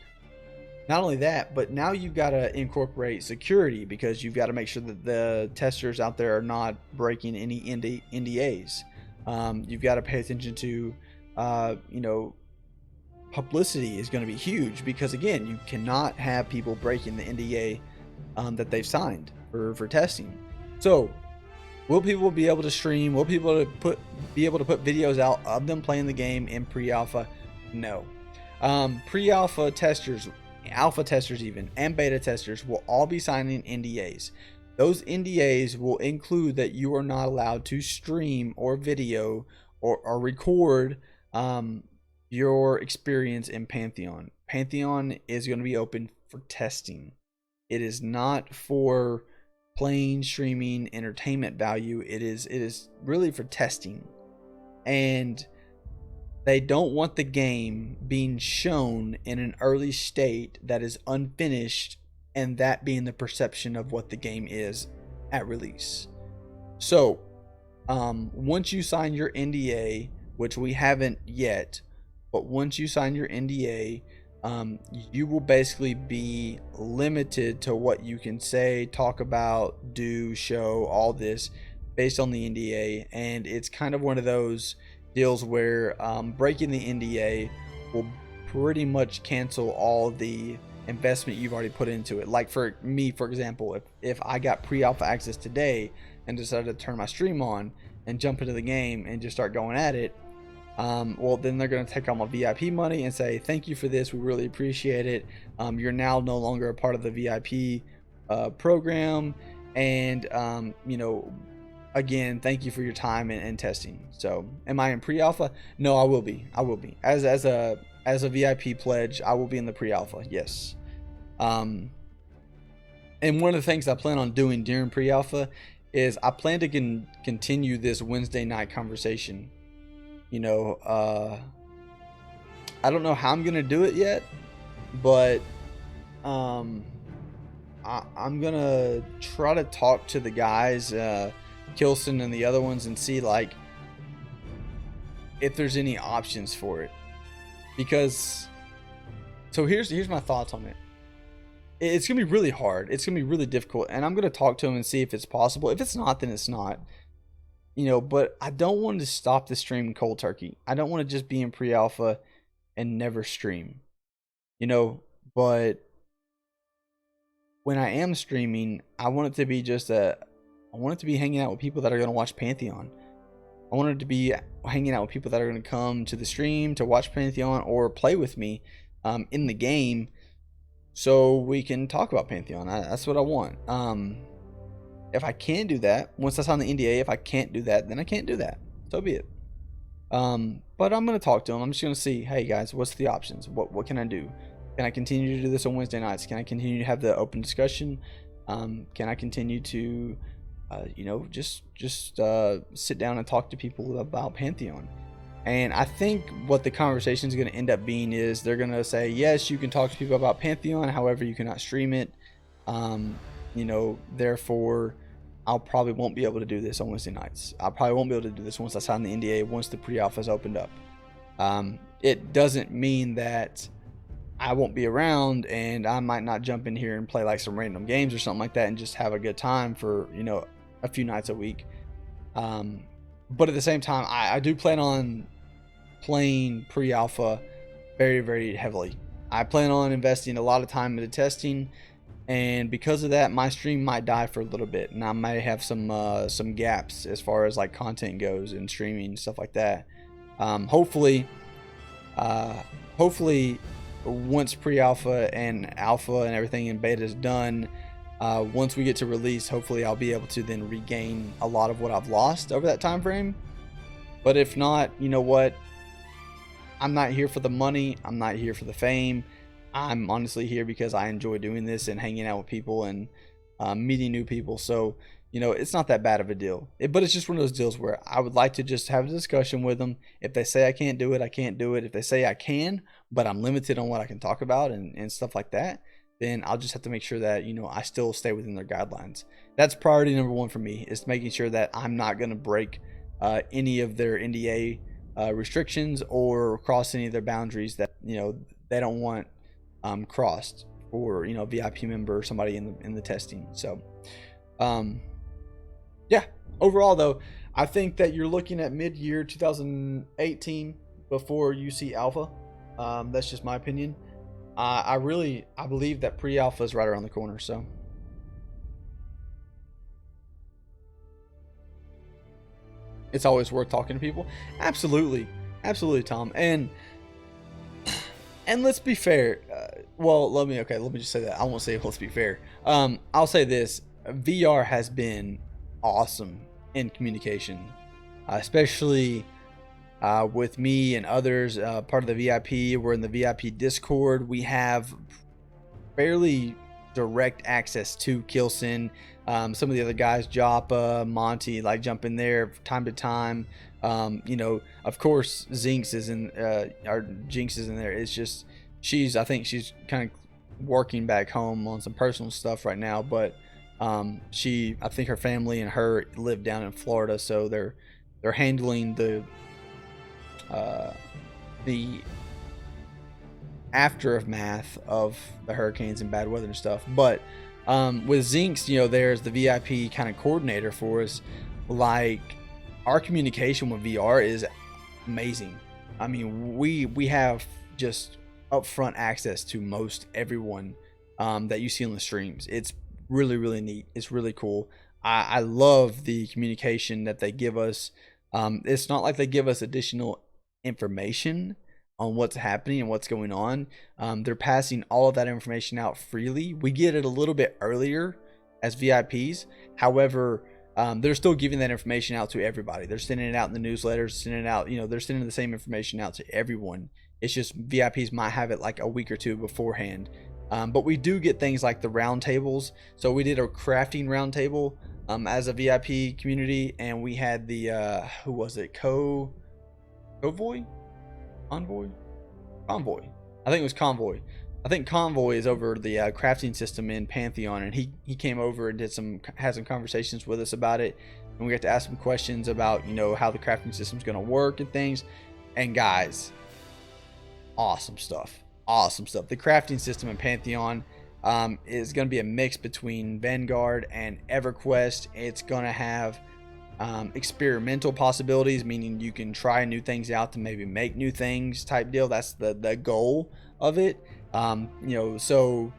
Not only that, but now you've got to incorporate security, because you've got to make sure that the testers out there are not breaking any NDAs. You've got to pay attention to, publicity is going to be huge, because again, you cannot have people breaking the NDA that they've signed for testing. So will people be able to stream? Will people be able to put videos out of them playing the game in pre-alpha? No. Pre-alpha testers, alpha testers even, and beta testers will all be signing NDAs. Those NDAs will include that you are not allowed to stream or video or record your experience in Pantheon. Pantheon is going to be open for testing. It is not for playing, streaming, entertainment value. It is really for testing. And they don't want the game being shown in an early state that is unfinished, and that being the perception of what the game is at release. So once you sign your NDA, which we haven't yet, but once you sign your NDA, you will basically be limited to what you can say, talk about, do, show, all this based on the NDA. And it's kind of one of those deals where breaking the NDA will pretty much cancel all the investment you've already put into it. Like for me, for example, if I got pre-alpha access today and decided to turn my stream on and jump into the game and just start going at it, well, then they're going to take all my VIP money and say, thank you for this, we really appreciate it. You're now no longer a part of the VIP program, and again, thank you for your time and testing. So, am I in pre-alpha? No, I will be. I will be. As a VIP pledge, I will be in the pre-alpha. Yes. And one of the things I plan on doing during pre-alpha is I plan to continue this Wednesday night conversation. You know, I don't know how I'm gonna do it yet, but I'm gonna try to talk to the guys, Kilson and the other ones, and see like if there's any options for it. Because so here's my thoughts on it. It's gonna be really hard. It's gonna be really difficult, and I'm gonna talk to them and see if it's possible. If it's not, then it's not. You know, but I don't want to stop the stream cold turkey. I don't want to just be in pre-alpha and never stream. You know, but when I am streaming, I want it to be I want it to be hanging out with people that are going to watch Pantheon. I want it to be hanging out with people that are going to come to the stream to watch Pantheon or play with me in the game, so we can talk about Pantheon. That's what I want. If I can't do that, once I sign the NDA, if I can't do that, then I can't do that. So be it. But I'm going to talk to them. I'm just going to see, hey guys, what's the options? What can I do? Can I continue to do this on Wednesday nights? Can I continue to have the open discussion? Can I continue to, you know, just sit down and talk to people about Pantheon? And I think what the conversation is going to end up being is they're going to say, yes, you can talk to people about Pantheon. However, you cannot stream it. You know, therefore, I'll probably won't be able to do this on Wednesday nights. I probably won't be able to do this once I sign the NDA, once the pre-alpha is opened up. It doesn't mean that I won't be around and I might not jump in here and play like some random games or something like that and just have a good time for, you know, a few nights a week. But at the same time, I do plan on playing pre-alpha very, very heavily. I plan on investing a lot of time into testing, and because of that, my stream might die for a little bit, and I might have some gaps as far as like content goes and streaming and stuff like that. Hopefully once pre-alpha and alpha and everything in beta is done, once we get to release, hopefully I'll be able to then regain a lot of what I've lost over that time frame. But if not, you know what? I'm not here for the money. I'm not here for the fame. I'm honestly here because I enjoy doing this and hanging out with people and meeting new people. So, you know, it's not that bad of a deal. But it's just one of those deals where I would like to just have a discussion with them. If they say I can't do it, I can't do it. If they say I can, but I'm limited on what I can talk about and stuff like that, then I'll just have to make sure that, you know, I still stay within their guidelines. That's priority number one for me, is making sure that I'm not going to break any of their NDA restrictions or cross any of their boundaries that, you know, they don't want crossed for, you know, VIP member or somebody in the testing. So yeah, overall though, I think that you're looking at mid-year 2018 before you see alpha. That's just my opinion. I believe that pre-alpha is right around the corner. So it's always worth talking to people. Absolutely, Tom. And let's be fair. Well, let me just say that. I won't say let's be fair. I'll say this: VR has been awesome in communication, especially with me and others. Part of the VIP, we're in the VIP Discord. We have fairly direct access to Kilson. Some of the other guys, Joppa, Monty, like jump in there from time to time. You know, of course, Jinx is in there. It's just I think she's kind of working back home on some personal stuff right now, but I think her family and her live down in Florida, so they're handling the aftermath of the hurricanes and bad weather and stuff. But with Zinx, you know, there's the VIP kind of coordinator for us. Like, our communication with VR is amazing. I mean, we have just upfront access to most everyone that you see on the streams. It's really, really neat. It's really cool. I love the communication that they give us. It's not like they give us additional information on what's happening and what's going on. They're passing all of that information out freely. We get it a little bit earlier as VIPs. However, they're still giving that information out to everybody. They're sending it out in the newsletters, sending it out, they're sending the same information out to everyone. It's just VIPs might have it like a week or two beforehand. But we do get things like the round tables. So we did a crafting round table as a VIP community, and we had the who was it? Convoy? Convoy. I think it was Convoy. I think Convoy is over the crafting system in Pantheon, and he came over and had some conversations with us about it, and we got to ask some questions about how the crafting system is going to work and things. And guys, awesome stuff. The crafting system in Pantheon is going to be a mix between Vanguard and EverQuest. It's going to have experimental possibilities, meaning you can try new things out to maybe make new things type deal. That's the goal of it. So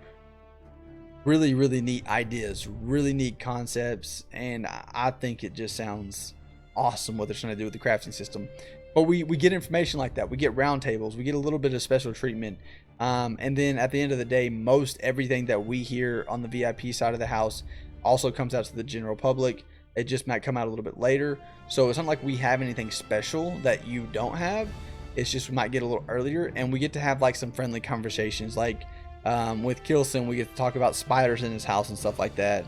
really neat ideas, really neat concepts, and I think it just sounds awesome what they're trying to do with the crafting system. But we get information like that. We get round tables, we get a little bit of special treatment, and then at the end of the day, most everything that we hear on the VIP side of the house also comes out to the general public. It just might come out a little bit later, so it's not like we have anything special that you don't have. It's just we might get a little earlier, and we get to have like some friendly conversations. Like with Kilson, we get to talk about spiders in his house and stuff like that.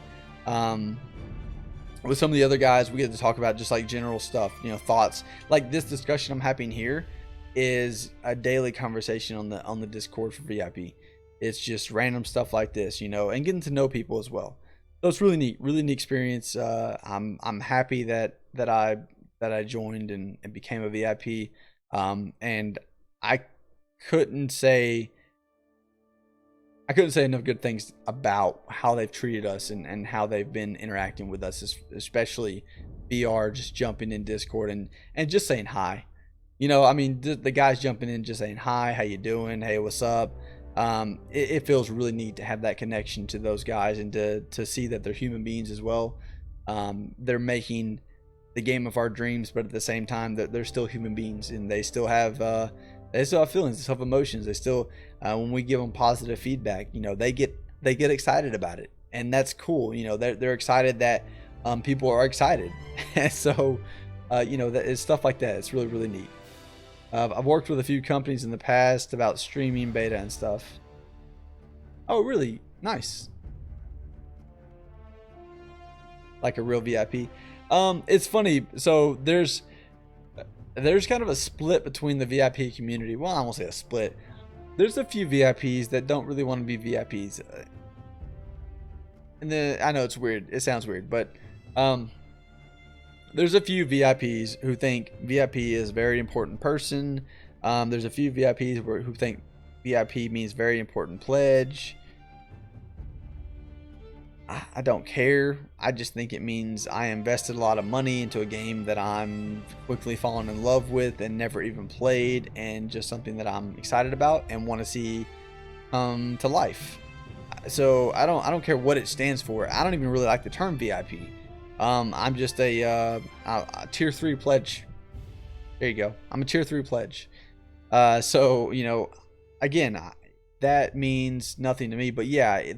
With some of the other guys, we get to talk about just like general stuff, thoughts. Like this discussion I'm having here is a daily conversation on the Discord for VIP. It's just random stuff like this, and getting to know people as well. So it's really neat experience. I'm happy that I joined and became a VIP. And I couldn't say enough good things about how they've treated us and how they've been interacting with us, especially BR just jumping in Discord and just saying hi. The guys jumping in just saying hi, how you doing, hey, what's up. It feels really neat to have that connection to those guys and to see that they're human beings as well. They're making the game of our dreams, but at the same time that they're still human beings, and they still have feelings, they still have emotions. They still when we give them positive feedback, they get excited about it, and that's cool. They're excited that people are excited. So that it's stuff like that. It's really neat. I've worked with a few companies in the past about streaming beta and stuff. Oh, really? Nice. Like a real VIP. It's funny. So there's kind of a split between the VIP community. Well, I won't say a split. There's a few VIPs that don't really want to be VIPs. And then I know it's weird. It sounds weird, but there's a few VIPs who think VIP is a very important person. There's a few VIPs who think VIP means very important pledge. I don't care. I just think it means I invested a lot of money into a game that I'm quickly falling in love with and never even played, and just something that I'm excited about and want to see come to life. So I don't care what it stands for. I don't even really like the term VIP. I'm just a tier 3 pledge. There you go. I'm a tier 3 pledge. So again, that means nothing to me. But yeah,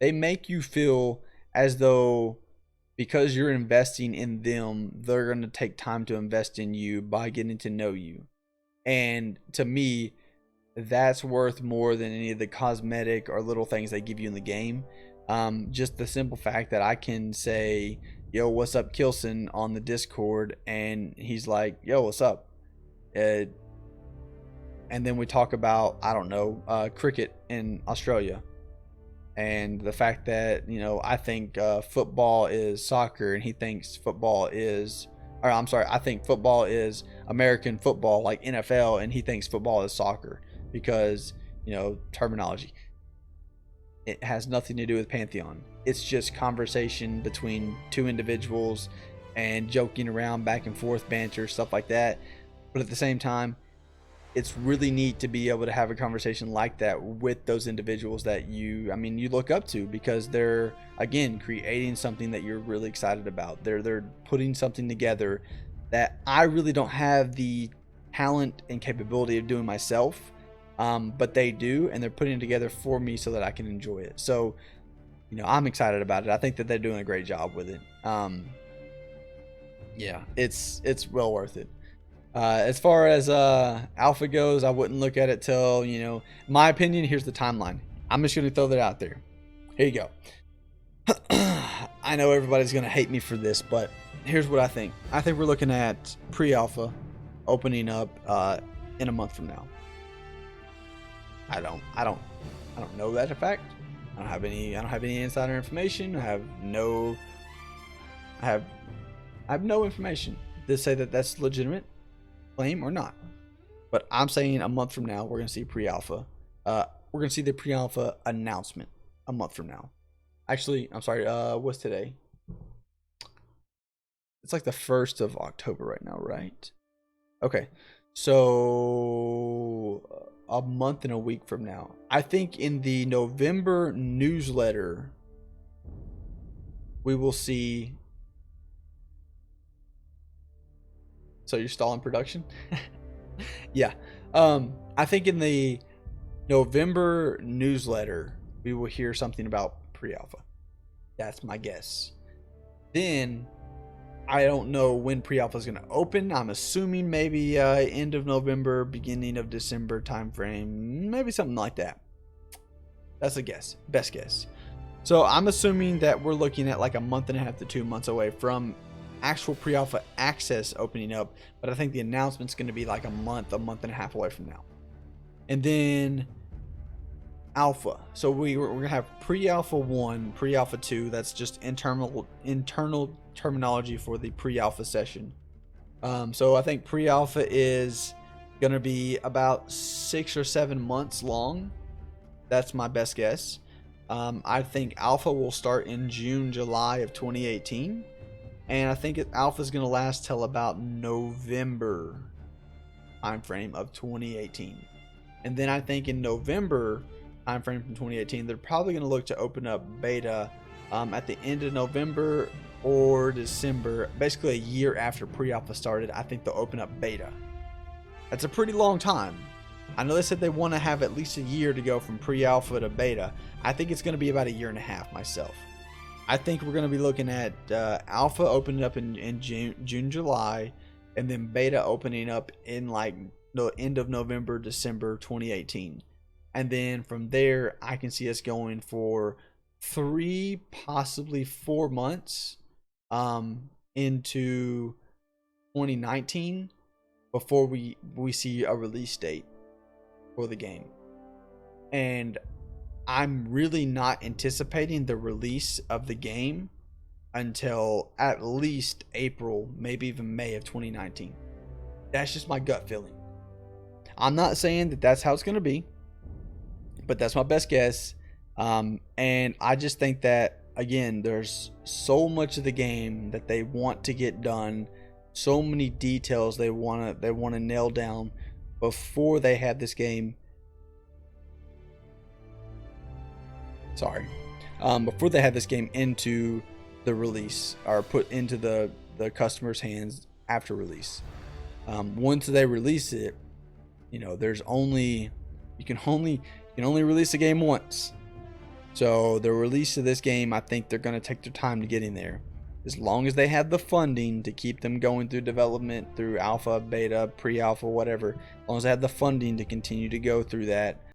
they make you feel as though because you're investing in them, they're going to take time to invest in you by getting to know you. And to me, that's worth more than any of the cosmetic or little things they give you in the game. Just the simple fact that I can say, yo, what's up, Kilson, on the Discord, and he's like, yo, what's up? And then we talk about, I don't know, cricket in Australia. And the fact that, I think football is soccer, and he thinks football is, I think football is American football, like NFL, and he thinks football is soccer because, terminology. It has nothing to do with Pantheon. It's just conversation between two individuals and joking around, back and forth, banter, stuff like that. But at the same time, it's really neat to be able to have a conversation like that with those individuals that you look up to, because they're, again, creating something that you're really excited about. They're putting something together that I really don't have the talent and capability of doing myself, but they do, and they're putting it together for me so that I can enjoy it. So I'm excited about it. I think that they're doing a great job with it. Yeah, it's well worth it. As far as alpha goes, I wouldn't look at it till, my opinion. Here's the timeline. I'm just going to throw that out there. Here you go. I know everybody's going to hate me for this, but here's what I think. I think we're looking at pre-alpha opening up in a month from now. I don't know that a fact. I don't have any insider information. I have no information to say that that's legitimate claim or not. But I'm saying a month from now we're gonna see pre-alpha. We're gonna see the pre-alpha announcement a month from now. Actually, I'm sorry. What's today? It's like the 1st of October right now, right? Okay, so a month and a week from now. I think in the November newsletter we will see. So you're stalling production? Yeah. I think in the November newsletter we will hear something about pre-alpha. That's my guess. Then I don't know when pre-alpha is going to open. I'm assuming maybe end of November, beginning of December timeframe, maybe something like that. That's a guess, best guess. So I'm assuming that we're looking at like a month and a half to 2 months away from actual pre-alpha access opening up, but I think the announcement's going to be like a month and a half away from now. And then alpha. So we're going to have pre-alpha 1, pre-alpha 2. That's just internal terminology for the pre-alpha session. So I think pre-alpha is going to be about 6 or 7 months long. That's my best guess. I think alpha will start in June, July of 2018. And I think alpha is going to last till about November timeframe of 2018. And then I think in November timeframe from 2018, they're probably going to look to open up beta at the end of November or December, basically a year after pre-alpha started. I think they'll open up beta. That's a pretty long time. I know they said they want to have at least a year to go from pre-alpha to beta. I think it's going to be about a year and a half myself. I think we're going to be looking at alpha opening up in June, July, and then beta opening up in like the end of November, December 2018. And then from there, I can see us going for 3, possibly 4 months into 2019 before we see a release date for the game. And I'm really not anticipating the release of the game until at least April, maybe even May of 2019. That's just my gut feeling. I'm not saying that that's how it's going to be, but that's my best guess. And I just think that, again, there's so much of the game that they want to get done, so many details they want to nail down before they have this game. Before they have this game into the release or put into the customer's hands after release. Once they release it, there's only you can only release a game once. So the release of this game, I think they're going to take their time to get in there. As long as they have the funding to keep them going through development, through alpha, beta, pre-alpha, whatever. As long as they have the funding to continue to go through that,